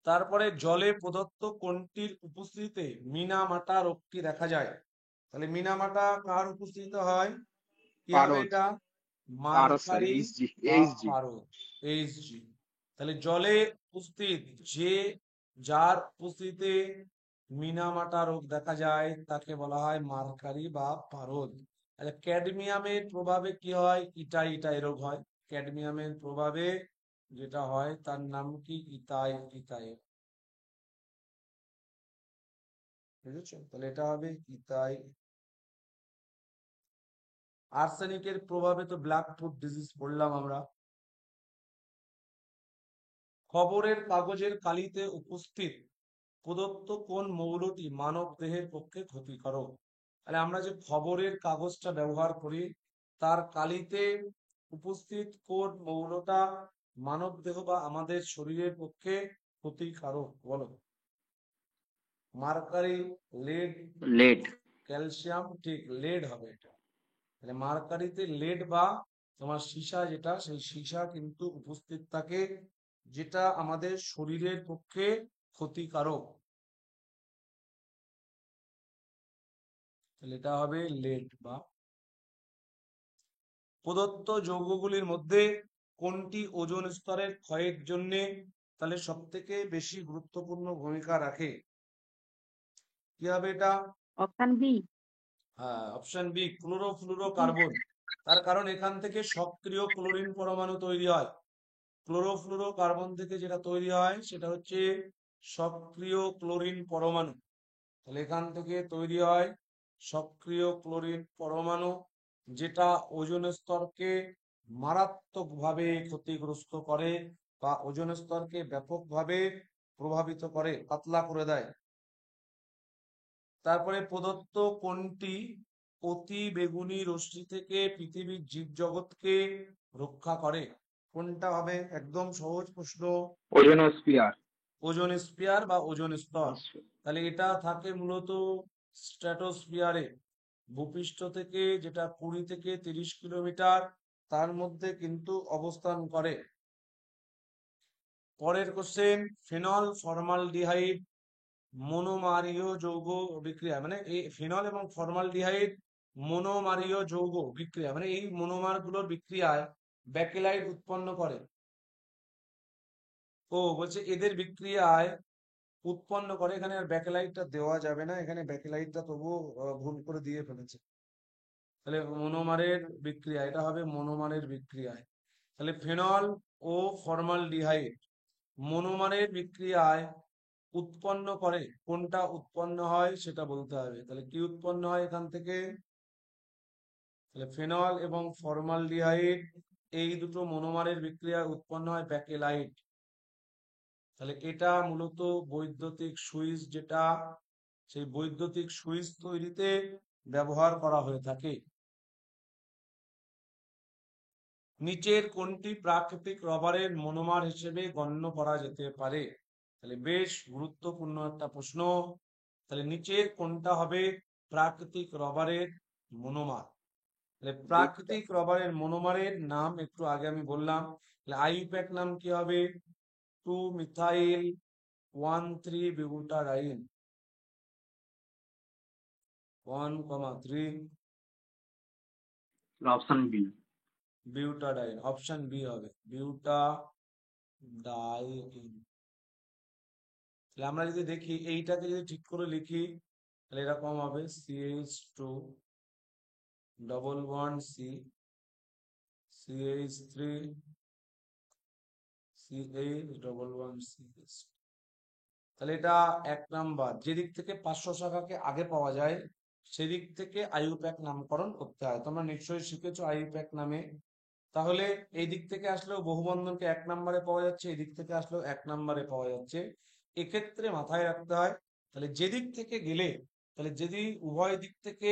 S1: তারপরে জলে প্রদত্ত কোনটির উপস্থিতিতে মিনামাটা রোগটি দেখা যায়? তাহলে মিনামাটা কার উপস্থিতিতে হয়? কি হবে
S2: পারদ।
S1: এটা?
S2: পারদ, সরি,
S1: মার্কারি
S2: এইচজি।
S1: বা
S2: এইচজি।
S1: পারদ, Hg। তাহলে জলে উপস্থিত যার উপস্থিতিতে মিনামাটা রোগ দেখা যায়, তাকে বলা হয় মার্কারি বা পারদ। তাহলে ক্যাডমিয়ামের প্রভাবে কি হয়? ইটাই ইটাই রোগ হয়। ক্যাডমিয়ামের প্রভাবে যেটা হয় তার নাম কি? ইতাই ইতাই। বুঝেছো? তাহলে এটা হবে ইতাই। আর্সেনিকের প্রভাবে তো ব্ল্যাক ফুড ডিজিজ পড়লাম আমরা। খবরের কাগজের কালিতে উপস্থিত প্রদত্ত কোন মৌলটি মানব দেহের পক্ষে ক্ষতিকারক? তাহলে আমরা যে খবরের কাগজটা ব্যবহার করি, তার কালিতে উপস্থিত কোন মৌলটা মানব দেহ বা আমাদের শরীরের পক্ষে ক্ষতিকারক, বলো? Mercury, lead,
S2: lead.
S1: ক্যালসিয়াম, ঠিক, লেড হবে এটা। তাহলে মার্কারিতে লেড বা তোমার সীসা, যেটা সেই সীসা কিন্তু উপস্থিত থাকে, যেটা আমাদের শরীরের পক্ষে ক্ষতিকারক। তাহলে এটা হবে লেড বা। প্রদত্ত যৌগগুলির মধ্যে কোনটি ওজোন স্তরের ক্ষয়ের জন্য তাহলে সব থেকে বেশি গুরুত্বপূর্ণ ভূমিকা রাখে? কি হবে এটা?
S5: Option B.
S1: হ্যাঁ, অপশন বি, ক্লোরোফ্লুরোকার্বন। তার কারণ এখান থেকে সক্রিয় ক্লোরিন পরমাণু তৈরি হয়। ক্লোরোফ্লুরো কার্বন থেকে যেটা তৈরি হয় সেটা হচ্ছে সক্রিয় ক্লোরিন পরমাণু। তাহলে এখান থেকে তৈরি হয় সক্রিয় ক্লোরিন পরমাণু, যেটা ওজোন স্তরকে মারাত্মকভাবে ক্ষতিগ্রস্ত করে বা ওজোন স্তরকে ব্যাপকভাবে প্রভাবিত করে, পাতলা করে দেয়। তারপরে প্রদত্ত কোনটি অতি বেগুনি রশ্মি থেকে পৃথিবীর জীবজগৎকে রক্ষা করে? কোনটা হবে? একদম সহজ প্রশ্ন।
S2: ওজোনোস্ফিয়ার।
S1: ওজোন স্ফিয়ার বা ওজোন স্তর। তাহলে এটা থাকে মূলত স্ট্র্যাটোস্ফিয়ারে, ভূপৃষ্ঠ থেকে যেটা 20 থেকে 30 কিলোমিটার তার মধ্যে কিন্তু অবস্থান করে। পরের কোশ্চেন, ফেনল ফর্মালডিহাইড মনোমারীয় যৌগ বিক্রিয়া, মানে এই ফেনল এবং ফর্মালডিহাইড মনোমারীয় যৌগ বিক্রিয়া, মানে এই মনোমার গুলোর বিক্রিয়ায় ব্যাকেলাইট উৎপন্ন করে। ও বলছে এদের বিক্রিয়ায় উৎপন্ন করে, এখানে আর ব্যাকেলাইটটা দেওয়া যাবে না, এখানে ব্যাকেলাইটটা তবুও ভুল করে দিয়ে ফেলেছে। তাহলে মনোমারের বিক্রিয়া, এটা হবে মনোমারের বিক্রিয়ায়। তাহলে ফেনল ও ফর্মালডিহাইড মনোমারের বিক্রিয়ায় উৎপন্ন করে, কোনটা উৎপন্ন হয় সেটা বলতে হবে। তাহলে কি উৎপন্ন হয় এখান থেকে? তাহলে ফেনল এবং ফর্মালডিহাইড এই দুটো মনোমারের বিক্রিয়ায় উৎপন্ন হয় ব্যাকেলাইট। তাহলে এটা মূলত বৈদ্যুতিক সুইচ, যেটা সেই বৈদ্যুতিক সুইচ তৈরিতে ব্যবহার করা হয়ে থাকে। নিচের কোনটি প্রাকৃতিক রবারের মনোমার হিসেবে গণ্য করা যেতে পারে? তাহলে বেশ গুরুত্বপূর্ণ একটা প্রশ্ন। তাহলে নিচের কোনটা হবে প্রাকৃতিক রবারের মনোমার? তাহলে প্রাকৃতিক রবারের মনোমারের নাম একটু আগে আমি বললাম। তাহলে আইইউপ্যাক নাম কি হবে? 2-মিথাইল 1,3-বিউটারাইন 1,3
S2: অপশন বি।
S1: বিউটারাইন, অপশন বি হবে বিউটাডাইন। তাহলে আমরা যদি দেখি এইটাকে যদি ঠিক করে লিখি তাহলে এরকম হবে CH2 double bond C, CH3 CH double bond CH। তাহলে এটা 1 নাম্বার। যেদিক থেকে 500 শাখাকে আগে পাওয়া যায় সেদিক থেকে আইইউপ্যাক নামকরণ করতে হয়। তোমরা নিশ্চয়ই শিখেছো আইইউপ্যাক নামে। তাহলে এই দিক থেকে আসলেও বহুবন্ধনকে 1 নম্বরে পাওয়া যাচ্ছে, এই দিক থেকে আসলেও 1 নম্বরে পাওয়া যাচ্ছে। এক্ষেত্রে মাথায় রাখতে হয়, তাহলে যেদিক থেকে গেলে, তাহলে যদি উভয় দিক থেকে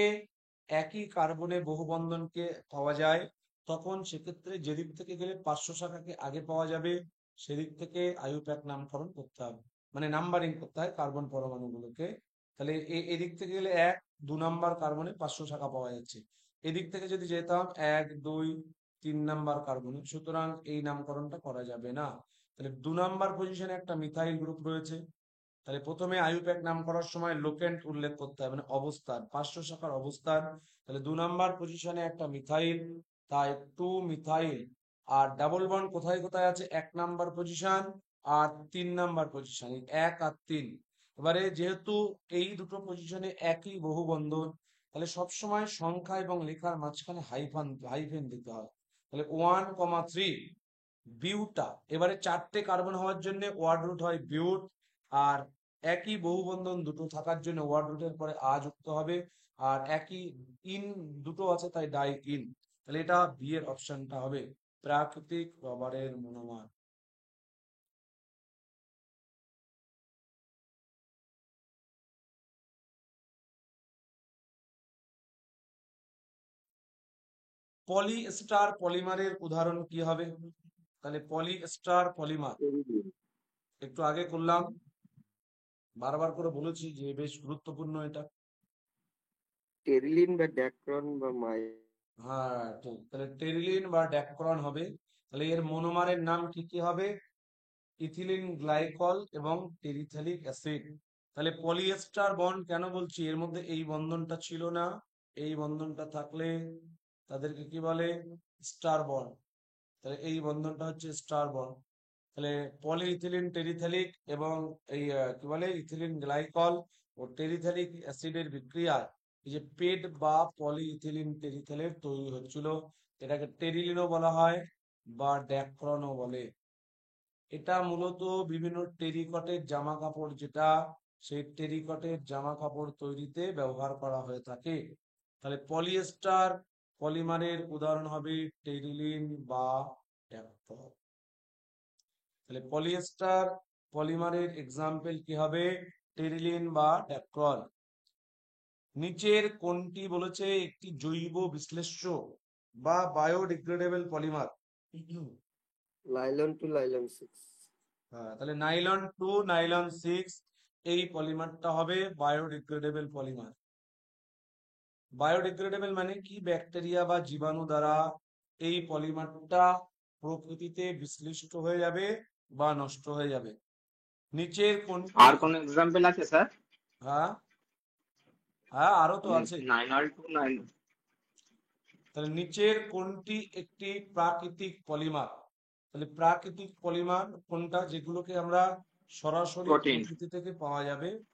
S1: একই কার্বনে বহুবন্ধনকে পাওয়া যায় তখন সেক্ষেত্রে যেদিক থেকে গেলে 500 শাখাকে আগে পাওয়া যাবে সেদিক থেকে আইইউপ্যাক নামকরণ করতে হবে, মানে নাম্বারিং করতে হয় কার্বন পরমাণুগুলোকে। তাহলে এদিক থেকে গেলে 1-2 নাম্বার কার্বনে 500 শাখা পাওয়া যাচ্ছে, এদিক থেকে যদি যেতাম 1-2-3 নাম্বার কার্বনে, সুতরাং এই নামকরণটা করা যাবে না। তাহলে 2 নাম্বার পজিশনে একটা মিথাইল গ্রুপ রয়েছে। তাহলে প্রথমে আইইউপ্যাক নাম করার সময় লোকেন্ট উল্লেখ করতে হবে, মানে অবস্থান, 500 শাখার অবস্থান। তাহলে 2 নাম্বার পজিশনে একটা মিথাইল, তাই 2-মিথাইল। আর ডাবল বন্ড কোথায় কোথায় আছে? 1 নাম্বার পজিশন আর 3 নাম্বার পজিশন, 1 আর 3। এবারে যেহেতু এই দুটো পজিশনে একই বহু বন্ধন, তাহলে সবসময় সংখ্যা এবং লেখার মাঝখানে হাইফেন দিতে হয়। তাহলে 1,3 বিউটা। এবারে 4টে কার্বন হওয়ার জন্য ওয়ার্ড রুট হয় বিউট, আর একই বহুবন্ধন দুটো থাকার জন্য ওয়ার্ড রুটের পরে যুক্ত হবে, আর একই ইন দুটো আছে তাই ডাই ইন। তাহলে এটা বি এর অপশনটা হবে প্রাকৃতিক রবারের মনোমার। পলিস্টার পলিমারের উদাহরণ কি হবে? তাহলে পলিস্টার পলিমার একটু আগে করলাম, বারবার করে বলেছি যে বেশ গুরুত্বপূর্ণ এটা।
S5: টেরিলিন বা ড্যাক্রন বা
S1: হ্যাঁ ঠিক, তাহলে টেরিলিন বা ড্যাক্রন হবে। তাহলে এর মনোমারের নাম কি কি হবে? ইথিলিন গ্লাইকল এবং টেরিথ্যালিক অ্যাসিড। তাহলে পলিএস্টার বন্ড কেন বলছি? এর মধ্যে এই বন্ধনটা ছিল না, এই বন্ধনটা থাকলে তাদেরকে কি বলে? Star bond. তাহলে এই বন্ধনটা হচ্ছে স্টার বন্ড। তাহলে পলিইথিলিন টেরিথ্যালিক এবং এই কি বলে ইথিলিন গ্লাইকল ও টেরিথ্যালিক অ্যাসিডের বিক্রিয়ায় এই যে পেট বা পলিইথিলিন টেরিথ্যালেট তৈরি হচ্ছিল, এটাকে টেরিলিনও বলা হয় বা ড্যাক্রনও বলে। এটা মূলত বিভিন্ন টেরিকটের জামা কাপড়, যেটা সেই টেরিকটের জামা কাপড় তৈরিতে ব্যবহার করা হয়ে থাকে। তাহলে পলিয়েস্টার পলিমারের উদাহরণ হবে টেরিলিন বা ড্যাক্রন। তাহলে পলিয়েস্টার পলিমারের এক্সাম্পল কি হবে? টেরিলিন বা ড্যাক্রন। নিচের কোনটি বলেছে একটি জৈব বিশ্লেষ্য বা biodegradable polymer?
S5: Nylon two nylon 6।
S1: তাহলে নাইলন টু নাইলন 6 এই পলিমারটা হবে বায়োডিগ্রেডেবল পলিমার। বায়োডিগ্রেডেবল মানে কি? ব্যাকটেরিয়া বা জীবাণু দ্বারা এই পলিমারটা প্রকৃতিতে বিশ্লিষ্ট হয়ে যাবে বা নষ্ট হয়ে যাবে। নিচের কোনটি
S2: আর কোন এক্সাম্পল আছে স্যার?
S1: হ্যাঁ হ্যাঁ, আরো তো আছে।
S2: 9
S1: তাহলে নিচের কোনটি একটি প্রাকৃতিক পলিমার? তাহলে প্রাকৃতিক পলিমার কোনটা, যেগুলোকে আমরা সরাসরি
S2: প্রোটিন।
S1: প্রকৃতি থেকে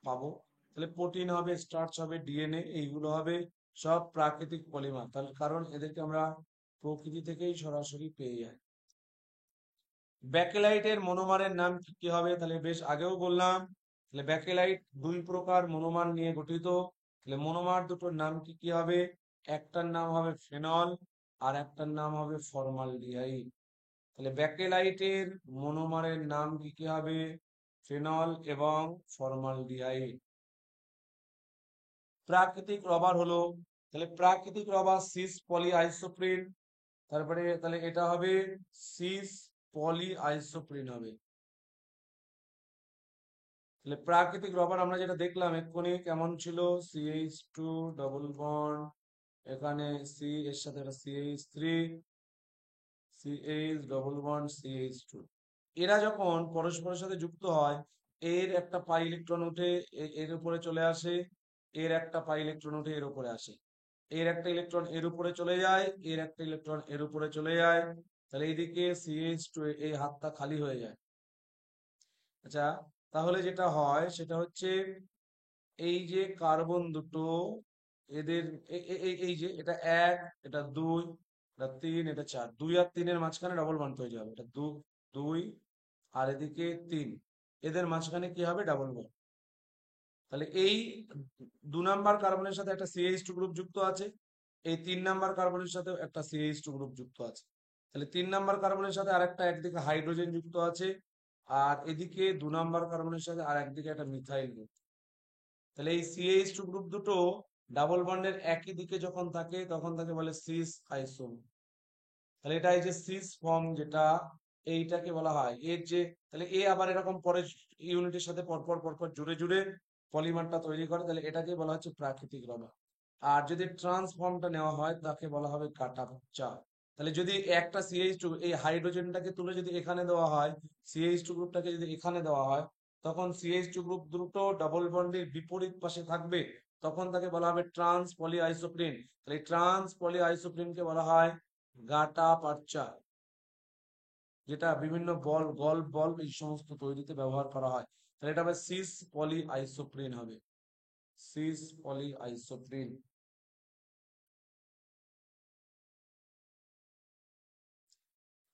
S1: পাবো? তাহলে প্রোটিন হবে, স্টার্চ হবে, ডিএনএ, এইগুলো হবে সব প্রাকৃতিক পলিমার। তাহলে কারণ এদেরকে আমরা প্রকৃতি থেকেই সরাসরি পেয়ে যাই। ব্যাকেলাইটের মনোমারের নাম কি কি হবে? তাহলে বেশ আগেও বললাম। তাহলে ব্যাকেলাইট দুই প্রকার মনোমার নিয়ে গঠিত। তাহলে মনোমার দুটোর নাম কি কি হবে? একটার নাম হবে ফেনল আর একটার নাম হবে ফর্মালডিহাইড। তাহলে ব্যাকেলাইটের মনোমারের নাম কি কি হবে? ফেনল এবং ফর্মালডিহাইড। প্রাকৃতিক রবার হলো, তাহলে প্রাকৃতিক রবার সিস পলি আইসোপ্রিন। তারপরে তাহলে এটা হবে সিস পলি আইসোপ্রিন হবে। তাহলে প্রাকৃতিক রবার আমরা যেটা দেখলাম এক্ষুনি কেমন ছিল, CH2 ডবল বন্ড, এখানে সি এর সাথে একটা CH3, CH double bond CH2। এরা যখন পরস্পরের সাথে যুক্ত হয়, এর একটা পাই ইলেকট্রন উঠে এর উপরে চলে আসে, এর একটা পাই ইলেকট্রন উঠে এর উপরে আসে, এর একটা ইলেকট্রন এর উপরে চলে যায়, এর একটা ইলেকট্রন এর উপরে চলে যায়। তাহলে এইদিকে CH2 এই হাতটা খালি হয়ে যায়। আচ্ছা, তাহলে যেটা হয় সেটা হচ্ছে এই যে কার্বন দুটো, এদের এই যে এটা 1, এটা 2, এটা 3, এটা 4, 2 আর 3-এর মাঝখানে ডবল বন্ড তৈরি হবে। এটা 2 আর এদিকে 3, এদের মাঝখানে কি হবে? Double bond. তাহলে এই 2 নাম্বার কার্বনের সাথে একটা CH2 গ্রুপ যুক্ত আছে, এই 3 নাম্বার কার্বনের সাথে একটা CH2 গ্রুপ যুক্ত আছে। তাহলে 3 নাম্বার কার্বনের সাথে আরেকটা একদিকে হাইড্রোজেন যুক্ত আছে, আর এদিকে 2 নাম্বার কার্বনের সাথে আর একদিকে একটা মিথাইল গ্রুপ। তাহলে এই CH2 গ্রুপ দুটো ডাবল বন্ডের একই দিকে যখন থাকে তখন তাকে বলে সিস আইসোম। তাহলে এটা এই যে সিস ফর্ম যেটা, এইটাকে বলা হয় এর যে, তাহলে এ আবার এরকম পরে ইউনিটের সাথে পরপর পরপর জুড়ে জুড়ে পলিমারটা তৈরি করে, তাহলে এটাকে বলা হচ্ছে প্রাকৃতিক রবার। আর যদি ট্রান্সফর্মটা নেওয়া হয় তাকে বলা হবে কাটাপচা। তাহলে যদি একটা CH2 এই হাইড্রোজেনটাকে তুলে যদি এখানে দেওয়া হয়, CH2 গ্রুপটাকে যদি এখানে দেওয়া হয়, তখন CH2 গ্রুপ দুটো ডাবল বন্ডের বিপরীত পাশে থাকবে, তখন তাকে বলা হবে ট্রান্স পলি আইসোপ্রিন। তাহলে ট্রান্স পলি আইসোপ্রিনকে বলা হয় গাটা পাচ্চা, যেটা বিভিন্ন গল্ফ বল এই সমস্ত তৈরিতে ব্যবহার করা হয়। তাহলে এটা হবে সিস পলি আইসোপ্রিন হবে, সিস পলি আইসোপ্রিন।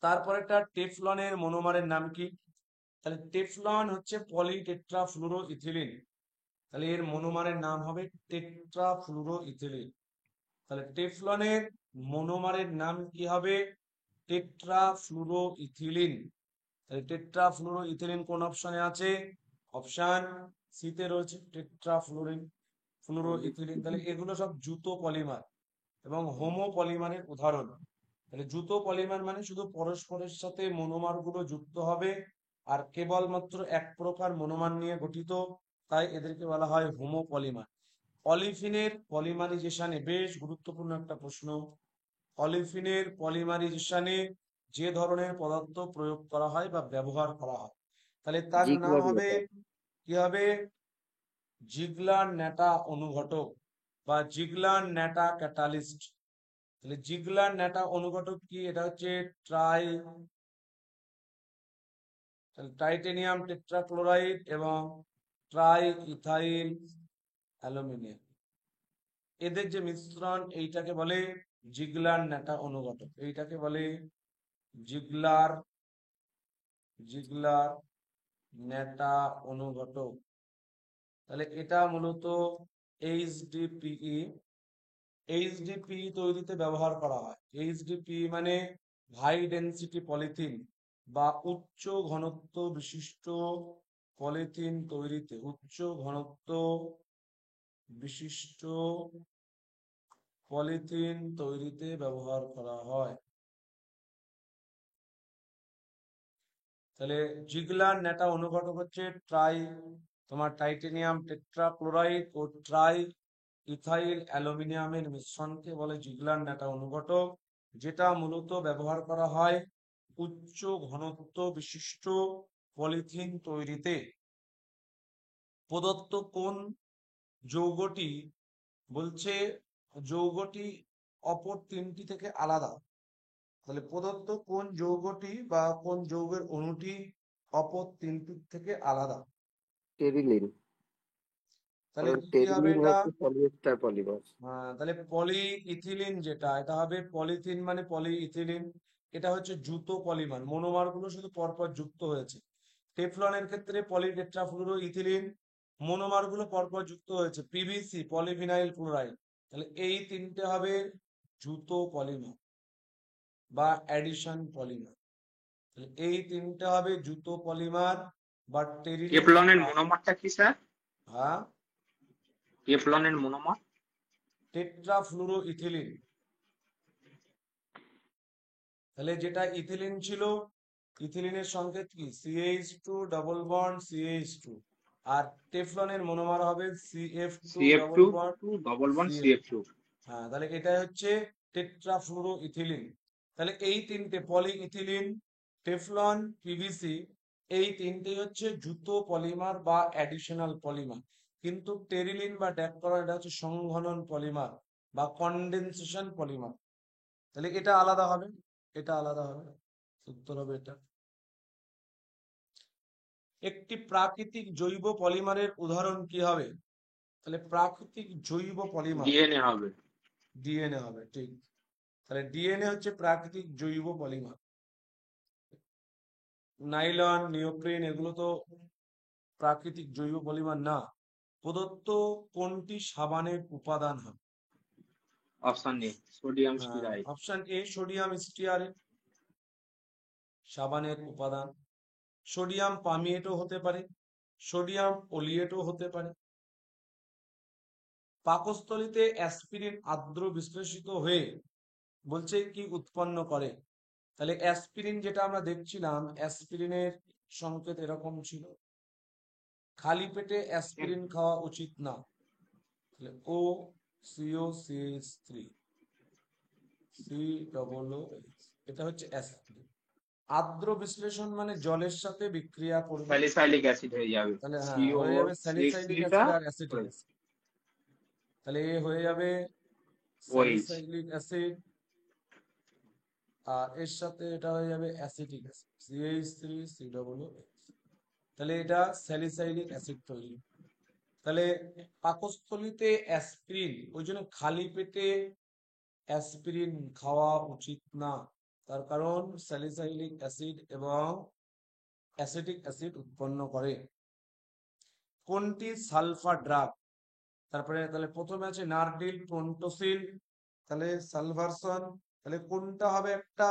S1: তারপরেটা টেফলনের মনোমারের নাম কি? তাহলে টেফলন হচ্ছে পলিটেট্রাফ্লুরো ইথিলিন। তাহলে এর মনোমারের নাম হবে টেট্রাফ্লুরো ইথিলিন। তাহলে টেফলনের মনোমারের নাম কি হবে? Tetrafluoro ethylene. তাহলে টেট্রাফ্লুরো ইথিলিন কোন অপশনে আছে? অপশন সিতে রয়েছে ফ্লুরো ইথিলিন। তাহলে এগুলো সব জুতো পলিমার এবং হোমো পলিমারের উদাহরণ। তাহলে জুতো পলিমার মানে শুধু পরস্পরের সাথে মনোমার গুলো যুক্ত হবে আর কেবলমাত্র এক প্রকার মনোমার নিয়ে গঠিত, তাই এদেরকে বলা হয় হোমো পলিমার। অলিফিনের পলিমারাইজেশনে, বেশ গুরুত্বপূর্ণ একটা প্রশ্ন, অলিফিনের পলিমারাইজেশনে যে ধরনের পদার্থ প্রয়োগ করা হয় বা ব্যবহার করা হয়, তাহলে তার নাম
S5: জিগলার
S1: হবে
S5: মেথড।
S1: কি হবে? জিগলার ন্যাটা অনুঘটক বা জিগলার ন্যাটা ক্যাটালিস্ট। তাহলে জিগলার ন্যাটা অনুঘটক কি? এটা হচ্ছে টাইটেনিয়াম টেট্রাক্লোরাইড এবং ট্রাই ইথাইল অ্যালুমিনিয়াম, এদের যে মিশ্রণ এইটাকে বলে জিগলার ন্যাটা অনুঘটক, এইটাকে বলে জিগলার জিগলার ন্যাটা অনুঘটক। তাহলে এটা মূলত এইচডিপি তৈরিতে ব্যবহার করা হয়। এইচডিপি মানে হাই ডেনসিটি পলিথিন বা উচ্চ ঘনত্ব বিশিষ্ট পলিথিন তৈরিতে, উচ্চ ঘনত্ব বিশিষ্ট পলিথিন তৈরিতে ব্যবহার করা হয়। তাহলে জিগলার ন্যাটা অনুঘটক হচ্ছে তোমার টাইটেনিয়াম টেট্রাক্লোরাইড ও ইথাইল অ্যালুমিনিয়ামের মিশ্রণকে বলে জিগলার ন্যাটা অনুঘটক, যেটা মূলত ব্যবহার করা হয় উচ্চ ঘনত্ব বিশিষ্ট পলিথিন তৈরিতে। প্রদত্ত কোন যৌগটি, বলছে যৌগটি অপর তিনটি থেকে আলাদা। তাহলে প্রদত্ত কোন যৌগটি বা কোন যৌগের অণুটি অপর তিনটি থেকে আলাদা?
S5: টেরিলিন।
S1: তাহলে
S5: কারণ
S1: কি হবে
S5: টেরিলিন
S1: এটা?
S5: হচ্ছে পলিয়েস্টার পলিমার।
S1: তাহলে পলিইথিলিন, যেটা এটা হবে পলিথিন মানে পলিইথিলিন। এটা হচ্ছে যুক্ত পলিমার, মনোমার গুলো শুধু পরপর যুক্ত হয়েছে। টেফলনের ক্ষেত্রে পলিটেট্রাফ্লুরো ইথিলিন, মনোমার গুলো পরপর যুক্ত হয়েছে। PVC polyvinyl chloride. তাহলে এই তিনটে হবে যুক্ত পলিমার বা অ্যাডিশন পলিমার। তাহলে এই তিনটে হবে যুক্ত পলিমার বা টেরিলিন।
S2: টেফলনের মনোমারটা কি স্যার?
S1: হ্যাঁ,
S2: টেফলনের মনোমার
S1: টেট্রাফ্লুরো ইথিলিন। তাহলে যেটা ইথিলিন ছিল, ইথিলিনের সংকেত কি? CH2 double bond CH2। আর টেফলনের মনোমার হবে CF2 double bond
S2: CF2 double bond
S1: CF।
S2: CF2।
S1: হ্যাঁ, তাহলে এটা হচ্ছে টেট্রাফ্লুরো ইথিলিন। তাহলে এই তিনটে পলিইথিলিন, টেফলন, পিভিসি, এই তিনটেই হচ্ছে যুক্ত পলিমার বা অ্যাডিশনাল পলিমার। কিন্তু টেরিলিন বা ড্যাকটরা এটা হচ্ছে সংঘনন পলিমার বা কনডেনসেশন পলিমার। তাহলে এটা আলাদা হবে, এটা আলাদা হবে। উত্তর হবে এটা। একটি প্রাকৃতিক জৈব পলিমারের উদাহরণ কি হবে? তাহলে প্রাকৃতিক জৈব পলিমার
S2: ডিএনএ হবে।
S1: ডিএনএ হবে, ঠিক। তাহলে ডিএনএ হচ্ছে প্রাকৃতিক জৈব পলিমার। নাইলন, নিওপ্রিন এগুলো তো প্রাকৃতিক জৈব পলিমার না। প্রদত্ত কোনটি সাবানের উপাদান হবে?
S2: Option A sodium stearide.
S1: Option A sodium stearate সাবানের উপাদান। সোডিয়াম পামিয়েটও হতে পারে, সোডিয়াম ওলিয়েটও হতে পারে। পাকস্থলীতে অ্যাসপিরিন আর্দ্র বিশ্লেষিত হয়ে বলছে কি উৎপন্ন করে? তাহলে অ্যাসপিরিন যেটা আমরা দেখছিলাম, অ্যাসপিরিনের সংকেত এরকম ছিল। খালি পেটে অ্যাসপিরিন খাওয়া উচিত না। তাহলে OCO-CH3 COOH, এটা হচ্ছে অ্যাসপিরিন। আর্দ্র বিশ্লেষণ মানে জলের সাথে বিক্রিয়া করবে,
S2: স্যালিসাইলিক অ্যাসিড হয়ে যাবে।
S1: তাহলে হ্যাঁ
S2: CO
S1: হয়ে যাবে স্যালিসাইলিক অ্যাসিড আর অ্যাসিটিক অ্যাসিড। তাহলে এ হয়ে যাবে
S2: OH।
S1: স্যালিসাইলিক অ্যাসিড, আর এর সাথে এটা হয়ে যাবে অ্যাসিটিক অ্যাসিড CH3COOH। তাহলে এটা স্যালিসাইলিক অ্যাসিড তৈরি। তাহলে পাকস্থলীতে অ্যাসপিরিন, ওই জন্য খালি পেটে অ্যাসপিরিন খাওয়া উচিত না। তার কারণ স্যালিসাইলিক অ্যাসিড এবং অ্যাসিটিক অ্যাসিড উৎপন্ন করে। কোনটি সালফার ড্রাগ? তারপরে তাহলে প্রথমে আছে নারডিল, প্রন্টোসিল, তাহলে সালভারসন। তাহলে কোনটা হবে একটা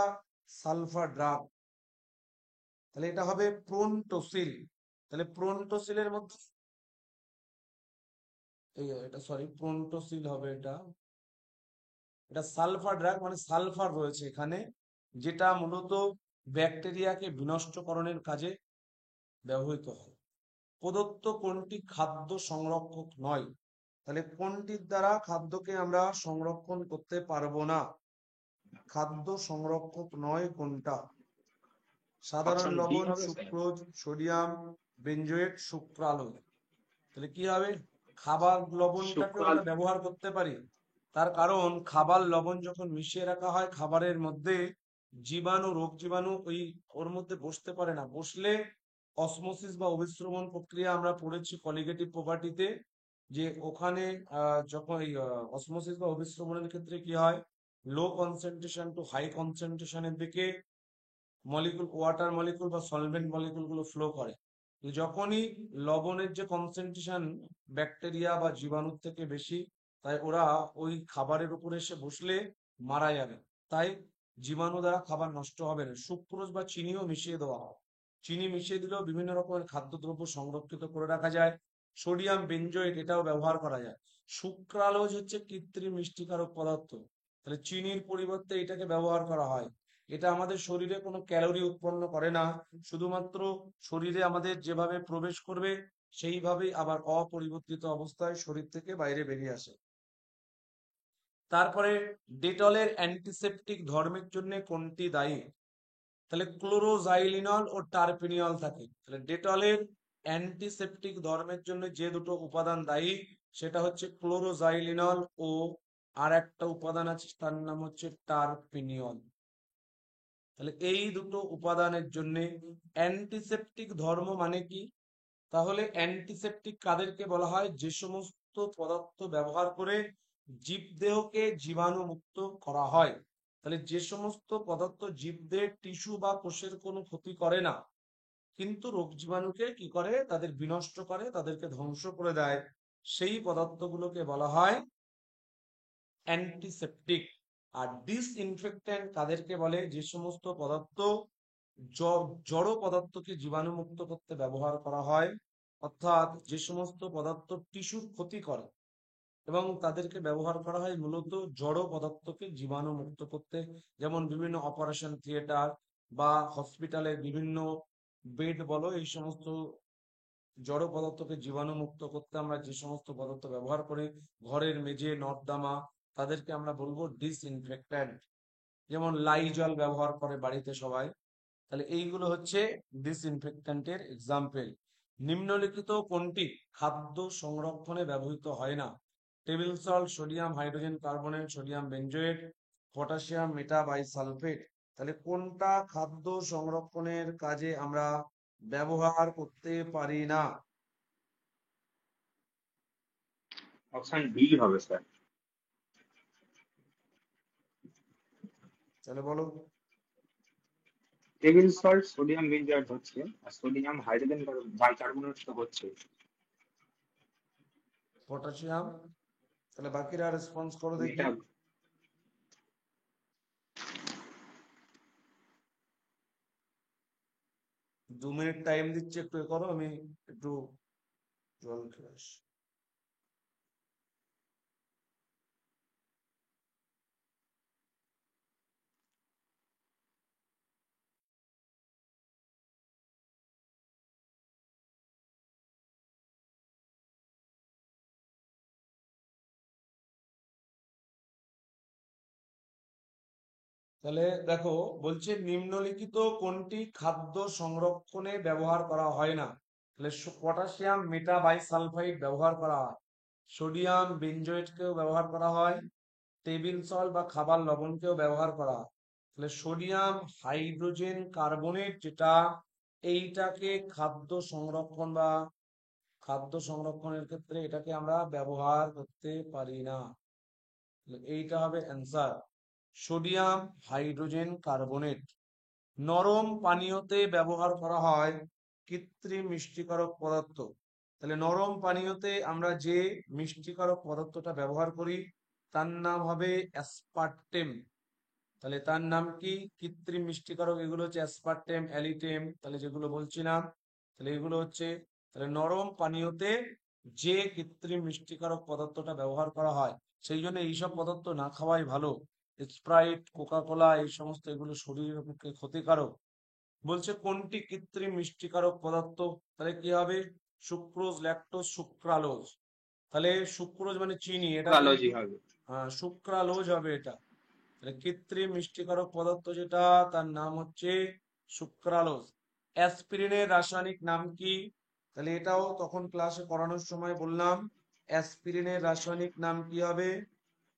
S1: সালফার ড্রাগ? তাহলে এটা হবে প্রন্টোসিল। তাহলে প্রন্টোসিলের মধ্যে এটা সরি প্রন্টোসিল হবে এটা। এটা সালফার ড্রাগ মানে সালফার রয়েছে এখানে, যেটা মূলত ব্যাকটেরিয়াকে বিনষ্টকরণের কাজে ব্যবহৃত হয়। প্রদত্ত কোনটি খাদ্য সংরক্ষক নয়? তাহলে কোনটির দ্বারা খাদ্যকে আমরা সংরক্ষণ করতে পারবো না? খাদ্য সংরক্ষক নয় কোনটা? সাধারণ
S2: Option D
S1: লবণ,
S2: হবে sir.
S1: Sucrose, sodium benzoate, sucralose. তাহলে কি হবে? খাবার লবণটাকে আমরা
S2: সুক্রাল-
S1: ব্যবহার করতে পারি, তার কারণ খাবার লবণ যখন মিশিয়ে রাখা হয় খাবারের মধ্যে, জীবাণু, রোগ জীবাণু ওর মধ্যে বসতে পারে না। বসলে অসমোসিস বা অভিস্রবণ প্রক্রিয়া আমরা পড়েছি কলিগেটিভ প্রপার্টিতে, যে ওখানে যখন অসমোসিস বা অভিস্রবণের ক্ষেত্রে কি হয়, লো কনসেন্ট্রেশন টু হাই কনসেন্ট্রেশনের দিকে মলিকুল, ওয়াটার মলিকুল বা সলভেন্ট মলিকুল গুলো ফ্লো করে। যখনই লবণের যে কনসেন্ট্রেশন ব্যাকটেরিয়া বা জীবাণুর থেকে বেশি, তাই ওরা ওই খাবারের উপরে এসে বসলে মারা যাবে। তাই জীবাণু দ্বারা খাবার নষ্ট হবে না। সুক্রোজ বা চিনিও মিশিয়ে দেওয়া হয়। চিনি মিশিয়ে দিলেও বিভিন্ন রকমের খাদ্যদ্রব্য সংরক্ষিত করে রাখা যায়। সোডিয়াম বেঞ্জোয়েট এটাও ব্যবহার করা যায়। সুক্রালোজ হচ্ছে কৃত্রিম মিষ্টিকারক পদার্থ, তাহলে চিনির পরিবর্তে এটাকে ব্যবহার করা হয়। এটা আমাদের শরীরে কোনো ক্যালোরি উৎপন্ন করে না, শুধুমাত্র শরীরে আমাদের যেভাবে প্রবেশ করবে সেইভাবেই আবার অপরিবর্তিত অবস্থায় শরীর থেকে বাইরে বেরিয়ে আসে। তারপরে ডেটলের অ্যান্টিসেপটিক ধর্মের জন্য কোনটি দায়ী? তাহলে ক্লোরোজাইলিনল ও টারপিনিয়ল থাকে। তাহলে ডেটলের অ্যান্টিসেপটিক ধর্মের জন্য যে দুটো উপাদান দায়ী সেটা হচ্ছে ক্লোরোজাইলিনল ও আর একটা উপাদান আছে তার নাম হচ্ছে টারপিনিয়ল। তাহলে এই দুটো উপাদানের জন্য অ্যান্টিসেপটিক ধর্ম মানে কি? তাহলে অ্যান্টিসেপটিক কাদেরকে বলা হয়? যে সমস্ত পদার্থ ব্যবহার করে জীবদেহকে জীবাণু মুক্ত করা হয়। তাহলে যে সমস্ত পদার্থ জীবদের টিস্যু বা কোষের কোনো ক্ষতি করে না, কিন্তু রোগ জীবাণুকে কি করে? তাদের বিনষ্ট করে, তাদেরকে ধ্বংস করে দেয়, সেই পদার্থগুলোকে বলা হয় অ্যান্টিসেপটিক। আর ডিসইনফেক্ট্যান্ট কাদেরকে বলে? যে সমস্ত পদার্থ জড় পদার্থকে জীবাণুমুক্ত করতে ব্যবহার করা হয়, অর্থাৎ যে সমস্ত পদার্থ টিস্যুর ক্ষতি করে, এবং তাদেরকে ব্যবহার করা হয় মূলত জড় পদার্থকে জীবাণুমুক্ত করতে। যেমন বিভিন্ন অপারেশন থিয়েটার বা হসপিটালে বিভিন্ন বেড বলো, এই সমস্ত জড় পদার্থকে জীবাণুমুক্ত করতে আমরা যে সমস্ত পদার্থ ব্যবহার করি, ঘরের মেঝে নর্দমা, তাদেরকে আমরা বলবো ডিসইনফেক্ট্যান্ট। যেমন লাইজল ব্যবহার করে বাড়িতে সবাই। তাহলে এইগুলো হচ্ছে ডিসইনফেক্ট্যান্টের এক্সাম্পল। নিম্নলিখিত কোনটি খাদ্য সংরক্ষণে ব্যবহৃত হয় না? Table salt, sodium hydrogen carbonate, sodium benzoate, potassium metabisulphate. তাহলে কোনটা খাদ্য সংরক্ষণের কাজে আমরা ব্যবহার করতে পারি না?
S2: অপশন ডি হবে স্যার।
S1: তাহলে বলো।
S2: টেবিল সল্ট সোডিয়াম বেঞ্জয়েট হচ্ছে, আর সোডিয়াম হাইড্রোজেন বাইকার্বনেট তো হচ্ছে।
S1: পটাশিয়াম। তাহলে বাকিরা রেসপন্স করো দেখি।
S2: এটা
S1: 2 মিনিট টাইম দিচ্ছি, একটু এ করো, আমি একটু জল খেয়ে আসি। তাহলে দেখো, বলছে নিম্নলিখিত কোনটি খাদ্য সংরক্ষণে ব্যবহার করা হয় না? তাহলে পটাশিয়াম মেটাবাইসালফাইড ব্যবহার করা হয়, সোডিয়াম বেঞ্জয়েটকেও ব্যবহার করা হয়, টেবিল সল্ট বা খাবার লবণকেও ব্যবহার করা হয়। তাহলে সোডিয়াম হাইড্রোজেন কার্বনেট যেটা, এইটাকে খাদ্য সংরক্ষণের ক্ষেত্রে এটাকে আমরা ব্যবহার করতে পারি না। এইটা হবে অ্যান্সার, সোডিয়াম হাইড্রোজেন কার্বনেট। নরম পানীয়তে ব্যবহার করা হয় কৃত্রিম মিষ্টিকারক পদার্থ। তাহলে নরম পানীয়তে আমরা যে মিষ্টিকারক পদার্থটা ব্যবহার করি তার নাম হবে অ্যাসপার্টেম। তাহলে তার নাম কি? কৃত্রিম মিষ্টিকারক। এগুলো হচ্ছে অ্যাসপার্টেম, অ্যালিটেম, তাহলে যেগুলো বলছিলাম, তাহলে এগুলো হচ্ছে, তাহলে নরম পানীয়তে যে কৃত্রিম মিষ্টিকারক পদার্থটা ব্যবহার করা হয়, সেই জন্য এইসব পদার্থ না খাওয়াই ভালো। স্প্রাইট, কোকা কোলা, এই সমস্ত এগুলো শরীরের পক্ষে ক্ষতিকারক। বলছে কোনটি কৃত্রিম মিষ্টিকারক পদার্থ? তাহলে কি হবে? Sucrose, lactose, sucralose. তাহলে সুক্রোজ মানে চিনি, এটা
S2: সুক্রালোজই
S1: কিন্তু
S2: হবে।
S1: সুক্রালোজ হবে এটা। তাহলে কৃত্রিম মিষ্টিকারক পদার্থ যেটা, তার নাম হচ্ছে সুক্রালোজ। অ্যাসপিরিনের রাসায়নিক নাম কি? তাহলে এটাও তখন ক্লাসে পড়ানোর সময় বললাম। অ্যাসপিরিনের রাসায়নিক নাম কি হবে?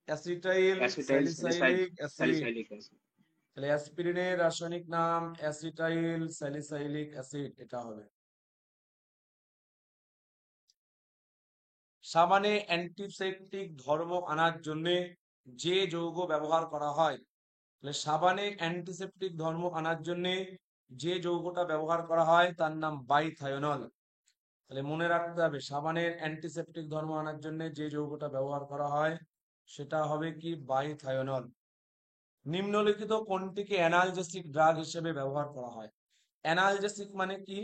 S1: Acetyl
S2: acetyl
S1: salicylic acid.
S2: Salicylic acid.
S1: তাহলে অ্যাসপিরিনের রাসায়নিক নাম অ্যাসিটাইল স্যালিসাইলিক অ্যাসিড, এটা হবে। সাবানে অ্যান্টিসেপটিক ধর্ম আনার জন্য যে যৌগ ব্যবহার করা হয়, তাহলে সাবানে অ্যান্টিসেপটিক ধর্ম আনার জন্য যে যৌগটা ব্যবহার করা হয় তার নাম বাইথায়োনল। তাহলে মনে রাখতে হবে সাবানের অ্যান্টিসেপটিক ধর্ম আনার জন্য যে যৌগটা ব্যবহার করা হয় সেটা হবে কি বাইথায়োনল। নিম্নলিখিত কোনটিকে অ্যানালজেসিক ড্রাগ হিসেবে ব্যবহার করা হয়? অ্যানালজেসিক মানে কি?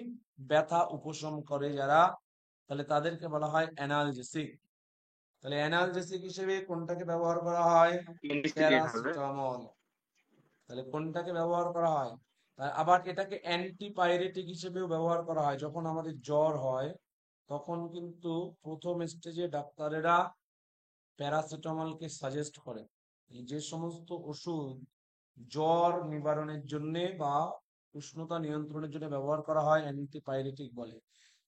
S1: ব্যথা উপশম করে যারা, তাহলে তাদেরকে বলা হয় অ্যানালজেসিক। তাহলে অ্যানালজেসিক হিসেবে কোনটাকে ব্যবহার করা হয়?
S2: ইনভেস্টিগেট হবে।
S1: প্যারাসিটামল। তাহলে কোনটাকে ব্যবহার করা হয়? আবার এটাকে অ্যান্টিপাইরেটিক হিসেবেও ব্যবহার করা হয়। যখন আমাদের জ্বর হয় তখন কিন্তু প্রথম স্টেজে ডাক্তারেরা প্যারাসিটামলকে সাজেস্ট করে। এই যে সমস্ত ওষুধ জ্বর নিবারণের জন্য বা উষ্ণতা নিয়ন্ত্রণের জন্য ব্যবহার করা হয় অ্যান্টিপাইরেটিক বলে।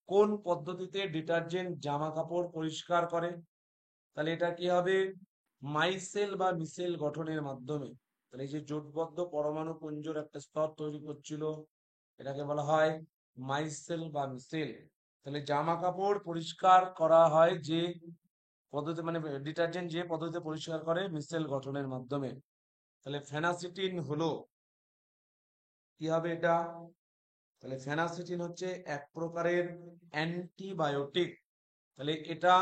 S1: কোন পদ্ধতিতে ডিটারজেন্ট জামা কাপড় পরিষ্কার করে? তাহলে এটা কি হবে? মাইসেল বা মিসেল গঠনের মাধ্যমে। তাহলে এই যে জোটবদ্ধ পরমাণু পুঞ্জর একটা স্তর তৈরি করছিল, এটাকে বলা হয় মাইসেল বা মিসেল। তাহলে জামা কাপড় পরিষ্কার করা হয় যে পদ্ধতি, মানে ডিটারজেন্ট যে পদ্ধতিতে পরিষ্কার করে, মিসেল গঠনের মাধ্যমে। তাহলে ফেনাসিটিন হলো কি হবে এটা? তাহলে ফেনাসিটিন হচ্ছে এক প্রকারের অ্যান্টিবায়োটিক। তাহলে এটা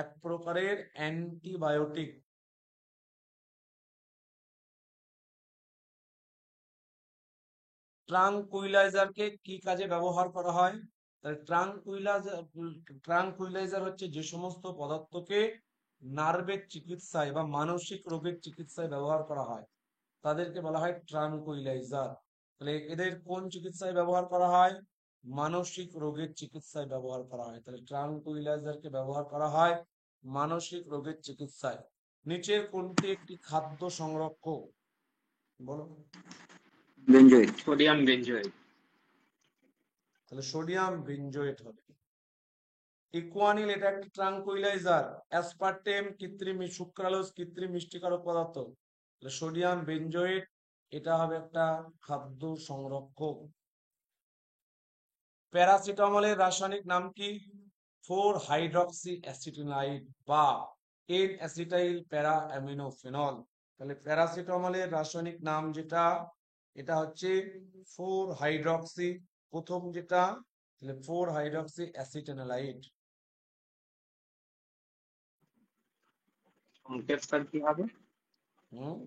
S1: এক প্রকারের অ্যান্টিবায়োটিক। ট্রাঙ্কুইলাইজারকে কি কাজে ব্যবহার করা হয়? তাহলে ট্রাঙ্কুইলাইজার হচ্ছে যে সমস্ত পদার্থকে নার্ভের চিকিৎসায় বা মানসিক রোগের চিকিৎসায় ব্যবহার করা হয় তাদেরকে বলা হয় ট্রাঙ্কুইলাইজার। তাহলে এদের কোন চিকিৎসায় ব্যবহার করা হয়? মানসিক রোগের চিকিৎসায় ব্যবহার করা হয়। তাহলে ট্রাঙ্কুইলাইজারকে ব্যবহার করা হয় মানসিক রোগের চিকিৎসায়। নিচের কোনটি একটি খাদ্য সংরক্ষক? বলো।
S5: বেঞ্জয়েড।
S2: Sodium benzoate.
S1: তাহলে সোডিয়াম বেঞ্জোয়েট হবে। ইকুয়ানিল এটা একটা ট্রাঙ্কুইলাইজার। অ্যাসপার্টেম কৃত্রিম, সুক্রালোজ কৃত্রিম মিষ্টিকারক পদার্থ। তাহলে সোডিয়াম বেঞ্জোয়েট এটা হবে একটা খাদ্য সংরক্ষক। প্যারাসিটামলের রাসায়নিক নাম কি? 4 হাইড্রক্সি অ্যাসিটিনাইড বা এন অ্যাসিটাইল প্যারা অ্যামিনোফেনল। তাহলে প্যারাসিটামলের রাসায়নিক নাম যেটা, এটা হচ্ছে 4 হাইড্রক্সি, প্রথম যেটা, তাহলে 4 হাইড্রক্সি অ্যাসিটেনালাইড।
S2: সংকেতটা কি হবে?
S1: হুম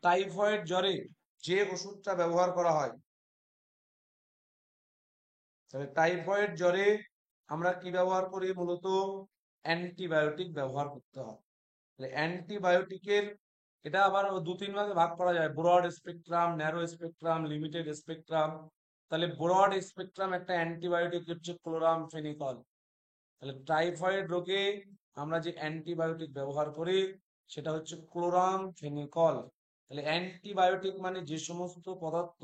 S1: টাইফয়েড জ্বরে যে ওষুধটা ব্যবহার করা হয়, তাহলে টাইফয়েড জ্বরে আমরা কি ব্যবহার করি? মূলত অ্যান্টিবায়োটিক ব্যবহার করতে হয়। তাহলে অ্যান্টিবায়োটিকের এটা আবার 2-3 ভাগে ভাগ করা যায়, broad spectrum, narrow spectrum, limited spectrum. তাহলে ব্রড স্পেকট্রাম একটা অ্যান্টিবায়োটিক হচ্ছে ক্লোরামফেনিকল। তাহলে টাইফয়েড রোগে আমরা যে অ্যান্টিবায়োটিক ব্যবহার করি সেটা হচ্ছে ক্লোরামফেনিকল। তাহলে অ্যান্টিবায়োটিক মানে যে সমস্ত পদার্থ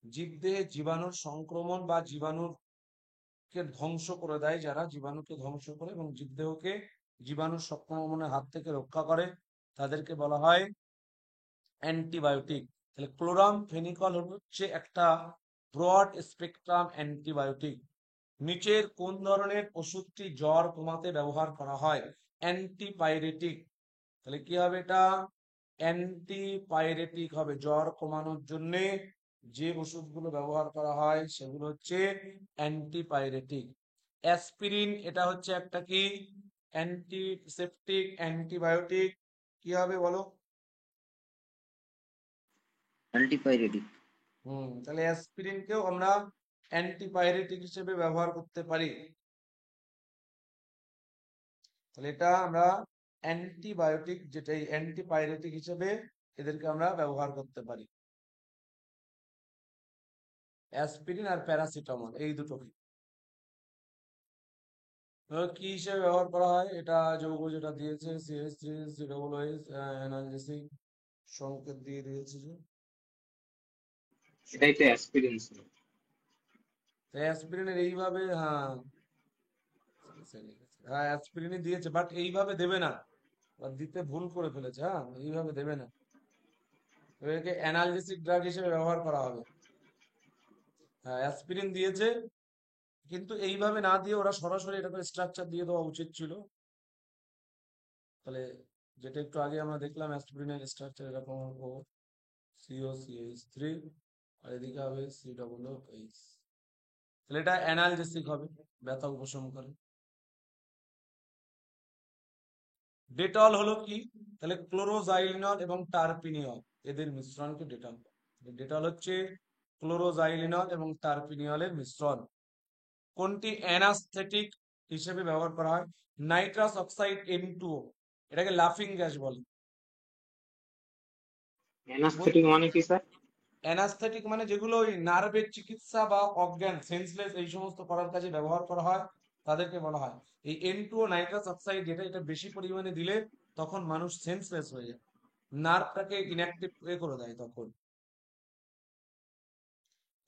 S1: জীবদেহে জীবাণুর সংক্রমণ বা জীবাণুকে ধ্বংস করে দেয়, যারা জীবাণুকে ধ্বংস করে এবং জীবদেহকে জীবাণুর সংক্রমণের হাত থেকে রক্ষা করে, তাদেরকে বলা হয় অ্যান্টিবায়োটিক। তাহলে ক্লোরামফেনিকল হচ্ছে একটা ব্রড স্পেকট্রাম অ্যান্টিবায়োটিক। নিচের কোন ধরনের ওষুধটি জ্বর কমাতে ব্যবহার করা হয়? অ্যান্টিপাইরেটিক। তাহলে কি হবে এটা? অ্যান্টিপাইরেটিক হবে। জ্বর কমানোর জন্য যে ওষুধগুলো ব্যবহার করা হয় সেগুলো হচ্ছে অ্যান্টিপাইরেটিক। অ্যাসপিরিন এটা হচ্ছে একটা কি? Antiseptic, antibiotic. কি হবে বলো?
S5: অ্যান্টিপাইরেটিক।
S1: তাহলে অ্যাসপিরিনকেও আমরা অ্যান্টিপাইরেটিক হিসেবে ব্যবহার করতে পারি। তাহলে এটা আমরা অ্যান্টিবায়োটিক, যেটা অ্যান্টিপাইরেটিক হিসেবে এদেরকে আমরা ব্যবহার করতে পারি। অ্যাসপিরিন আর প্যারাসিটামল এই দুটোকে কি হিসেবে ব্যবহার করা হয়? এটা যৌগ যেটা দিয়েছে CH3COOH অ্যানালজেসিক সংকেত দিয়ে দিয়েছে যে,
S2: এটাই তো অ্যাসপিরিন ছিল।
S1: অ্যাসপিরিনের এইভাবে, হ্যাঁ হ্যাঁ অ্যাসপিরিনই দিয়েছে, বাট এইভাবে দেবে না, বা দিতে ভুল করে ফেলেছে। হ্যাঁ এইভাবে দেবে না, এটাকে অ্যানালজেসিক ড্রাগ হিসেবে ব্যবহার করা হবে। হ্যাঁ অ্যাসপিরিন দিয়েছে, কিন্তু এইভাবে না দিয়ে ওরা সরাসরি এটাকে স্ট্রাকচার দিয়ে দেওয়া উচিত ছিল। তাহলে যেটা একটু আগে আমরা দেখলাম অ্যাসপিরিনের স্ট্রাকচার এরকম ও COCH3 আর এদিকে হবে COOH। তাহলে এটা অ্যানালজেসিক হবে, ব্যথা উপশম করে। ডেটল হলো কি? তাহলে ক্লোরোজাইলিনল এবং টারপিনিয়ল এদের মিশ্রণকে ডেটল বলে। ডেটল হচ্ছে ক্লোরোজাইলিনল এবং টারপিনিয়লের মিশ্রণ। কোনটি অ্যানাস্থেটিক হিসেবে ব্যবহার করা হয়? নাইট্রাস অক্সাইড N2O, এটাকে লাফিং গ্যাস বলে।
S2: অ্যানাস্থেটিক মানে কি স্যার?
S1: অ্যানাস্থেটিক মানে যেগুলো ওই নার্ভের চিকিৎসা বা অজ্ঞান সেন্সলেস এই সমস্ত করার কাজে ব্যবহার করা হয় তাদেরকে বলা হয়। এই N2O নাইট্রাস অক্সাইড এটা বেশি পরিমাণে দিলে তখন মানুষ সেন্সলেস হয়ে যায়, নার্ভটাকে ইনঅ্যাক্টিভ করে দেয় তখন।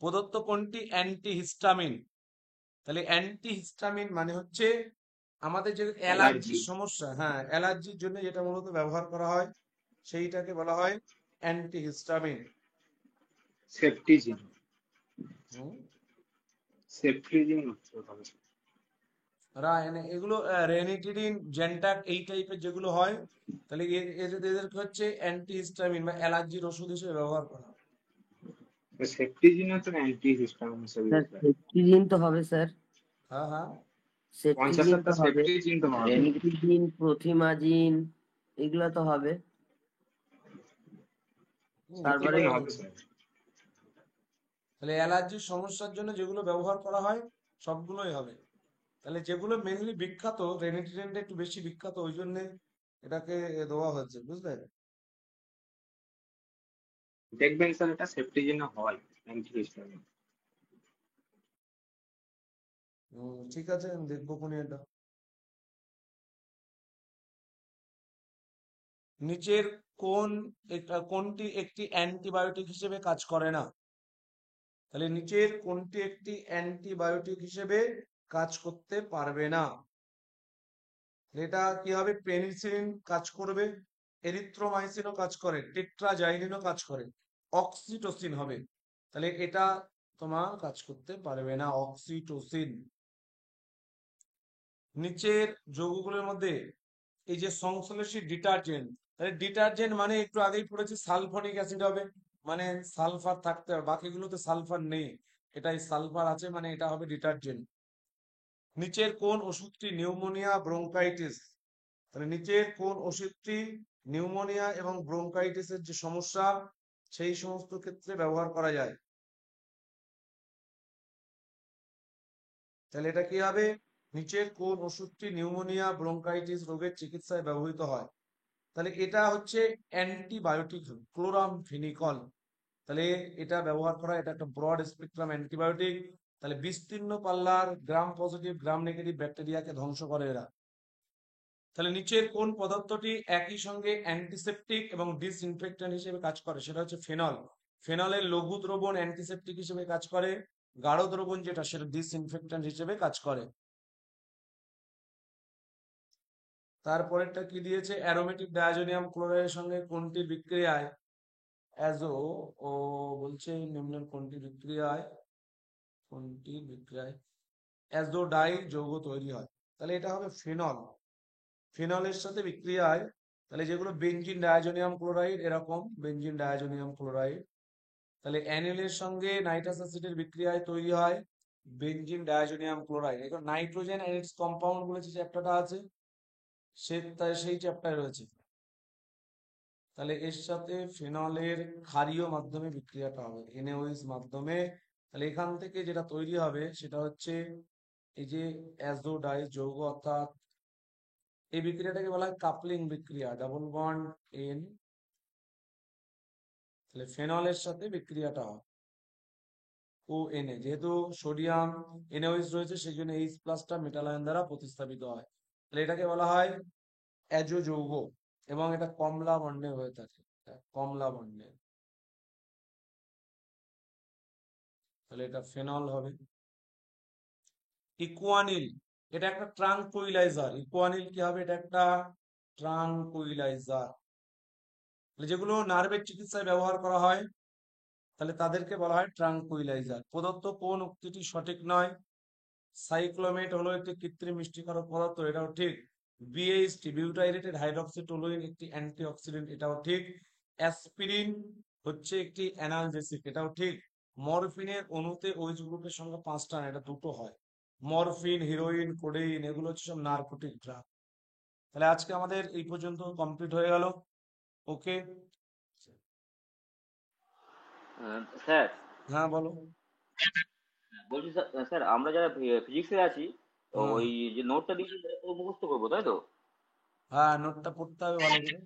S1: প্রদত্ত কোনটি অ্যান্টিহিস্টামিন? তাহলে অ্যান্টিহিস্টামিন মানে হচ্ছে আমাদের যে
S2: অ্যালার্জি।
S1: অ্যালার্জির সমস্যা, হ্যাঁ অ্যালার্জির জন্য যেটা মূলত ব্যবহার করা হয় সেইটাকে বলা হয় অ্যান্টিহিস্টামিন।
S2: সেফটিজিন।
S1: হুম,
S2: সেফটিজিন হচ্ছে ওটা।
S1: এগুলো রেনিটিডিন, জেন্টাক এই টাইপের যেগুলো হয়, তাহলে এদেরকে হচ্ছে অ্যান্টিহিস্টামিন বা অ্যালার্জির ওষুধ হিসেবে ব্যবহার করা হয়।
S2: সেফটিজিন হচ্ছে অ্যান্টি হিস্টামিন হিসেবে
S6: স্যার
S2: ইউজ হয়।
S6: সেফটিজিন তো হবে স্যার,
S1: হ্যাঁ হ্যাঁ,
S6: সেফটিজিন
S2: 50টা
S6: তো হবে,
S2: সেফটিজিন তো হবে।
S6: রেনিটিডিন, প্রোথিমাজিন এগুলো তো হবে। তারপরে
S2: সেফটিজিন হবে স্যার।
S1: তাহলে অ্যালার্জির সমস্যার জন্য যেগুলো ব্যবহার করা হয় সবগুলোই হবে। তাহলে যেগুলো মেনলি বিখ্যাত, রেনিটিডিনটা একটু বেশি বিখ্যাত, ওই জন্য এটাকে দেওয়া হচ্ছে, বুঝলেন?
S2: দেখবেন স্যার এটা সেফটিজিন হয় অ্যান্টি হিস্টামিন।
S1: ঠিক আছে, আমি দেখবো কোন এটা। নিচের কোনটি একটি অ্যান্টিবায়োটিক হিসেবে কাজ করে না? তাহলে নিচের কোনটি একটি অ্যান্টিবায়োটিক হিসেবে কাজ করতে পারবে না? এটা কি হবে? পেনিসিলিন কাজ করবে, এরিথ্রোমাইসিনও কাজ করে, টেট্রাজাইলিনও কাজ করে, অক্সিটোসিন হবে। তাহলে এটা তোমার কাজ করতে পারবে না, অক্সিটোসিন। নিচের যৌগগুলোর মধ্যে এই যে সংশ্লেষী ডিটারজেন্ট, তাহলে ডিটারজেন্ট মানে একটু আগেই পড়েছি সালফোনিক অ্যাসিড হবে, মানে সালফার থাকতে হবে, বাকিগুলোতে সালফার নেই, এটাই সালফার আছে, মানে এটা হবে ডিটারজেন্ট। নিচের কোন ওষুধটি নিউমোনিয়া, ব্রোঙ্কাইটিস, তাহলে নিচের কোন ওষুধটি নিউমোনিয়া এবং ব্রোঙ্কাইটিসের যে সমস্যা সেই সমস্ত ক্ষেত্রে ব্যবহার করা যায়? তাহলে এটা কি হবে? নিচের কোন ওষুধটি নিউমোনিয়া, ব্রোঙ্কাইটিস রোগের চিকিৎসায় ব্যবহৃত হয়? তাহলে এটা হচ্ছে অ্যান্টিবায়োটিক, ক্লোরামফেনিকল। তাহলে এটা ব্যবহার করা, এটা একটা ব্রড স্পেকট্রাম অ্যান্টিবায়োটিক। তাহলে বিস্তীর্ণ পাল্লার গ্রাম পজিটিভ গ্রাম নেগেটিভ ব্যাকটেরিয়াকে ধ্বংস করে এরা। তাহলে নিচের কোন পদার্থটি একই সঙ্গে অ্যান্টিসেপটিক এবং ডিসইনফেক্ট্যান্ট হিসেবে কাজ করে? সেটা হচ্ছে ফেনল। ফেনলের লঘু দ্রবণ অ্যান্টিসেপটিক হিসেবে কাজ করে, গাঢ় দ্রবণ যেটা সেটা ডিসইনফেক্ট্যান্ট হিসেবে কাজ করে। তারপরেরটা কি দিয়েছে? অ্যারোমেটিক ডায়াজোনিয়াম ক্লোরাইডের সঙ্গে কোনটির বিক্রিয়ায় অ্যাজো ও বলছে নিম্নের কোনটির বিক্রিয়ায় অ্যাজোডাই যৌগ তৈরি হয়? তাহলে এটা হবে ফেনল। ফেনলের সাথে বিক্রিয়ায়, তাহলে যেগুলো বেনজিন ডায়াজোনিয়াম ক্লোরাইড, এরকম বেনজিন ডায়াজোনিয়াম ক্লোরাইড। তাহলে অ্যানিলের সঙ্গে নাইট্রাস অ্যাসিডের বিক্রিয়ায় তৈরি হয় বেনজিন ডায়াজোনিয়াম ক্লোরাইড। এখন নাইট্রোজেন এন্ড ইটস কম্পাউন্ড বলেছে চ্যাপ্টারটা আছে, সেই চ্যাপ্টারে রয়েছে। তাহলে এর সাথে ফেনলের ক্ষারীয় মাধ্যমে বিক্রিয়াটা হবে, NaOH মাধ্যমে। তাহলে এখান থেকে যেটা তৈরি হবে সেটা হচ্ছে এই যে অ্যাজোডাই যৌগ, অর্থাৎ এই বিক্রিয়াটাকে বলা হয় কাপলিং বিক্রিয়া, ডাবল বন্ড N। তাহলে ফেনলের সাথে বিক্রিয়াটা হয় ONA, যেহেতু সোডিয়াম NaOH রয়েছে সেই জন্য H প্লাসটা মেটাল আয়ন দ্বারা প্রতিস্থাপিত হয়। তাহলে এটাকে বলা হয় অ্যাজো যৌগ, এবং এটা কমলা বর্ণে হয়ে থাকে, কমলা বর্ণে। তাহলে এটা ফেনল হবে। ইকুয়ানিল, এটা একটা ট্রাঙ্কুইলাইজার। ইকুয়ানিল কি হবে? এটা একটা ট্রাঙ্কুইলাইজার। যেগুলো নার্ভের চিকিৎসায় ব্যবহার করা হয় তাহলে তাদেরকে বলা হয় ট্রাঙ্কুইলাইজার। প্রদত্ত কোন উক্তিটি সঠিক নয়? সাইক্লোমেট হলো একটি কৃত্রিম মিষ্টিকারক পদার্থ, এটাও ঠিক। বিএইচটি বিউটাইরেটেড হাইড্রক্সিটোলুইন একটি অ্যান্টিঅক্সিডেন্ট, এটাও ঠিক। অ্যাসপিরিন হচ্ছে একটি অ্যানালজেসিক, এটাও ঠিক। মরফিনের অণুতে ওইচ গ্রুপের সংখ্যা 5টা না, এটা 2টো হয়। মরফিন, হিরোইন, কোডেইন এগুলো হচ্ছে সব নার্কোটিক ড্রাগ। তাহলে আজকে আমাদের এই পর্যন্ত কমপ্লিট হয়ে গেল। ওকে,
S4: স্যার
S1: হ্যাঁ বলো।
S4: বলছি স্যার, স্যার আমরা যারা ফিজিক্সে আছি, তো
S1: হুম,
S4: ওই যে নোটটা দিয়েছি সেটা পুরো মুখস্থ করবো তাই তো?
S1: হ্যাঁ নোটটা পড়তে হবে ভালো করে।